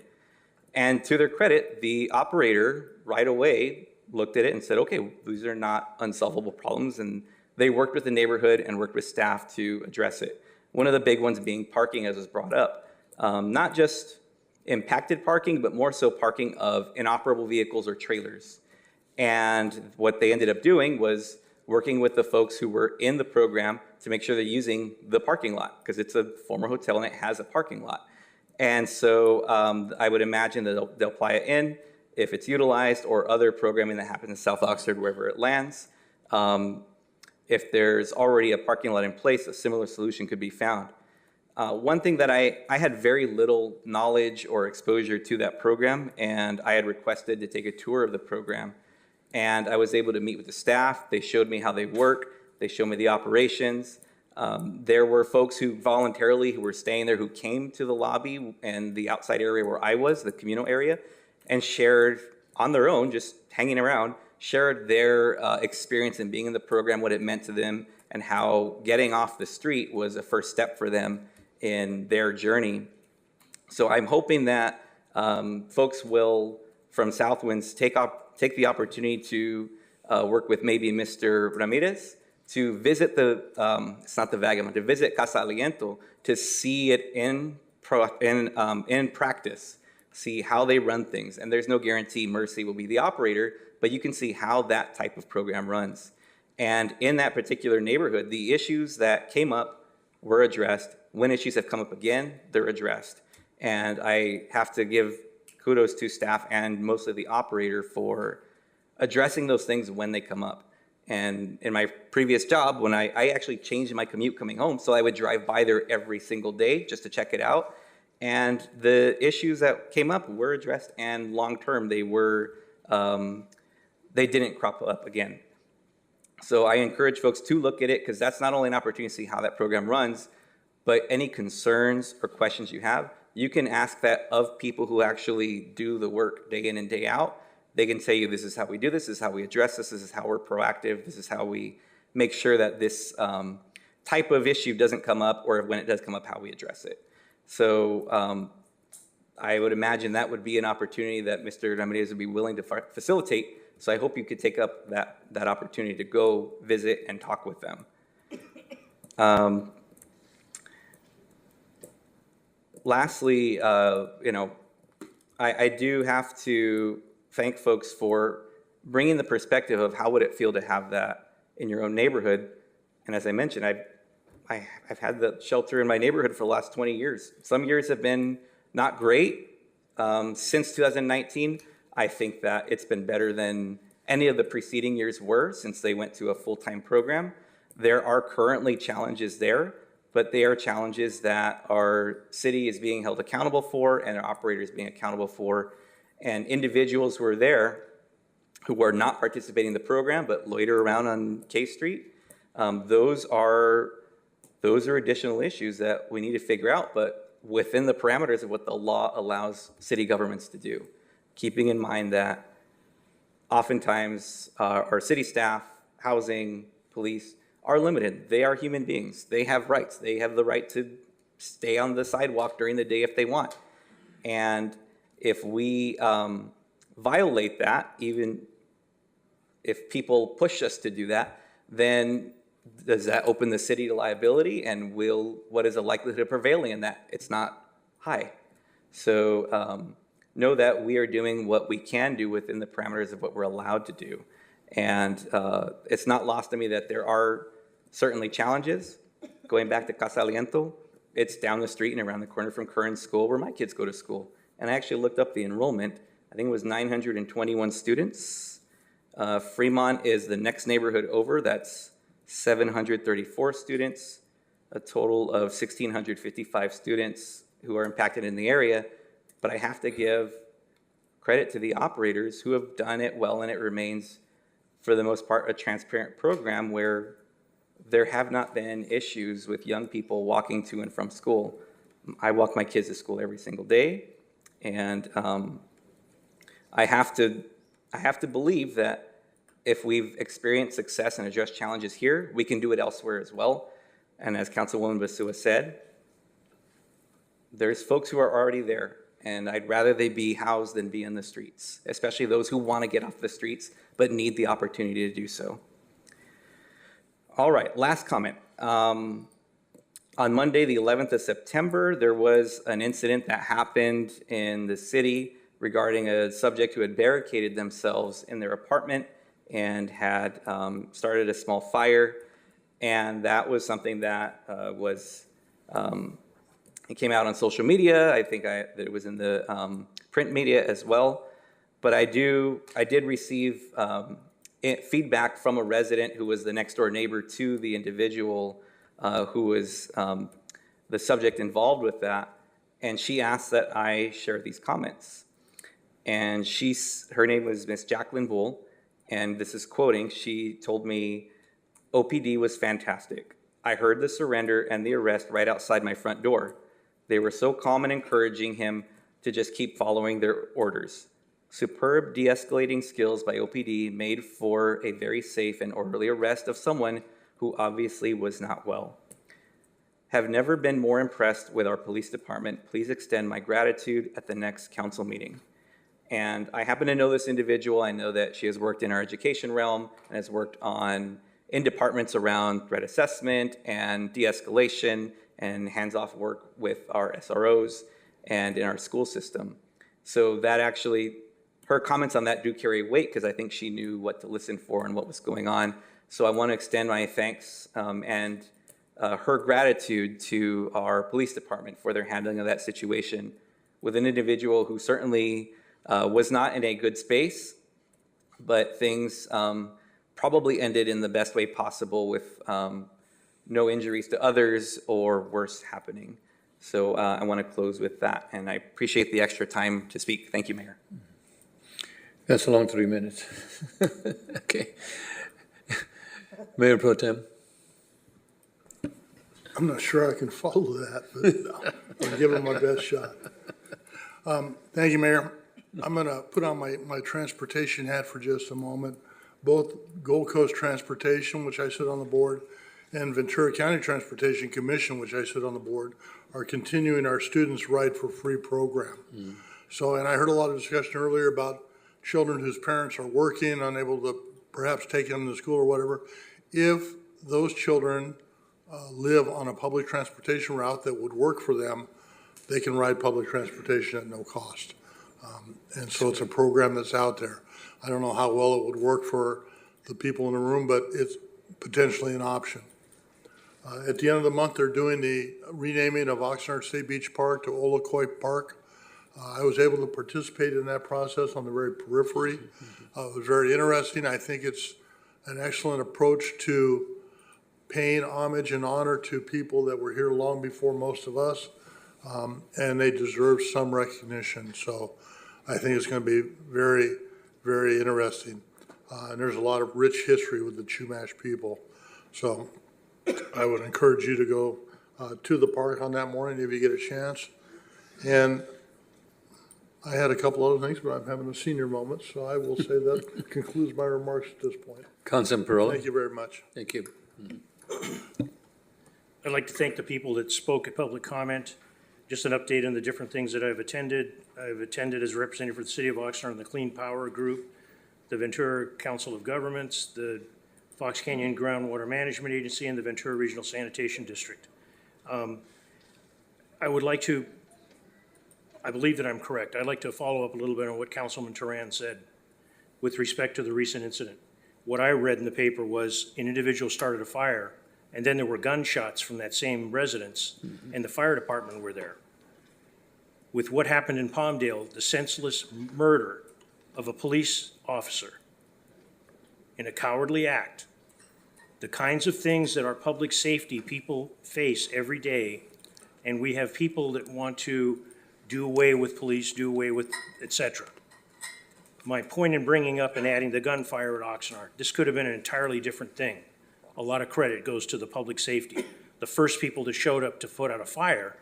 And to their credit, the operator right away looked at it and said, okay, these are not unsolvable problems, and they worked with the neighborhood and worked with staff to address it. One of the big ones being parking, as was brought up. Not just impacted parking, but more so parking of inoperable vehicles or trailers. And what they ended up doing was working with the folks who were in the program to make sure they're using the parking lot, because it's a former hotel and it has a parking lot. And so I would imagine that they'll fly it in if it's utilized, or other programming that happens in South Oxnard, wherever it lands. If there's already a parking lot in place, a similar solution could be found. One thing that I had very little knowledge or exposure to that program, and I had requested to take a tour of the program. And I was able to meet with the staff. They showed me how they work. They showed me the operations. There were folks who voluntarily, who were staying there, who came to the lobby and the outside area where I was, the communal area, and shared on their own, just hanging around, shared their experience in being in the program, what it meant to them, and how getting off the street was a first step for them in their journey. So I'm hoping that folks will, from Southwinds, take the opportunity to work with maybe Mr. Ramirez to visit it's not the Vagabond, to visit Casa Aliento, to see it in practice, see how they run things. And there's no guarantee Mercy will be the operator, but you can see how that type of program runs. And in that particular neighborhood, the issues that came up were addressed. When issues have come up again, they're addressed. And I have to give kudos to staff and mostly the operator for addressing those things when they come up. And in my previous job, when I actually changed my commute coming home, so I would drive by there every single day just to check it out. And the issues that came up were addressed, and long-term they didn't crop up again. So I encourage folks to look at it, because that's not only an opportunity to see how that program runs, but any concerns or questions you have, you can ask that of people who actually do the work day in and day out. They can tell you, this is how we do this is how we address this is how we're proactive, this is how we make sure that this type of issue doesn't come up, or when it does come up, how we address it. So I would imagine that would be an opportunity that Mr. Ramirez would be willing to facilitate. So I hope you could take up that opportunity to go visit and talk with them. Lastly, I do have to thank folks for bringing the perspective of how would it feel to have that in your own neighborhood. And as I mentioned, I've had the shelter in my neighborhood for the last 20 years. Some years have been not great. Since 2019, I think that it's been better than any of the preceding years were, since they went to a full-time program. There are currently challenges there, but they are challenges that our city is being held accountable for, and our operators being accountable for, and individuals who are there who are not participating in the program but loiter around on K Street. Those are additional issues that we need to figure out, but within the parameters of what the law allows city governments to do, keeping in mind that oftentimes our city staff, housing, police are limited. They are human beings. They have rights. They have the right to stay on the sidewalk during the day if they want. And if we violate that, even if people push us to do that, then does that open the city to liability? And what is the likelihood of prevailing in that? It's not high. So know that we are doing what we can do within the parameters of what we're allowed to do. And it's not lost to me that there are certainly challenges. Going back to Casa Aliento, it's down the street and around the corner from Curran School, where my kids go to school. And I actually looked up the enrollment. I think it was 921 students. Fremont is the next neighborhood over. That's 734 students. a total of 1,655 students who are impacted in the area, but I have to give credit to the operators who have done it well, and it remains, for the most part, a transparent program where there have not been issues with young people walking to and from school. I walk my kids to school every single day, and I have to believe that if we've experienced success and addressed challenges here, we can do it elsewhere as well. And as Councilwoman Basua said, there's folks who are already there, and I'd rather they be housed than be in the streets, especially those who want to get off the streets but need the opportunity to do so. All right, last comment. On Monday, the 11th of September, there was an incident that happened in the city regarding a subject who had barricaded themselves in their apartment and had started a small fire. And that was something that it came out on social media. I think that it was in the print media as well. But I did receive feedback from a resident who was the next door neighbor to the individual who was the subject involved with that. And she asked that I share these comments. And her name was Miss Jacqueline Bull. And this is quoting, she told me, OPD was fantastic. I heard the surrender and the arrest right outside my front door. They were so calm and encouraging him to just keep following their orders. Superb de-escalating skills by OPD made for a very safe and orderly arrest of someone who obviously was not well. Have never been more impressed with our police department. Please extend my gratitude at the next council meeting. And I happen to know this individual. I know that she has worked in our education realm and has worked in departments around threat assessment and de-escalation and hands-off work with our SROs and in our school system. So that actually, her comments on that do carry weight because I think she knew what to listen for and what was going on. So I want to extend my thanks and her gratitude to our police department for their handling of that situation with an individual who certainly was not in a good space, but things probably ended in the best way possible with no injuries to others or worse happening. So I want to close with that, and I appreciate the extra time to speak. Thank you, Mayor. That's a long 3 minutes. Okay. Mayor Pro Tem. I'm not sure I can follow that, but I'll give it my best shot. Thank you, Mayor. I'm going to put on my transportation hat for just a moment. Both Gold Coast Transportation, which I sit on the board, and Ventura County Transportation Commission, which I sit on the board, are continuing our Students Ride for Free program. So, and I heard a lot of discussion earlier about children whose parents are working, unable to perhaps take them to school or whatever. If those children live on a public transportation route that would work for them, they can ride public transportation at no cost. And so it's a program that's out there. I don't know how well it would work for the people in the room, but it's potentially an option. At the end of the month, they're doing the renaming of Oxnard State Beach Park to Olacoy Park. I was able to participate in that process on the very periphery. It was very interesting. I think it's an excellent approach to paying homage and honor to people that were here long before most of us, and they deserve some recognition. So I think it's going to be very, very interesting. And there's a lot of rich history with the Chumash people. So I would encourage you to go to the park on that morning if you get a chance. And I had a couple other things, but I'm having a senior moment, so I will say that concludes my remarks at this point. Councilman Perola. Thank you very much. Thank you. I'd like to thank the people that spoke at public comment. Just an update on the different things that I've attended. I've attended as a representative for the City of Oxnard and the Clean Power Group, the Ventura Council of Governments, the Fox Canyon Groundwater Management Agency, and the Ventura Regional Sanitation District. I would like to, I believe that I'm correct. I'd like to follow up a little bit on what Councilman Turan said with respect to the recent incident. What I read in the paper was an individual started a fire, and then there were gunshots from that same residence, and the fire department were there. With what happened in Palmdale, the senseless murder of a police officer in a cowardly act, the kinds of things that our public safety people face every day, and we have people that want to do away with police, do away with, et cetera. My point in bringing up and adding the gunfire at Oxnard, this could have been an entirely different thing. A lot of credit goes to the public safety. The first people that showed up to put out a fire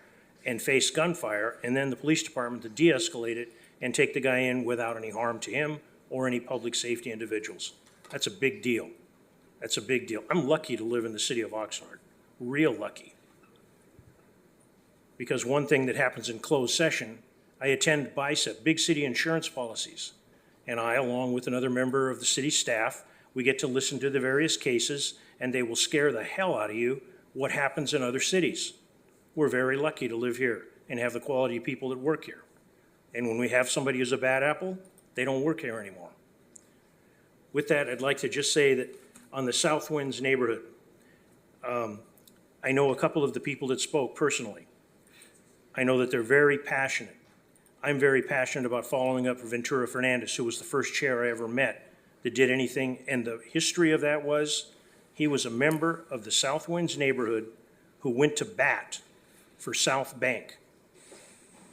and face gunfire, and then the police department to de-escalate it and take the guy in without any harm to him or any public safety individuals. That's a big deal. That's a big deal. I'm lucky to live in the city of Oxnard, real lucky. Because one thing that happens in closed session, I attend BICEP, Big City Insurance Policies, and I, along with another member of the city staff, we get to listen to the various cases, and they will scare the hell out of you what happens in other cities. We're very lucky to live here and have the quality of people that work here. And when we have somebody who's a bad apple, they don't work here anymore. With that, I'd like to just say that on the South Winds neighborhood, I know a couple of the people that spoke personally. I know that they're very passionate. I'm very passionate about following up Ventura Fernandez, who was the first chair I ever met that did anything. And the history of that was he was a member of the South Winds neighborhood who went to bat for South Bank.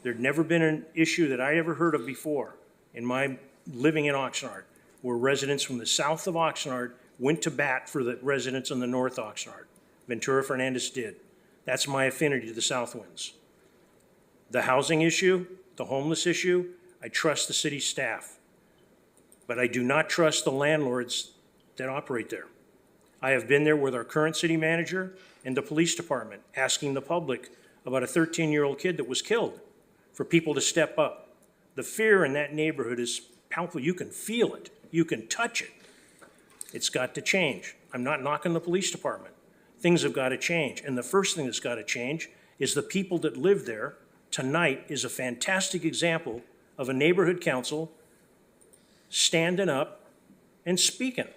There'd never been an issue that I ever heard of before in my living in Oxnard, where residents from the south of Oxnard went to bat for the residents in the north Oxnard. Ventura Fernandez did. That's my affinity to the South Winds. The housing issue, the homeless issue, I trust the city staff. But I do not trust the landlords that operate there. I have been there with our current city manager and the police department, asking the public about a 13-year-old kid that was killed, for people to step up. The fear in that neighborhood is palpable. You can feel it. You can touch it. It's got to change. I'm not knocking the police department. Things have got to change. And the first thing that's got to change is the people that live there. Tonight is a fantastic example of a neighborhood council standing up and speaking.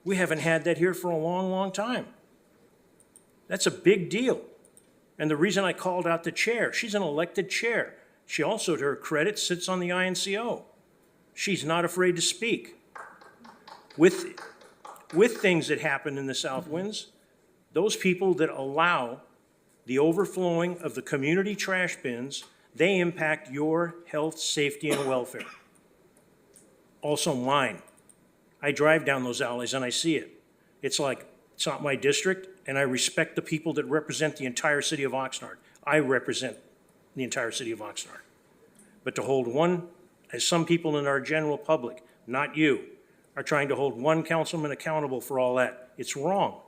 We haven't had that here for a long, long time. That's a big deal. And the reason I called out the chair, she's an elected chair. She also, to her credit, sits on the INCO. She's not afraid to speak. With things that happen in the South Winds, those people that allow the overflowing of the community trash bins, they impact your health, safety, and welfare. Also mine. I drive down those alleys and I see it. It's like, it's not my district, and I respect the people that represent the entire city of Oxnard. I represent the entire city of Oxnard. But to hold one, as some people in our general public, not you, are trying to hold one councilman accountable for all that, it's wrong.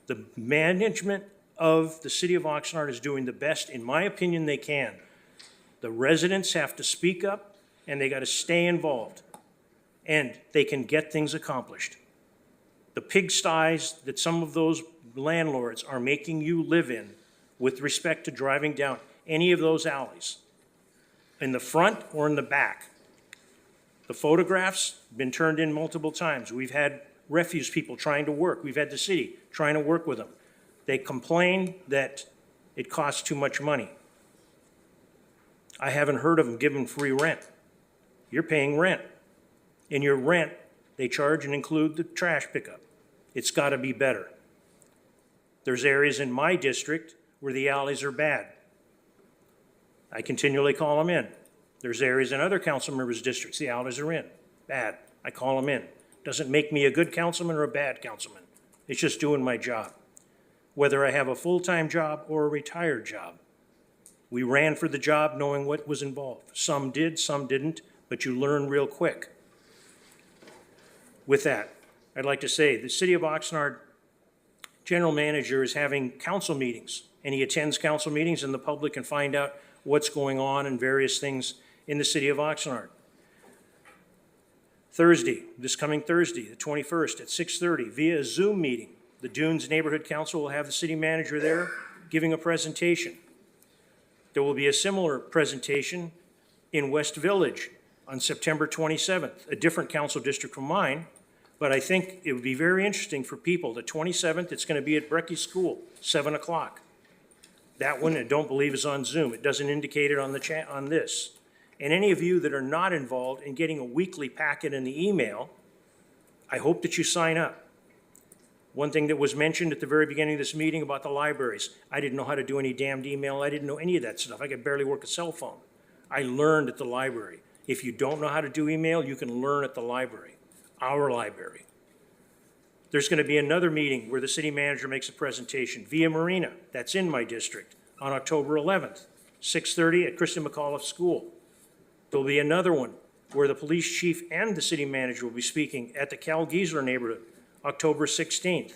The management of the city of Oxnard is doing the best, in my opinion, they can. The residents have to speak up, and they got to stay involved, and they can get things accomplished. The pigsties that some of those landlords are making you live in with respect to driving down any of those alleys, in the front or in the back. The photographs have been turned in multiple times. We've had refuse people trying to work. We've had the city trying to work with them. They complain that it costs too much money. I haven't heard of them giving free rent. You're paying rent. In your rent, they charge and include the trash pickup. It's got to be better. There's areas in my district where the alleys are bad. I continually call them in. There's areas in other council members' districts, the alleys are in, bad. I call them in. Doesn't make me a good councilman or a bad councilman. It's just doing my job. Whether I have a full-time job or a retired job. We ran for the job knowing what was involved. Some did, some didn't, but you learn real quick. With that, I'd like to say the City of Oxnard general manager is having council meetings, and he attends council meetings, and the public can find out what's going on and various things in the City of Oxnard. Thursday, this coming Thursday, the 21st at 6:30, via a Zoom meeting, the Dunes Neighborhood Council will have the city manager there giving a presentation. There will be a similar presentation in West Village on September 27th, a different council district from mine, but I think it would be very interesting for people. The 27th, it's going to be at Brecky School, 7 o'clock. That one, I don't believe, is on Zoom. It doesn't indicate it on the chat on this. And any of you that are not involved in getting a weekly packet in the email, I hope that you sign up. One thing that was mentioned at the very beginning of this meeting about the libraries, I didn't know how to do any damned email. I didn't know any of that stuff. I could barely work a cell phone. I learned at the library. If you don't know how to do email, you can learn at the library, our library. There's going to be another meeting where the city manager makes a presentation via Marina, that's in my district, on October 11th, 6:30 at Kristen McAuliffe School. There'll be another one where the police chief and the city manager will be speaking at the Cal Giesler neighborhood, October 16th.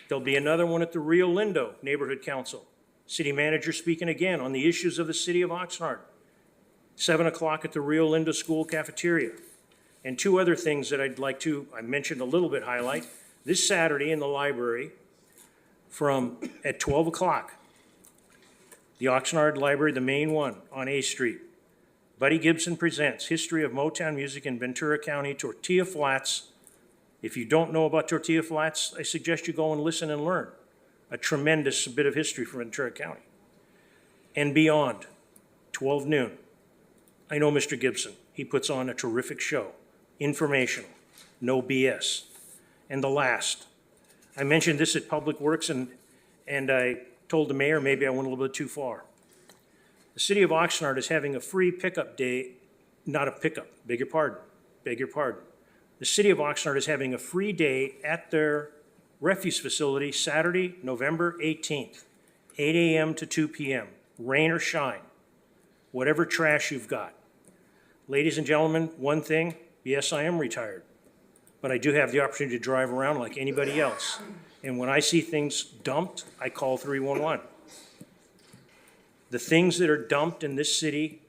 There'll be another one at the Rio Lindo Neighborhood Council. City manager speaking again on the issues of the city of Oxnard, 7 o'clock at the Rio Lindo School cafeteria. And two other things that I'd like to, I mentioned a little bit, highlight. This Saturday in the library at 12 o'clock, the Oxnard Library, the main one on A Street. Buddy Gibson presents History of Motown Music in Ventura County, Tortilla Flats. If you don't know about Tortilla Flats, I suggest you go and listen and learn. A tremendous bit of history for Ventura County. And beyond, 12 noon. I know Mr. Gibson. He puts on a terrific show. Informational, no BS. And the last, I mentioned this at Public Works and I told the mayor maybe I went a little bit too far. The city of Oxnard is having a free pickup day, not a pickup, beg your pardon. The city of Oxnard is having a free day at their refuse facility Saturday, November 18th, 8 a.m. to 2 p.m., rain or shine, whatever trash you've got. Ladies and gentlemen, one thing, yes, I am retired, but I do have the opportunity to drive around like anybody else. And when I see things dumped, I call 311. The things that are dumped in this city,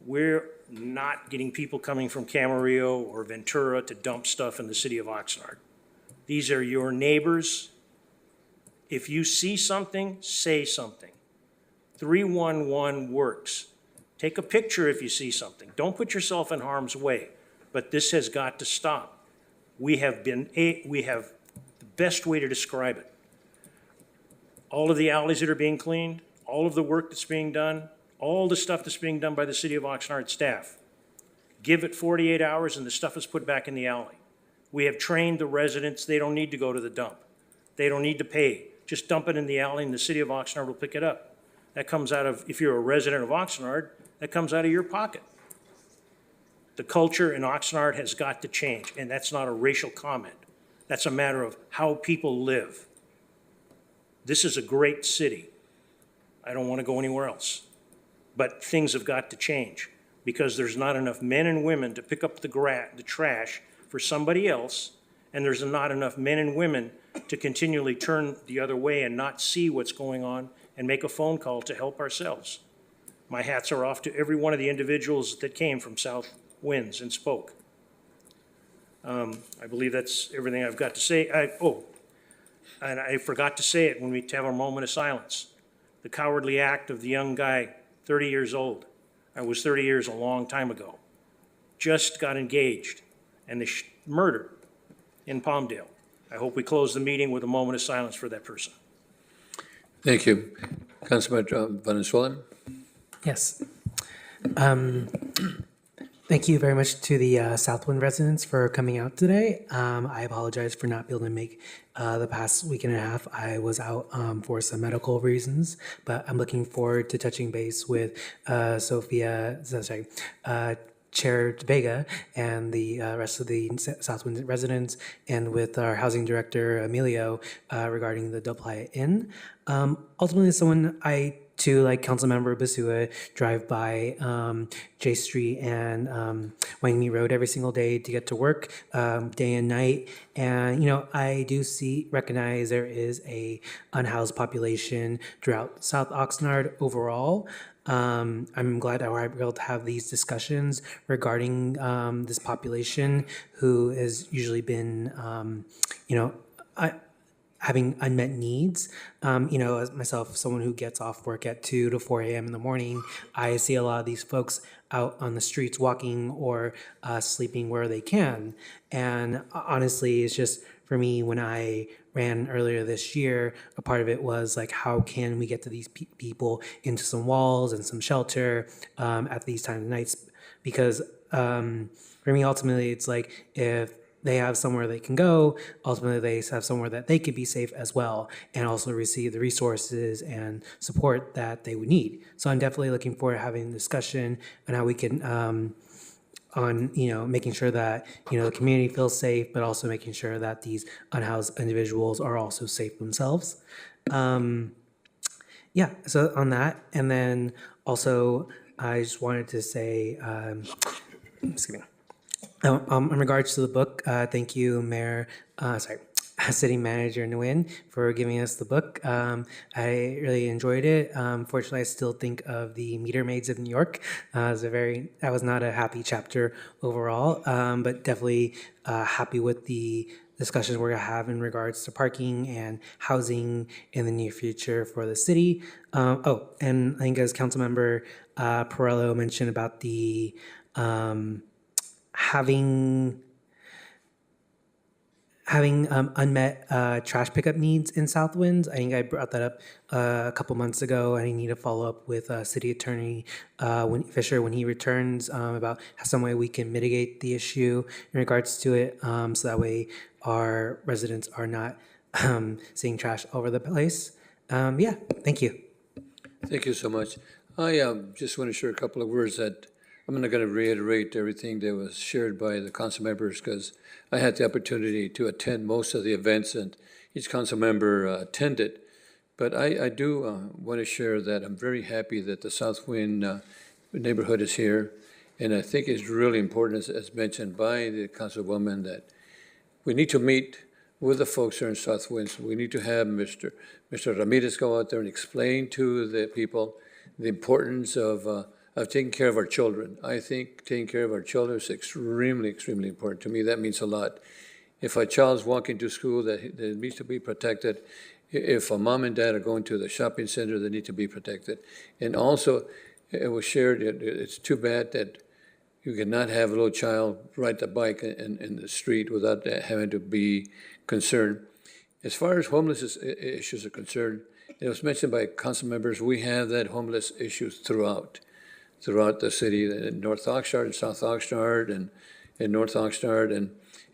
we're not getting people coming from Camarillo or Ventura to dump stuff in the city of Oxnard. These are your neighbors. If you see something, say something. 311 works. Take a picture if you see something. Don't put yourself in harm's way. But this has got to stop. We have the best way to describe it. All of the alleys that are being cleaned, all of the work that's being done, all the stuff that's being done by the city of Oxnard staff. Give it 48 hours and the stuff is put back in the alley. We have trained the residents, they don't need to go to the dump. They don't need to pay. Just dump it in the alley and the city of Oxnard will pick it up. That comes out of, if you're a resident of Oxnard, that comes out of your pocket. The culture in Oxnard has got to change, and that's not a racial comment. That's a matter of how people live. This is a great city. I don't want to go anywhere else. But things have got to change because there's not enough men and women to pick up the trash for somebody else, and there's not enough men and women to continually turn the other way and not see what's going on and make a phone call to help ourselves. My hats are off to every one of the individuals that came from South Winds and spoke. I believe that's everything I've got to say. And I forgot to say it when we have our moment of silence. The cowardly act of the young guy, 30 years old. I was 30 years a long time ago. Just got engaged and murdered in Palmdale. I hope we close the meeting with a moment of silence for that person. Thank you. Councilman Venezuelan? Yes. Thank you very much to the Southwind residents for coming out today. I apologize for not being able to make the past week and a half. I was out for some medical reasons, but I'm looking forward to touching base with Chair Vega and the rest of the Southwind residents, and with our housing director, Emilio, regarding the Del Playa Inn. Ultimately, someone I too, like Councilmember Basua, drive by J Street and Wangme Road every single day to get to work, day and night. And, I do recognize there is a unhoused population throughout South Oxnard overall. I'm glad that we're able to have these discussions regarding this population who has usually been, having unmet needs. As myself, someone who gets off work at 2 to 4 a.m. in the morning, I see a lot of these folks out on the streets walking or sleeping where they can. And honestly, it's just, for me, when I ran earlier this year, a part of it was like, how can we get to these people into some walls and some shelter at these times of nights? Because for me, ultimately, it's like, if they have somewhere they can go. Ultimately, they have somewhere that they can be safe as well, and also receive the resources and support that they would need. So I'm definitely looking forward to having a discussion on how we can, on making sure that the community feels safe, but also making sure that these unhoused individuals are also safe themselves. Yeah, so on that, and then also I just wanted to say, excuse me. In regards to the book, thank you, Mayor, City Manager Nguyen, for giving us the book. I really enjoyed it. Fortunately, I still think of the Meter Maids of New York. That was not a happy chapter overall, but definitely happy with the discussions we're gonna have in regards to parking and housing in the near future for the city. And I think as Councilmember Perello mentioned about the having unmet trash pickup needs in Southwinds. I think I brought that up a couple months ago. I need to follow up with City Attorney Fisher when he returns about some way we can mitigate the issue in regards to it, so that way our residents are not seeing trash over the place. Yeah, thank you. Thank you so much. I just want to share a couple of words that I'm not going to reiterate everything that was shared by the council members because I had the opportunity to attend most of the events and each council member attended. But I do want to share that I'm very happy that the Southwind neighborhood is here. And I think it's really important, as mentioned by the councilwoman, that we need to meet with the folks here in Southwind. So we need to have Mr. Ramirez go out there and explain to the people the importance of taking care of our children. I think taking care of our children is extremely, extremely important. To me, that means a lot. If a child's walking to school, that needs to be protected. If a mom and dad are going to the shopping center, they need to be protected. And also, it was shared, it's too bad that you cannot have a little child ride the bike in the street without having to be concerned. As far as homeless issues are concerned, it was mentioned by council members, we have that homeless issues throughout the city, in North Oxnard and South Oxnard and in North Oxnard,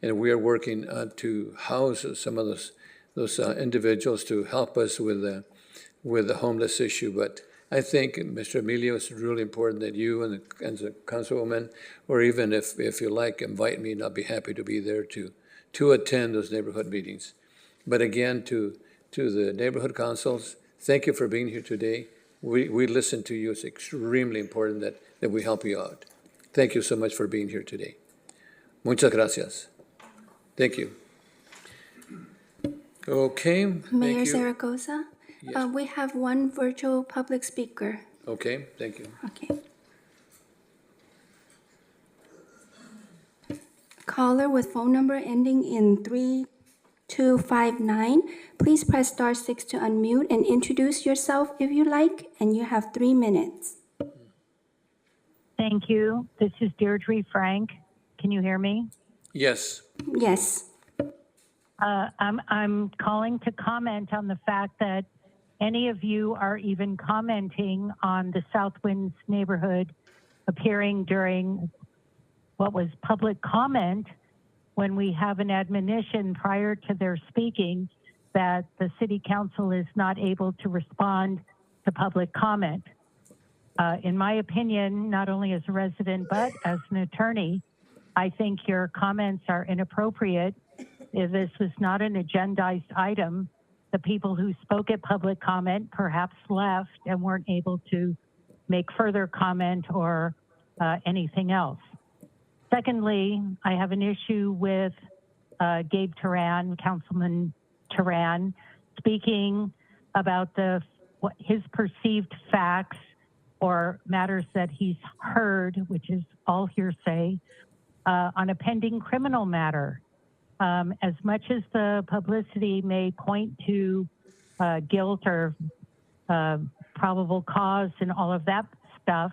and we are working to house some of those individuals to help us with the homeless issue. But I think, Mr. Emilio, it's really important that you and the councilwoman, or even if you like, invite me, and I'll be happy to be there to attend those neighborhood meetings. But again, to the neighborhood councils, thank you for being here today. We listen to you. It's extremely important that we help you out. Thank you so much for being here today. Muchas gracias. Thank you. Okay. Mayor thank you. Zaragoza, Yes. we have one virtual public speaker. Okay, thank you. Okay. Caller with phone number ending in 3259, please press *6 to unmute and introduce yourself if you like, and you have 3 minutes. Thank you. This is Deirdre Frank. Can you hear me? Yes. Yes. I'm calling to comment on the fact that any of you are even commenting on the Southwinds neighborhood appearing during what was public comment when we have an admonition prior to their speaking that the city council is not able to respond to public comment. In my opinion, not only as a resident, but as an attorney, I think your comments are inappropriate. If this was not an agendized item, the people who spoke at public comment perhaps left and weren't able to make further comment or anything else. Secondly, I have an issue with Gabe Turan, Councilman Turan, speaking about his perceived facts or matters that he's heard, which is all hearsay, on a pending criminal matter. As much as the publicity may point to guilt or probable cause and all of that stuff,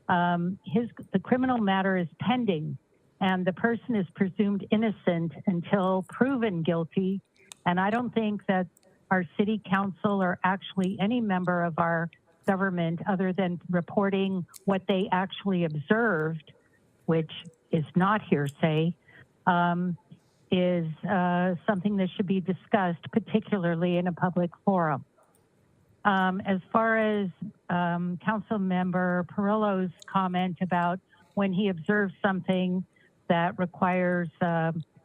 the criminal matter is pending, and the person is presumed innocent until proven guilty. And I don't think that our city council or actually any member of our government, other than reporting what they actually observed, which is not hearsay, is something that should be discussed, particularly in a public forum. As far as Council Member Perillo's comment about when he observes something that requires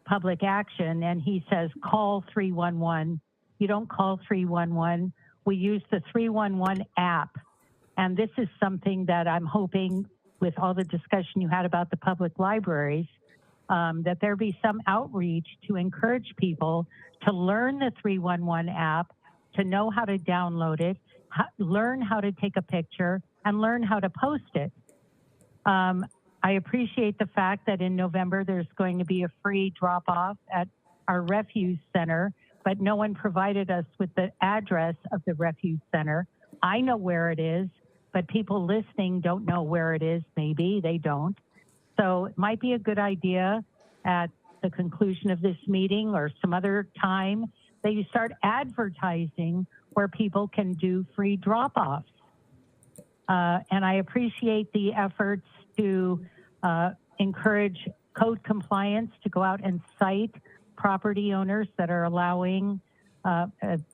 public action and he says, call 311, you don't call 311. We use the 311 app. And this is something that I'm hoping, with all the discussion you had about the public libraries, that there be some outreach to encourage people to learn the 311 app, to know how to download it, learn how to take a picture, and learn how to post it. I appreciate the fact that in November there's going to be a free drop-off at our refuse center, but no one provided us with the address of the refuse center. I know where it is, but people listening don't know where it is. Maybe they don't. So it might be a good idea at the conclusion of this meeting or some other time that you start advertising where people can do free drop-offs. And I appreciate the efforts to encourage code compliance, to go out and cite property owners that are allowing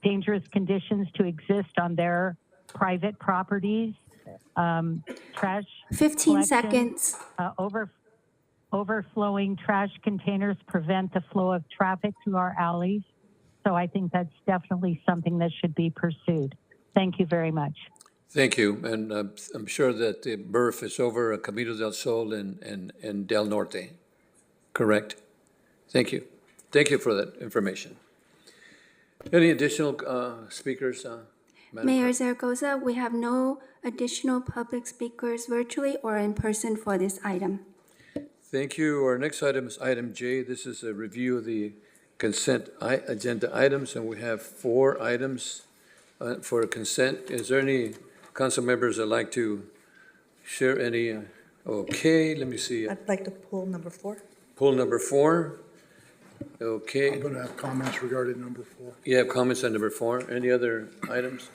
dangerous conditions to exist on their private properties. Trash 15 collection, seconds. Overflowing trash containers prevent the flow of traffic through our alleys. So I think that's definitely something that should be pursued. Thank you very much. Thank you, and I'm sure that the BRF is over Camino del Sol and Del Norte, correct? Thank you. Thank you for that information. Any additional speakers? Madam Mayor Clerk? Zaragoza, we have no additional public speakers virtually or in person for this item. Thank you. Our next item is item J. This is a review of the consent agenda items, and we have 4 items for consent. Is there any council members that'd like to share any? Okay, let me see. I'd like to pull number 4. Pull number 4. Okay. I'm going to have comments regarding number 4. You have comments on number 4. Any other items?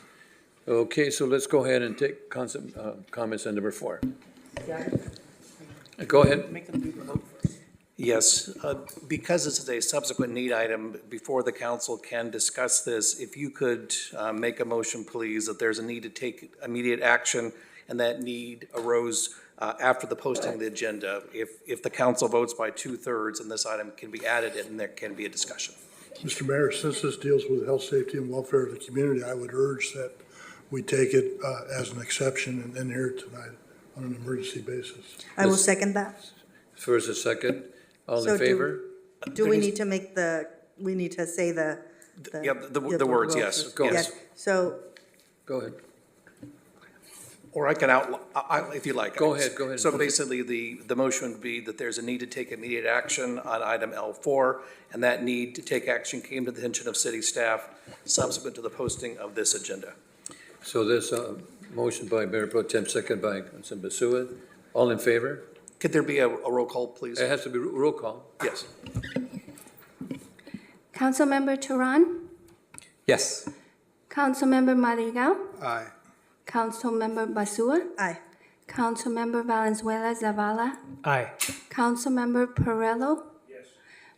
Okay, so let's go ahead and take comments on number 4. Go ahead. Yes, because this is a subsequent need item, before the council can discuss this, if you could make a motion, please, that there's a need to take immediate action, and that need arose after the posting of the agenda. If the council votes by 2/3, and this item can be added, and there can be a discussion. Mr. Mayor, since this deals with health, safety, and welfare of the community, I would urge that we take it as an exception and then hear it tonight on an emergency basis. I will second that. First and second. All So in favor? Do we need to make we need to say the The words, yes. Go ahead. Yes, so Go ahead. Or I can if you like. Go ahead. So basically, the motion would be that there's a need to take immediate action on item L4, and that need to take action came to the attention of city staff subsequent to the posting of this agenda. So there's a motion by Mayor Pro Tem, second by Councilman Basua. All in favor? Could there be a roll call, please? It has to be roll call. Yes. Councilmember Turan, Yes. Councilmember Madrigal, Aye. Councilmember Basua, aye. Councilmember Valenzuela Zavala, Aye. Councilmember Perillo, Yes.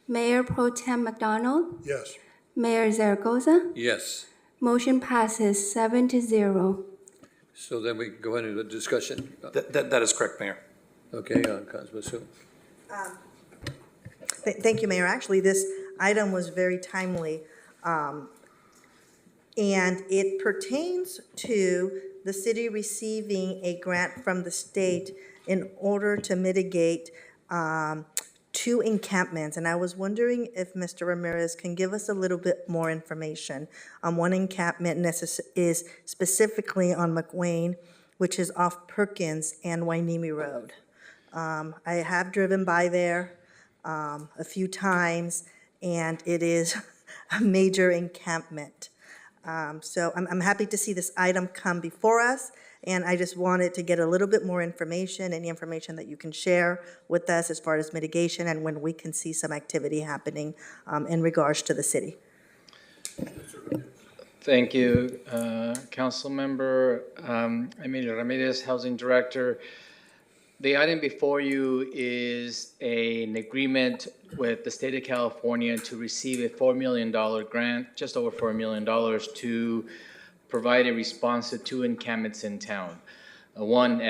Mayor Pro Tem McDonald, Yes. Mayor Zaragoza. Yes. Motion passes 7-0. So then we can go ahead and do the discussion. That is correct, Mayor. Okay, Councilman Basua. Thank you, Mayor. Actually, this item was very timely, and it pertains to the city receiving a grant from the state in order to mitigate 2 encampments. And I was wondering if Mr. Ramirez can give us a little bit more information on one encampment is specifically on McWayne, which is off Perkins and Wainimi Road. I have driven by there a few times, and it is a major encampment. So I'm happy to see this item come before us, and I just wanted to get a little bit more information, any information that you can share with us as far as mitigation and when we can see some activity happening in regards to the city. Thank you, Council Member Emilio Ramirez, Housing Director. The item before you is an agreement with the state of California to receive a $4 million grant, just over $4 million, to provide a response to two encampments in town. One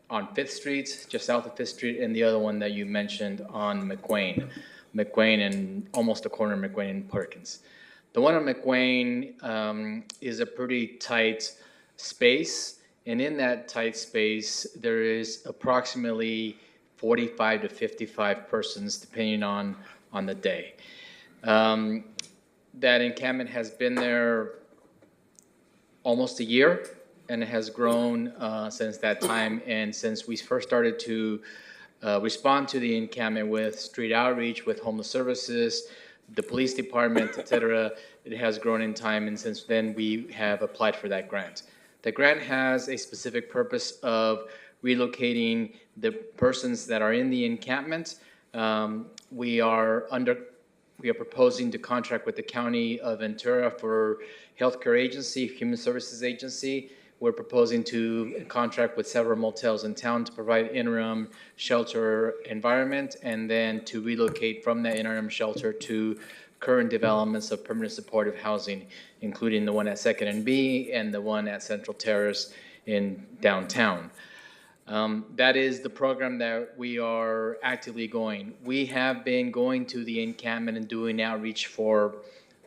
on 5th Street, just south of 5th Street, and the other one that you mentioned on McWayne and almost the corner of McWayne and Perkins. The one on McWayne is a pretty tight space. And in that tight space, there is approximately 45 to 55 persons, depending on the day. That encampment has been there almost a year, and it has grown since that time. And since we first started to respond to the encampment with street outreach, with homeless services, the police department, et cetera, it has grown in time. And since then, we have applied for that grant. The grant has a specific purpose of relocating the persons that are in the encampment. We are proposing to contract with the County of Ventura for Healthcare Agency, Human Services Agency. We're proposing to contract with several motels in town to provide interim shelter environment, and then to relocate from that interim shelter to current developments of permanent supportive housing, including the one at 2nd and B and the one at Central Terrace in downtown. That is the program that we are actively going. We have been going to the encampment and doing outreach for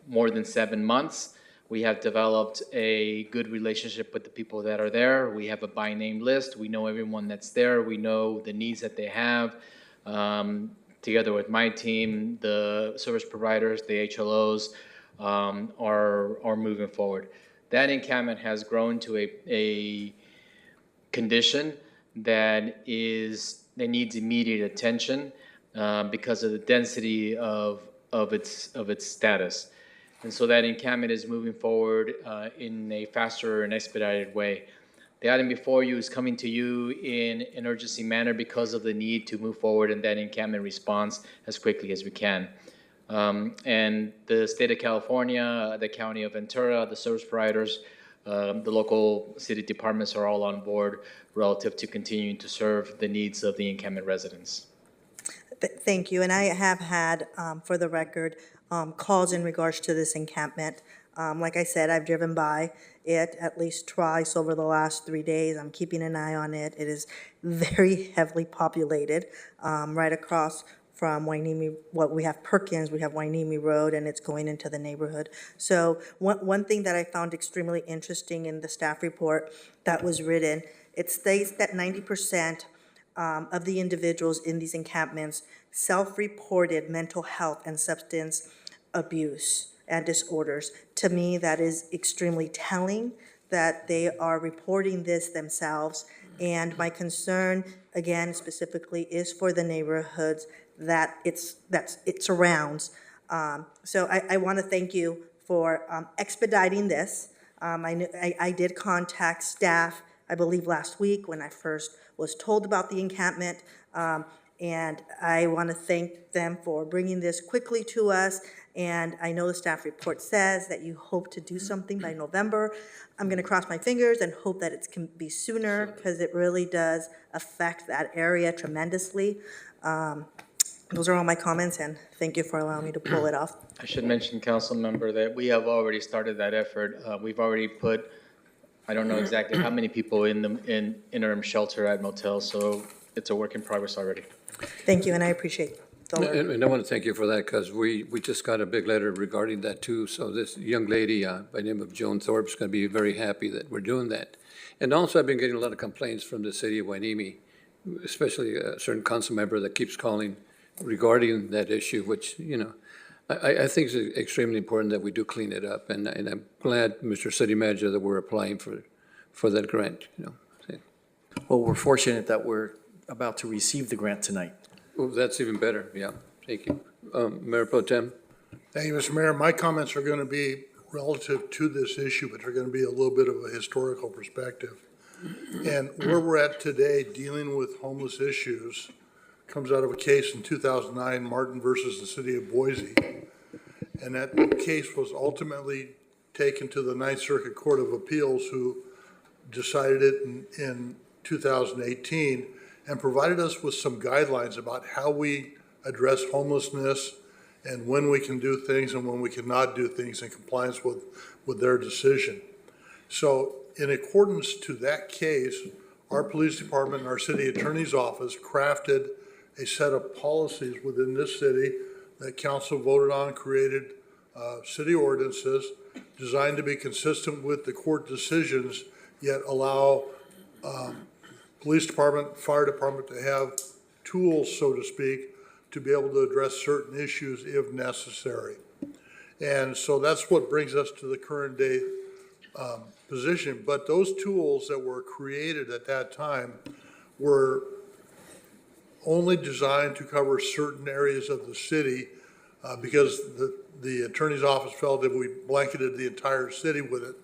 more than 7 months. We have developed a good relationship with the people that are there. We have a by name list. We know everyone that's there. We know the needs that they have. Together with my team, the service providers, the HLOs are moving forward. That encampment has grown to a condition that needs immediate attention because of the density of its status. And so that encampment is moving forward in a faster and expedited way. The item before you is coming to you in an urgency manner because of the need to move forward in that encampment response as quickly as we can. And the state of California, the County of Ventura, the service providers, the local city departments are all on board relative to continuing to serve the needs of the encampment residents. Thank you. And I have had, for the record, calls in regards to this encampment. Like I said, I've driven by it at least twice over the last 3 days. I'm keeping an eye on it. It is very heavily populated, right across from Wainimi. We have Perkins, we have Wainimi Road, and it's going into the neighborhood. So one thing that I found extremely interesting in the staff report that was written, it states that 90% of the individuals in these encampments self-reported mental health and substance abuse and disorders. To me, that is extremely telling that they are reporting this themselves. And my concern, again, specifically, is for the neighborhoods that it surrounds. So I want to thank you for expediting this. I did contact staff, I believe last week, when I first was told about the encampment. And I want to thank them for bringing this quickly to us. And I know the staff report says that you hope to do something by November. I'm going to cross my fingers and hope that it can be sooner, because it really does affect that area tremendously. Those are all my comments, and thank you for allowing me to pull it off. I should mention, council member, that we have already started that effort. We've already put, I don't know exactly how many people in interim shelter at motels, so it's a work in progress already. Thank you, and I appreciate the work. And I want to thank you for that, because we just got a big letter regarding that too. So this young lady by the name of Joan Thorpe is going to be very happy that we're doing that. And also, I've been getting a lot of complaints from the city of Wainimi, especially a certain council member that keeps calling regarding that issue, which, you know, I think is extremely important that we do clean it up. And I'm glad, Mr. City Manager, that we're applying for that grant, you know. Well, we're fortunate that we're about to receive the grant tonight. Well, that's even better, yeah. Thank you. Mayor Pro Tem? Thank you, Mr. Mayor. My comments are going to be relative to this issue, but they're going to be a little bit of a historical perspective. And where we're at today, dealing with homeless issues, comes out of a case in 2009, Martin versus the City of Boise. And that case was ultimately taken to the Ninth Circuit Court of Appeals, who decided it in 2018. and provided us with some guidelines about how we address homelessness and when we can do things and when we cannot do things in compliance with their decision. So in accordance to that case, our police department and our city attorney's office crafted a set of policies within this city that council voted on, created city ordinances designed to be consistent with the court decisions, yet allow police department, fire department to have tools, so to speak, to be able to address certain issues if necessary. And so that's what brings us to the current day position. But those tools that were created at that time were only designed to cover certain areas of the city because the attorney's office felt if we blanketed the entire city with it,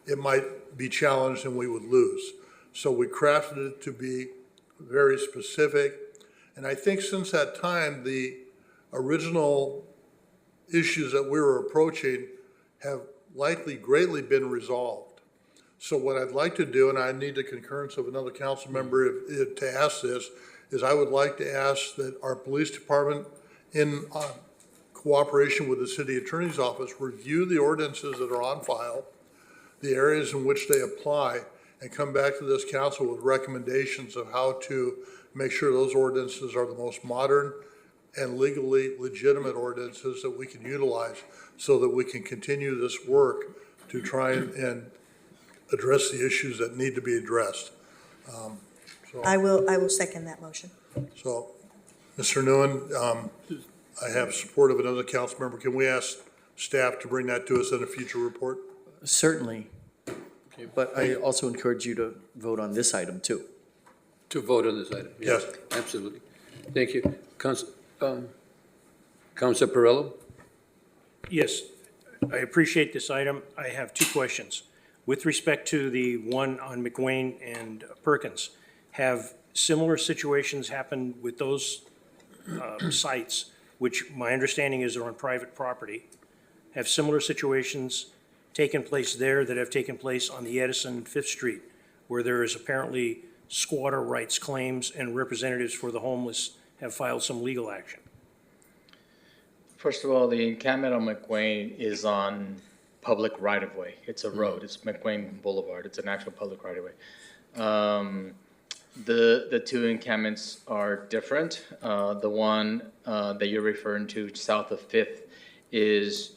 it might be challenged and we would lose. So we crafted it to be very specific. And I think since that time, the original issues that we were approaching have likely greatly been resolved. So what I'd like to do, and I need the concurrence of another council member to ask this, is I would like to ask that our police department, in cooperation with the city attorney's office, review the ordinances that are on file, the areas in which they apply, and come back to this council with recommendations of how to make sure those ordinances are the most modern and legally legitimate ordinances that we can utilize so that we can continue this work to try and address the issues that need to be addressed. I will second that motion. So, Mr. Nguyen, I have support of another council member. Can we ask staff to bring that to us in a future report? Certainly. But I also encourage you to vote on this item too. To vote on this item? Yes. Absolutely. Thank you. Councilor Perillo? Yes, I appreciate this item. I have two questions. With respect to the one on McWayne and Perkins, have similar situations happened with those sites, which my understanding is are on private property? Have similar situations taken place there that have taken place on the Edison 5th Street, where there is apparently squatter rights claims and representatives for the homeless have filed some legal action? First of all, the encampment on McWayne is on public right-of-way. It's a road. It's McWayne Boulevard. It's an actual public right-of-way. The two encampments are different. The one that you're referring to south of 5th is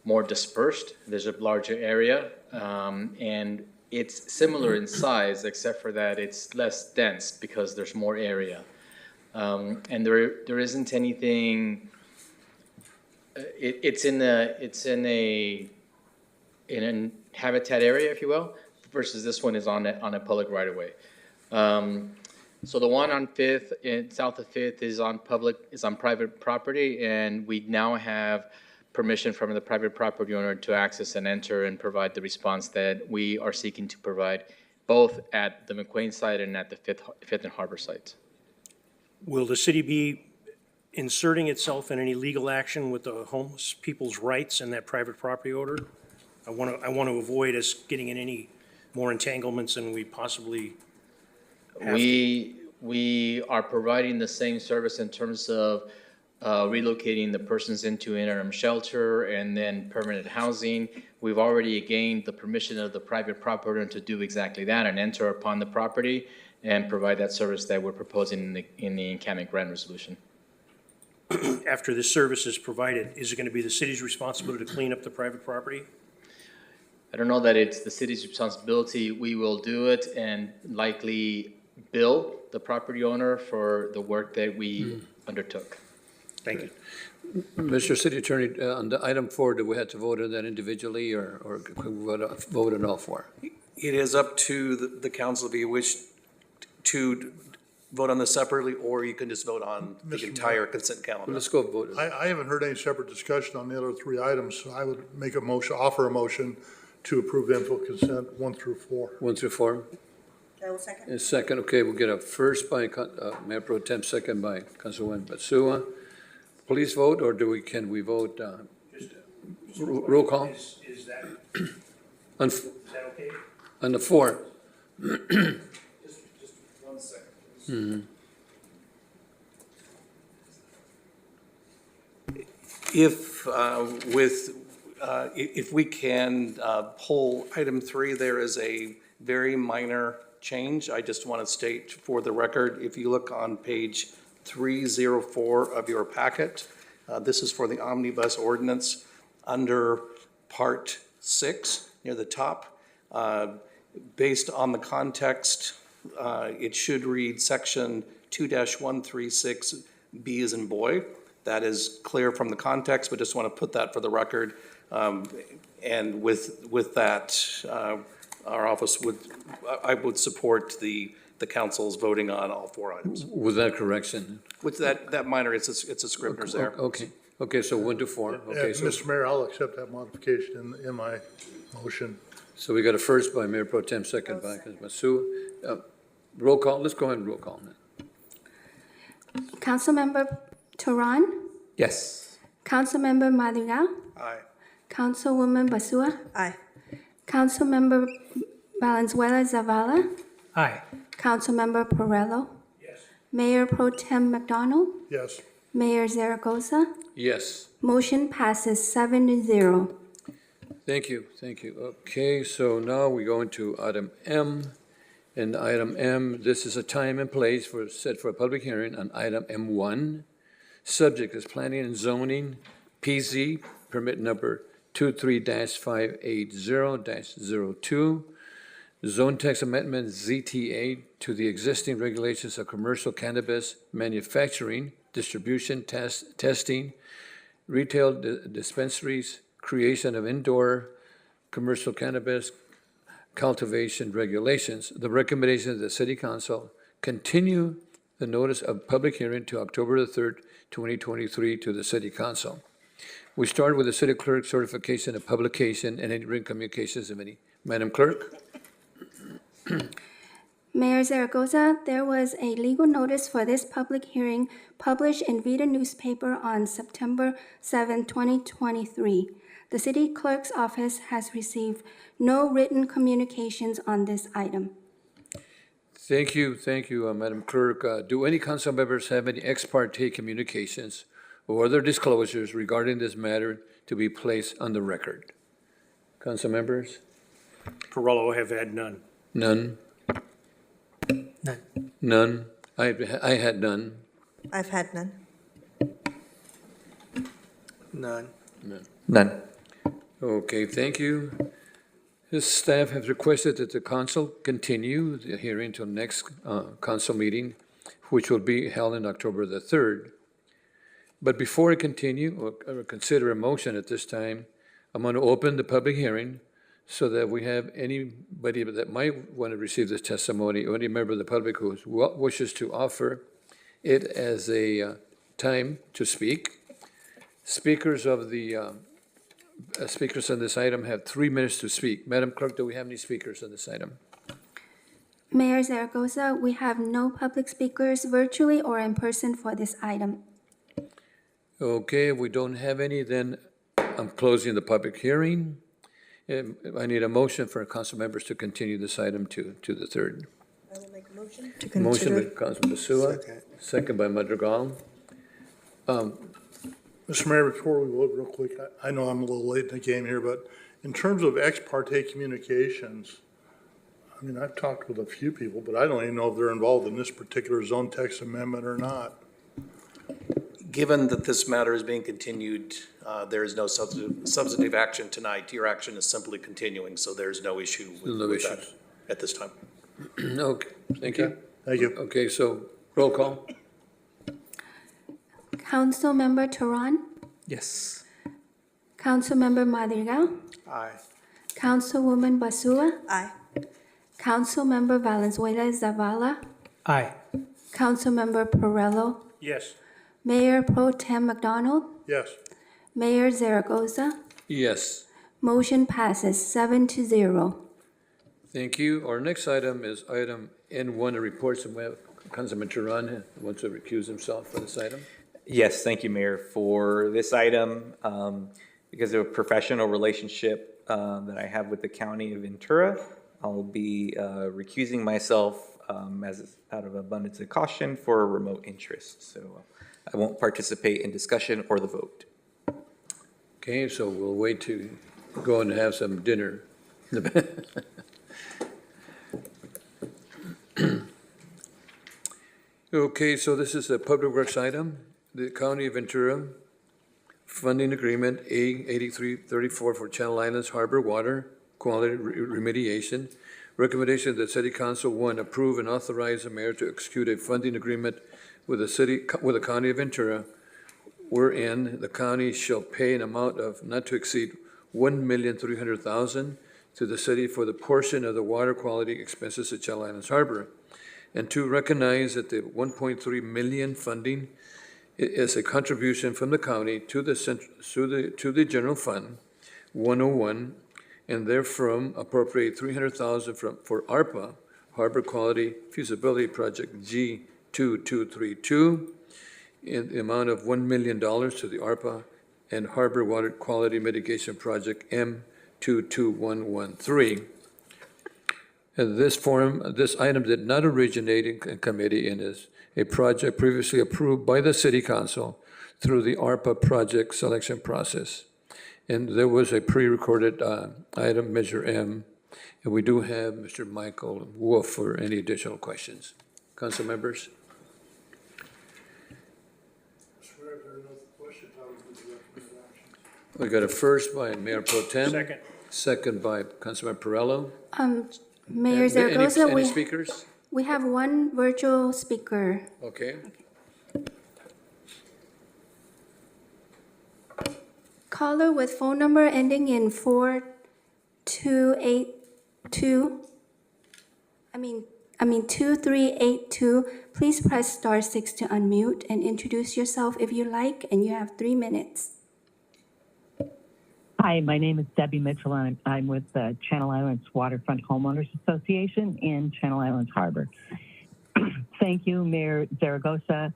more dispersed. There's a larger area, and it's similar in size, except for that it's less dense because there's more area. And there isn't anything. It's in an habitat area, if you will, versus this one is on a public right of way. So the one on 5th, in south of 5th, is on private property, and we now have permission from the private property owner to access and enter and provide the response that we are seeking to provide, both at the McWayne site and at the 5th and Harbor sites. Will the city be inserting itself in any legal action with the homeless people's rights and that private property owner? I want to avoid us getting in any more entanglements than we possibly have to. We are providing the same service in terms of relocating the persons into interim shelter and then permanent housing. We've already gained the permission of the private property owner to do exactly that and enter upon the property and provide that service that we're proposing in the encampment grant resolution. After this service is provided, is it going to be the city's responsibility to clean up the private property? I don't know that it's the city's responsibility. We will do it and likely bill the property owner for the work that we undertook. Thank you. Mr. City Attorney, on the item 4, do we have to vote on that individually or can we vote on all 4? It is up to the council if you wish to vote on this separately, or you can just vote on the entire consent calendar. Let's go vote. I haven't heard any separate discussion on the other 3 items, so I would make a motion, offer a motion to approve info consent 1 through 4. 1 through 4? I will second. And second, okay, we'll get a first by Mayor Pro Tem, second by Councilwoman Basua. Please vote, or can we vote, roll call? Is that On the 4? just 1 second? If we can pull item 3, there is a very minor change. I just want to state for the record, if you look on page 304 of your packet, this is for the omnibus ordinance under Part 6 near the top. Based on the context, it should read Section 2-136B as in boy. That is clear from the context, but just want to put that for the record. And with that, our office I would support the council's voting on all 4 items. With that correction? With that minor, it's a Scribner's error. Okay, so 1 to 4. Okay, so Mr. Mayor, I'll accept that modification in my motion. So we got a first by Mayor Pro Tem, second by Councilman Sue. Roll call, let's go ahead and roll call now. Councilmember Turan, Yes. Councilmember Madrigal, Aye. Councilwoman Basua, Aye. Councilmember Valenzuela Zavala, Aye. Councilmember Perrello, Mayor Pro Tem McDonald, Yes. Mayor Zaragoza. Yes. Motion passes 7-0. Thank you, thank you. Okay, so now we go into item M. And item M, this is a time and place set for a public hearing on item M1. Subject is planning and zoning, PZ, permit number 23-580-02. Zone text amendment ZTA to the existing regulations of commercial cannabis manufacturing, distribution, testing, retail dispensaries, creation of indoor commercial cannabis cultivation regulations. The recommendation of the City Council continue the notice of public hearing to October the 3rd, 2023 to the City Council. We start with the City Clerk certification of publication and any written communications of any. Madam Clerk? Mayor Zaragoza, there was a legal notice for this public hearing published in Vita newspaper on September 7, 2023. The City Clerk's office has received no written communications on this item. Thank you, Madam Clerk. Do any council members have any ex parte communications or other disclosures regarding this matter to be placed on the record? Council members? Perrello, I have had none. None? None. None? I had none. I've had none. None. None. Okay, thank you. The staff has requested that the council continue the hearing till next council meeting, which will be held on October the 3rd. But before I continue or consider a motion at this time, I'm going to open the public hearing so that we have anybody that might want to receive this testimony or any member of the public who wishes to offer it as a time to speak. Speakers on this item have 3 minutes to speak. Madam Clerk, do we have any speakers on this item? Mayor Zaragoza, we have no public speakers virtually or in person for this item. Okay, if we don't have any, then I'm closing the public hearing. I need a motion for council members to continue this item to the 3rd. I will make a motion to Motion consider. by Councilman Basua, second by Madrigal. Mr. Mayor, before we vote real quick, I know I'm a little late in the game here, but in terms of ex parte communications, I mean, I've talked with a few people, but I don't even know if they're involved in this particular zone text amendment or not. Given that this matter is being continued, there is no substantive action tonight. Your action is simply continuing, so there's no issue with that at this time. Okay, thank you. Thank you. Okay, so roll call. Councilmember Turan, Yes. Councilmember Madrigal, Aye. Councilwoman Basua, Aye. Councilmember Valenzuela Zavala, Aye. Councilmember Perrello, Yes. Mayor Pro Tem McDonald, Yes. Mayor Zaragoza. Yes, Motion passes 7-0. thank you. Our next item is item N1, the reports, and we have Councilman Turan who wants to recuse himself for this item. Yes, thank you, Mayor. For this item, because of a professional relationship that I have with the County of Ventura, I'll be recusing myself out of abundance of caution for a remote interest. So I won't participate in discussion or the vote. Okay, so we'll wait to go and have some dinner. Okay, so this is a public works item. The County of Ventura funding agreement A8334 for Channel Islands Harbor Water Quality Remediation. Recommendation that City Council, one, approve and authorize the mayor to execute a funding agreement with the County of Ventura, wherein the county shall pay an amount of not to exceed $1,300,000 to the city for the portion of the water quality expenses at Channel Islands Harbor. And two, recognize that the 1.3 million funding is a contribution from the county to the general fund 101, and therefrom appropriate $300,000 for ARPA, Harbor Quality Feasibility Project G2232, in the amount of $1 million to the ARPA and Harbor Water Quality Mitigation Project M22113. And this item did not originate in committee and is a project previously approved by the City Council through the ARPA project selection process. And there was a pre-recorded item, Measure M, and we do have Mr. Michael Wolf for any additional questions. Council members? We got a first by Mayor Pro Tem. Second. Second by Councilman Perrello. Mayor Zaragoza, Any speakers? we have one virtual speaker. Okay. Caller with phone number ending in 4282. 2382. Please press *6 to unmute and introduce yourself if you like, and you have 3 minutes. Hi, my name is Debbie Mitchell, and I'm with the Channel Islands Waterfront Homeowners Association in Channel Islands Harbor. Thank you, Mayor Zaragoza,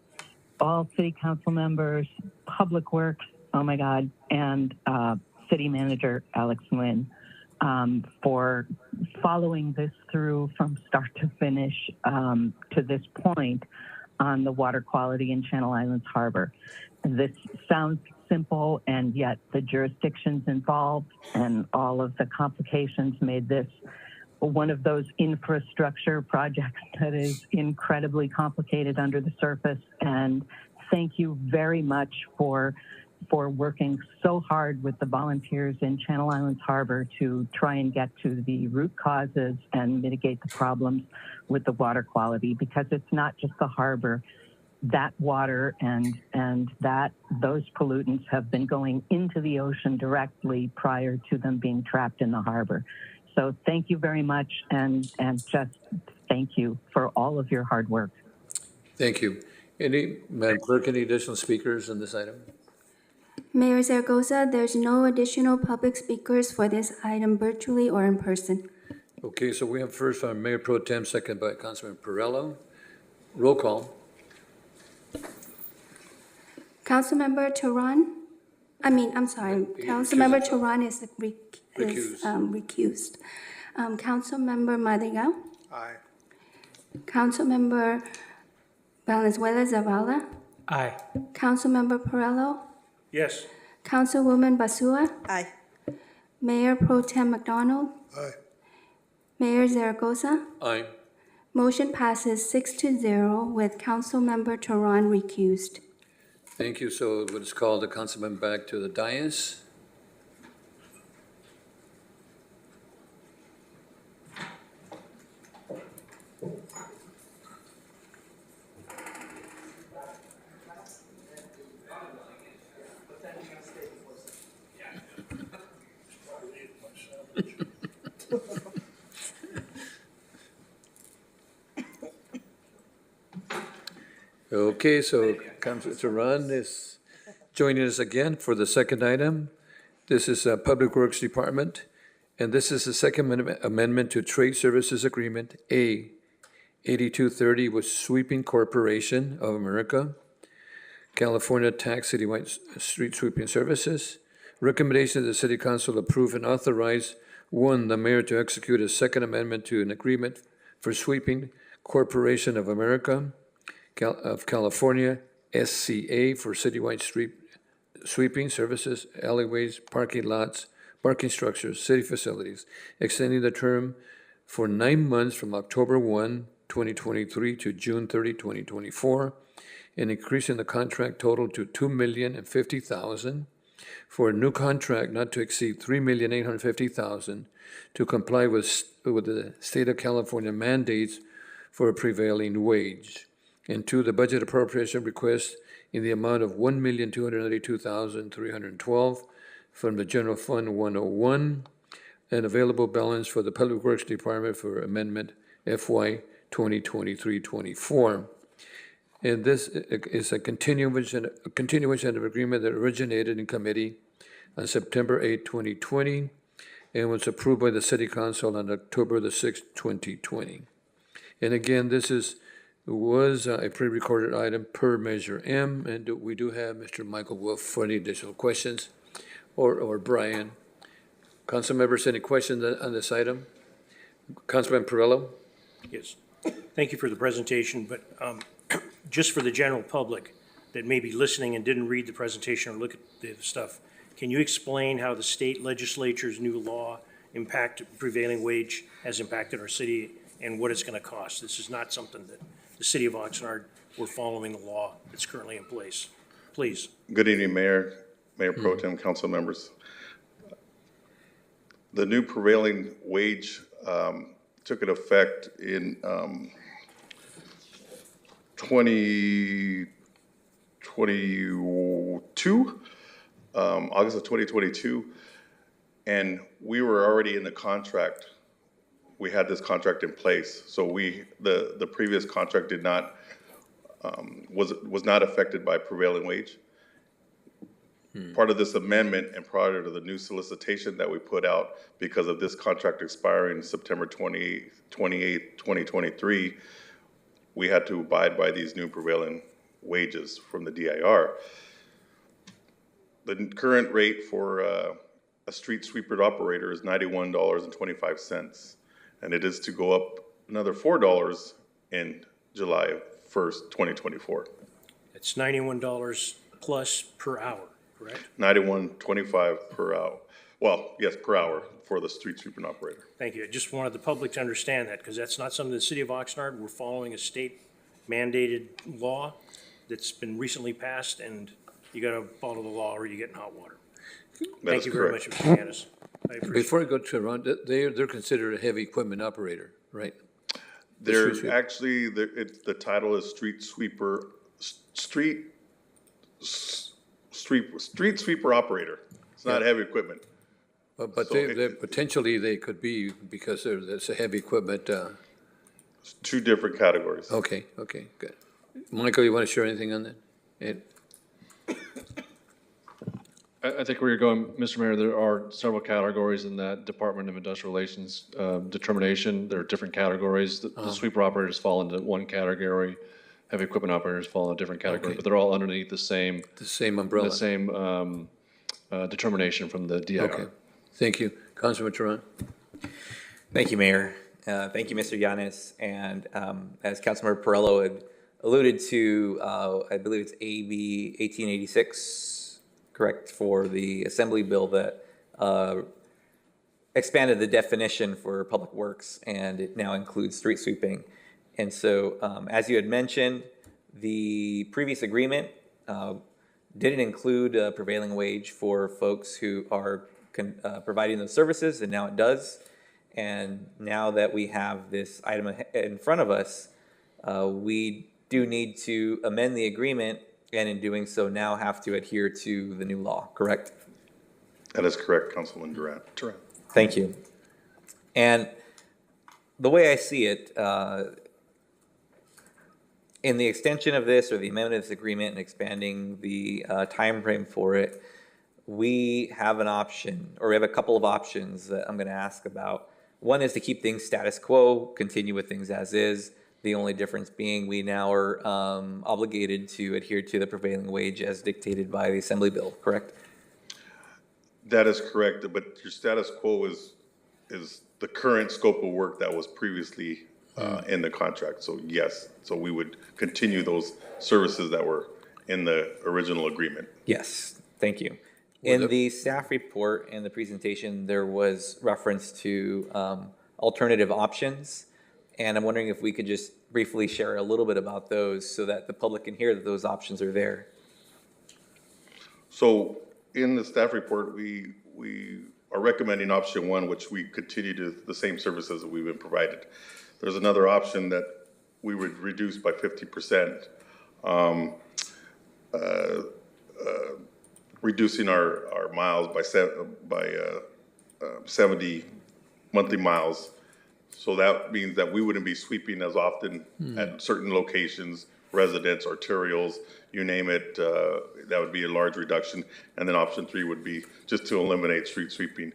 all city council members, Public Works, oh my God, and City Manager Alex Nguyen for following this through from start to finish to this point on the water quality in Channel Islands Harbor. This sounds simple, and yet the jurisdictions involved and all of the complications made this one of those infrastructure projects that is incredibly complicated under the surface. And thank you very much for working so hard with the volunteers in Channel Islands Harbor to try and get to the root causes and mitigate the problems with the water quality, because it's not just the harbor. That water and those pollutants have been going into the ocean directly prior to them being trapped in the harbor. So thank you very much, and just thank you for all of your hard work. Thank you. Madam Clerk, any additional speakers on this item? Mayor Zaragoza, there's no additional public speakers for this item virtually or in person. Okay, so we have first by Mayor Pro Tem, second by Councilman Perrello. Roll call. Councilmember Tehran, Councilmember Tehran is recused. Councilmember Madrigal. Aye. Councilmember Valenzuela Zavala. Aye. Councilmember Perrello. Yes. Councilwoman Basua. Aye. Mayor Pro Tem McDonald. Aye. Mayor Zaragoza. Aye. Motion passes 6-0 with Councilmember Tehran recused. Thank you. So let's call the councilman back to the dais. Okay, so Councilor Tehran is joining us again for the second item. This is Public Works Department, and this is the second amendment to Trade Services Agreement A 8230 with Sweeping Corporation of America, California Tax Citywide Street Sweeping Services. Recommendation that the City Council approve and authorize, one, the mayor to execute a second amendment to an agreement for Sweeping Corporation of America of California, SCA, for citywide street sweeping services, alleyways, parking lots, parking structures, city facilities, extending the term for 9 months from October 1, 2023 to June 30, 2024, and increasing the contract total to $2,050,000 for a new contract not to exceed $3,850,000 to comply with the state of California mandates for a prevailing wage. And two, the budget appropriation request in the amount of $1,282,312 from the General Fund 101, and available balance for the Public Works Department for Amendment FY 2023-24. And this is a continuation of agreement that originated in committee on September 8, 2020, and was approved by the City Council on October the 6th, 2020. And again, this was a pre-recorded item per Measure M, and we do have Mr. Michael Wolf for any additional questions, or Brian. Council members, any questions on this item? Councilman Perillo? Yes. Thank you for the presentation, but just for the general public that may be listening and didn't read the presentation or look at the stuff, can you explain how the state legislature's new law prevailing wage has impacted our city and what it's going to cost? This is not something that the city of Oxnard, we're following the law that's currently in place. Please. Good evening, Mayor Pro Tem, council members. The new prevailing wage took an effect in 2022, August of 2022, and we were already in the contract. We had this contract in place, so the previous contract did not was not affected by prevailing wage. Part of this amendment and prior to the new solicitation that we put out because of this contract expiring September 28, 2023, we had to abide by these new prevailing wages from the DIR. The current rate for a street sweeper operator is $91.25, and it is to go up another $4 in July 1st, 2024. It's $91 plus per hour, correct? $91.25 per hour. Well, yes, per hour for the street sweeping operator. Thank you. I just wanted the public to understand that because that's not something the city of Oxnard, we're following a state mandated law that's been recently passed, and you got to follow the law or you get in hot water. Thank you very much, Mr. Gaddis. Before I go to Ron, they're considered a heavy equipment operator, right? They're actually, the title is street sweeper operator. It's not heavy equipment. But So they potentially they could be, because it's a heavy equipment. Two different categories. Okay, good. Michael, you want to share anything on that? I think where you're going, Mr. Mayor, there are several categories in that Department of Industrial Relations determination. There are different categories. The sweeper operators fall into one category. Heavy equipment operators fall in a different category, but they're all underneath the same umbrella. The same determination from the DIR. Okay, thank you. Councilman Turan. Thank you, Mayor. Thank you, Mr. Yanis. And as Councilmember Perillo had alluded to, I believe it's AB 1886, correct, for the Assembly bill that expanded the definition for public works, and it now includes street sweeping. And so, as you had mentioned, the previous agreement didn't include a prevailing wage for folks who are providing those services, and now it does. And now that we have this item in front of us, we do need to amend the agreement, and in doing so now have to adhere to the new law, correct? That is correct, Councilman Durant. Thank you. And the way I see it, in the extension of this or the amendment of this agreement and expanding the time frame for it, we have an option, or we have a couple of options that I'm going to ask about. One is to keep things status quo, continue with things as is. The only difference being we now are obligated to adhere to the prevailing wage as dictated by the Assembly bill, correct? That is correct, but your status quo is the current scope of work that was previously in the contract. So yes, so we would continue those services that were in the original agreement. Yes. Thank you. In the staff report and the presentation, there was reference to alternative options. And I'm wondering if we could just briefly share a little bit about those so that the public can hear that those options are there. So in the staff report, we are recommending option one, which we continue to the same services that we've been provided. There's another option that we would reduce by 50%, reducing our miles by 70 monthly miles. So that means that we wouldn't be sweeping as often at certain locations, residents, arterials, you name it. That would be a large reduction. And then option three would be just to eliminate street sweeping.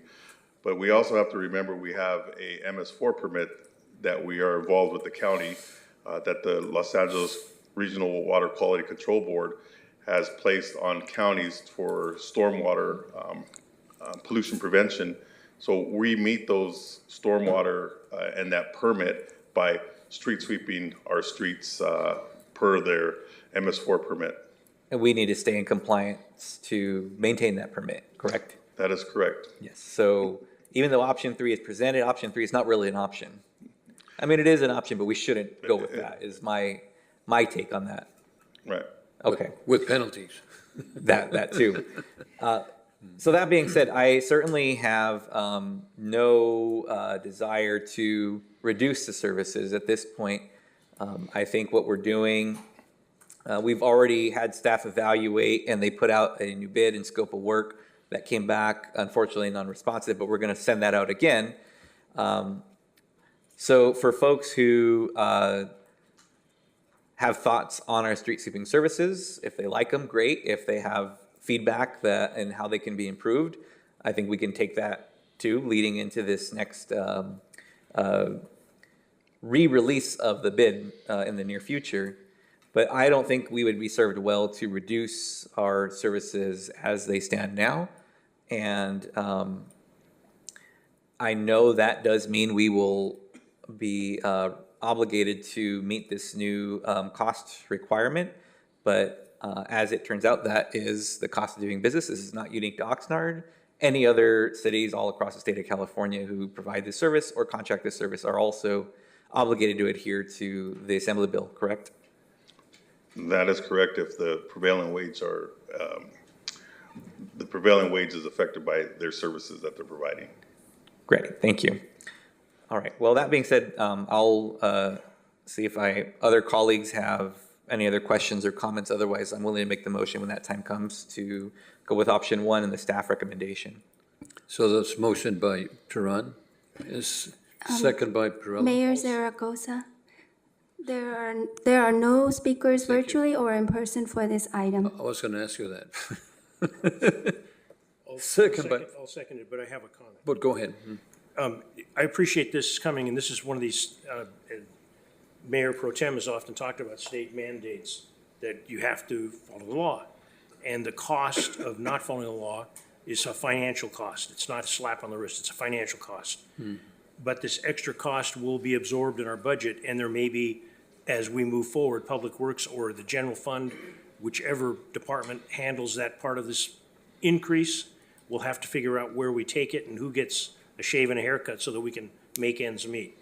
But we also have to remember we have a MS4 permit that we are involved with the county, that the Los Angeles Regional Water Quality Control Board has placed on counties for stormwater pollution prevention. So we meet those stormwater and that permit by street sweeping our streets per their MS4 permit. And we need to stay in compliance to maintain that permit, correct? That is correct. Yes. So even though option three is presented, option three is not really an option. I mean, it is an option, but we shouldn't go with that, is my take on that. Right. Okay. With penalties. That too. So that being said, I certainly have no desire to reduce the services at this point. I think what we're doing, we've already had staff evaluate, and they put out a new bid and scope of work that came back, unfortunately non-responsive, but we're going to send that out again. So for folks who have thoughts on our street sweeping services, if they like them, great. If they have feedback that and how they can be improved, I think we can take that too, leading into this next re-release of the bid in the near future. But I don't think we would be served well to reduce our services as they stand now. And I know that does mean we will be obligated to meet this new cost requirement. But as it turns out, that is the cost of doing business. This is not unique to Oxnard. Any other cities all across the state of California who provide this service or contract this service are also obligated to adhere to the Assembly Bill, correct? That is correct. If the prevailing wage are, the prevailing wage is affected by their services that they're providing. Great, thank you. All right, well, that being said, I'll see if other colleagues have any other questions or comments. Otherwise, I'm willing to make the motion when that time comes to go with option one and the staff recommendation. So that's motion by Turan, is second by Perrello. Mayor Zaragoza, there are no speakers virtually or in person for this item. I was going to ask you that. I'll Second by- I'll second it, but I have a comment. But go ahead. I appreciate this coming, and this is one of these, Mayor Pro Tem has often talked about state mandates that you have to follow the law. And the cost of not following the law is a financial cost. It's not a slap on the wrist, it's a financial cost. But this extra cost will be absorbed in our budget, and there may be, as we move forward, Public Works or the general fund, whichever department handles that part of this increase, we'll have to figure out where we take it and who gets a shave and a haircut so that we can make ends meet,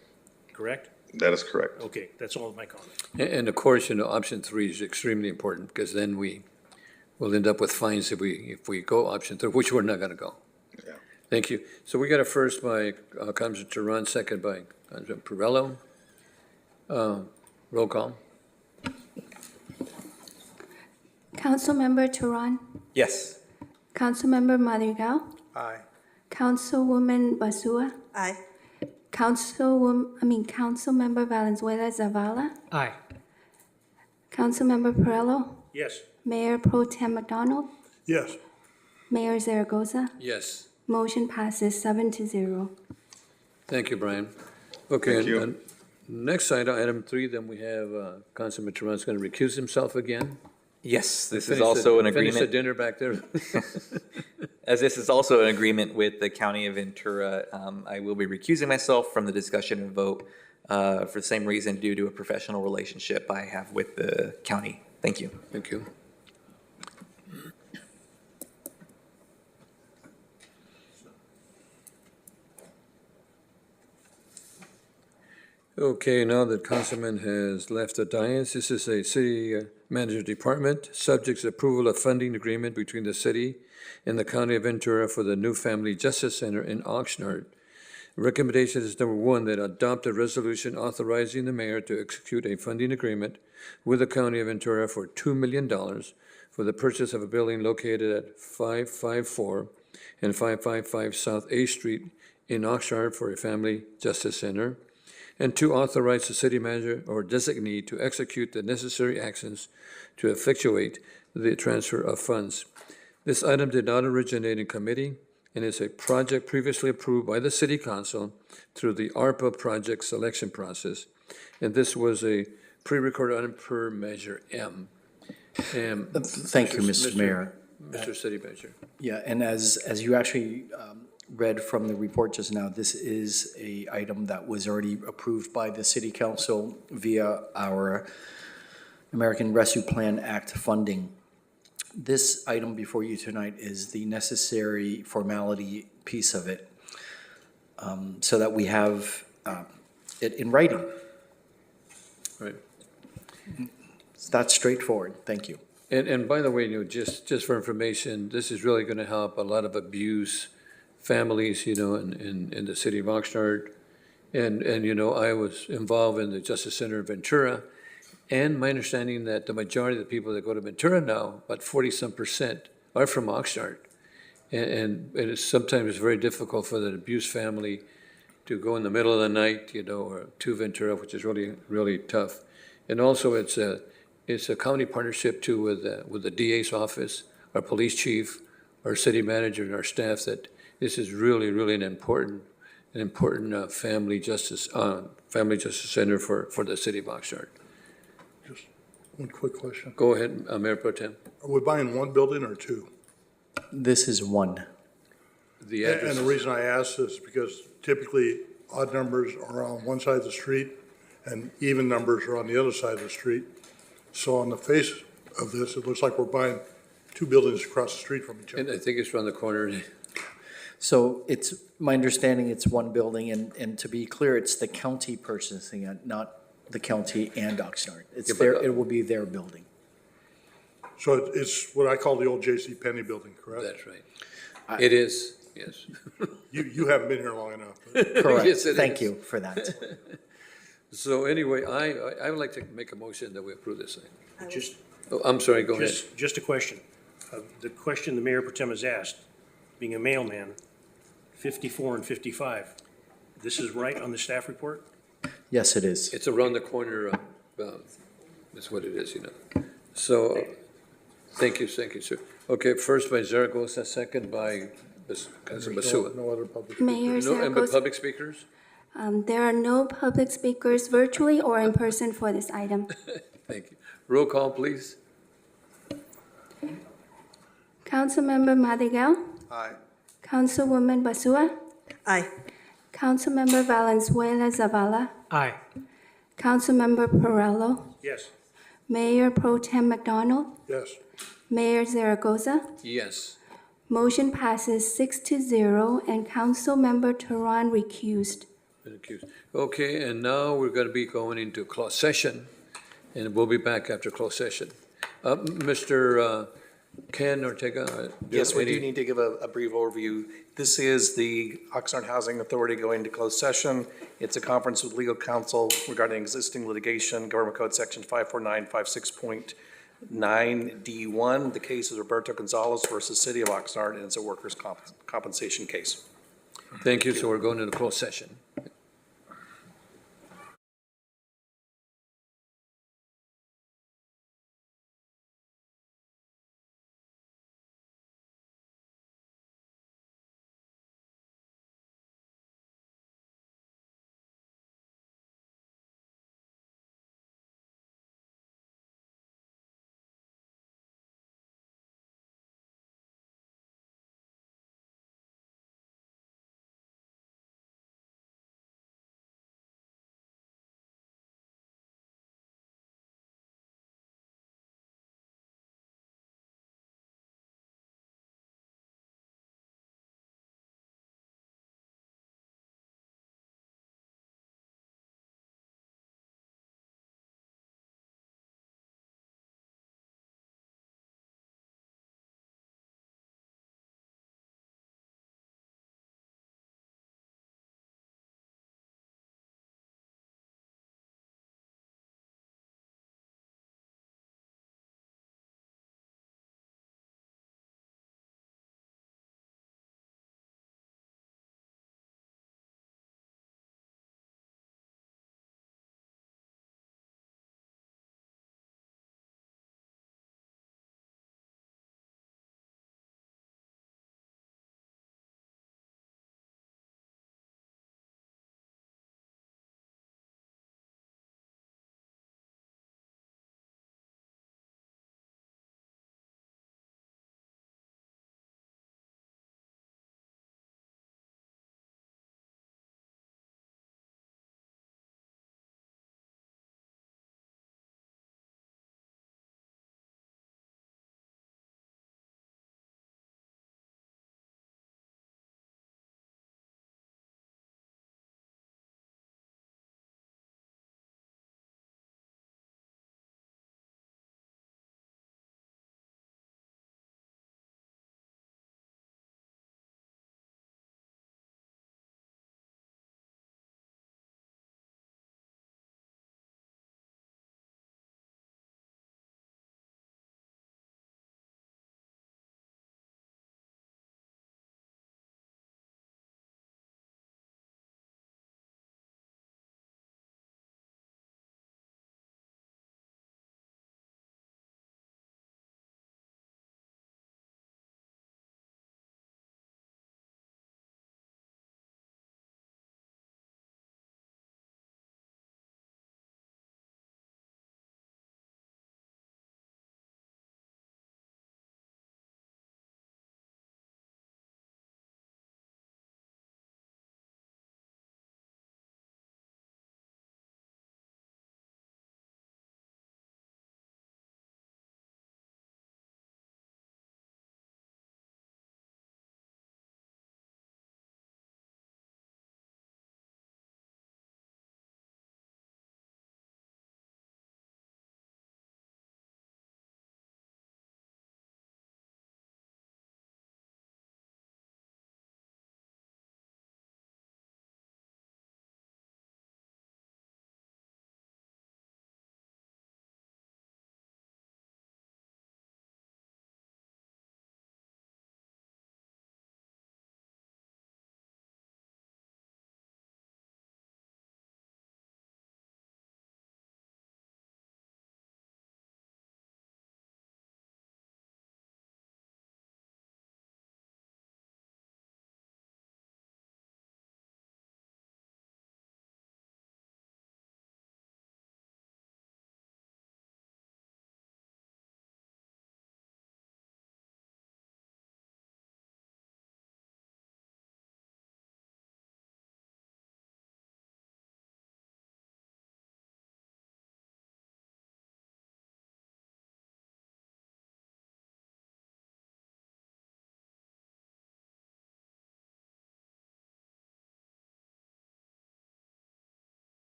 correct? That is correct. Okay, that's all of my comment. And of course, option three is extremely important because then we will end up with fines if we go option three, which we're not going to go. Yeah. Thank you. So we got a first by Councilor Turan, second by Councilor Perrello. Roll call. Councilmember Turan, Yes. Councilmember Madrigal, Aye. Councilwoman Basua, Aye. Councilmember Valenzuela Zavala, Aye. Councilmember Perrello, Yes. Mayor Pro Tem McDonald, Yes. Mayor Zaragoza. Yes. Motion passes 7-0. Thank you, Brian. Okay, Thank you. and next item three, then we have Councilor Turan's going to recuse himself again. Yes, this is Finish also an Finish the agreement. dinner back there. As this is also an agreement with the County of Ventura, I will be recusing myself from the discussion and vote for the same reason due to a professional relationship I have with the county. Thank you. Thank you. Okay, now that Councilman has left the dais, this is a city manager department, subject to approval of funding agreement between the city and the county of Ventura for the new Family Justice Center in Oxnard. Recommendation is number one, that adopt a resolution authorizing the mayor to execute a funding agreement with the county of Ventura for $2 million for the purchase of a building located at 554 and 555 South A Street in Oxnard for a Family Justice Center. And two, authorize the city manager or designee to execute the necessary actions to effectuate the transfer of funds. This item did not originate in committee and is a project previously approved by the city council through the ARPA project selection process. And this was a pre-recorded item per Measure M. Thank you, Mr. Mayor. Mr. City Manager. Yeah, and as you actually read from the report just now, this is a item that was already approved by the city council via our American Rescue Plan Act funding. This item before you tonight is the necessary formality piece of it, so that we have it in writing. Right. It's that straightforward. Thank you. And by the way, just for information, this is really going to help a lot of abused families, in the city of Oxnard. And, I was involved in the Justice Center of Ventura. And my understanding that the majority of the people that go to Ventura now, about 40-some%, are from Oxnard. And it is sometimes very difficult for the abused family to go in the middle of the night, or to Ventura, which is really, really tough. And also, it's a county partnership too with the DA's office, our police chief, our city manager, and our staff. That this is really, really an important family justice center for the city of Oxnard. Just one quick question. Go ahead, Mayor Pro Tem. Are we buying one building or two? This is one. The address. And the reason I ask this is because typically odd numbers are on one side of the street and even numbers are on the other side of the street. So on the face of this, it looks like we're buying two buildings across the street from each other. And I think it's around the corner. So it's, my understanding, it's one building, and to be clear, it's the county purchasing it, not the county and Oxnard. It's Yeah, but, their, it will be their building. So it's what I call the old J.C. Penney building, correct? That's right. It is, yes. You haven't been here long enough. But. Correct. Yes, it Thank is. you for that. So anyway, I would like to make a motion that we approve this thing. Just, Oh, I'm sorry, go ahead. just a question. The question the Mayor Pro Tem has asked, being a mailman, 54 and 55, this is right on the staff report? Yes, it is. It's around the corner, that's what it is, So, thank you, sir. Okay, first by Zaragoza, second by Councilman Basua. No other public. Mayor No, and by Zaragoza, public speakers? there are no public speakers virtually or in person for this item. Thank you. Roll call, please. Councilmember Madrigal? Aye. Councilwoman Basua? Aye. Councilmember Valenzuela Zavala? Aye. Councilmember Perello? Yes. Mayor Pro Tem McDonald? Yes. Mayor Zaragoza? Yes. Motion passes 6-0, and Councilmember Tehran recused. Thank you. Okay, and now we're going to be going into closed session, and we'll be back after closed session. Mr. Ken Ortega? Yes, we do need to give a brief overview. This is the Oxnard Housing Authority going to closed session. It's a conference with legal counsel regarding existing litigation, Government Code Section 54956.9D1. The case is Roberto Gonzalez versus City of Oxnard, and it's a workers' compensation case. Thank you. So we're going into closed session.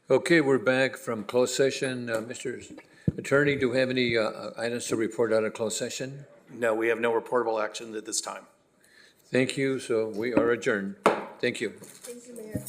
Okay, we're back from closed session. Mr. Attorney, do we have any items to report out of closed session? No, we have no reportable action at this time. Thank you, so we are adjourned. Thank you. Thank you, Mayor.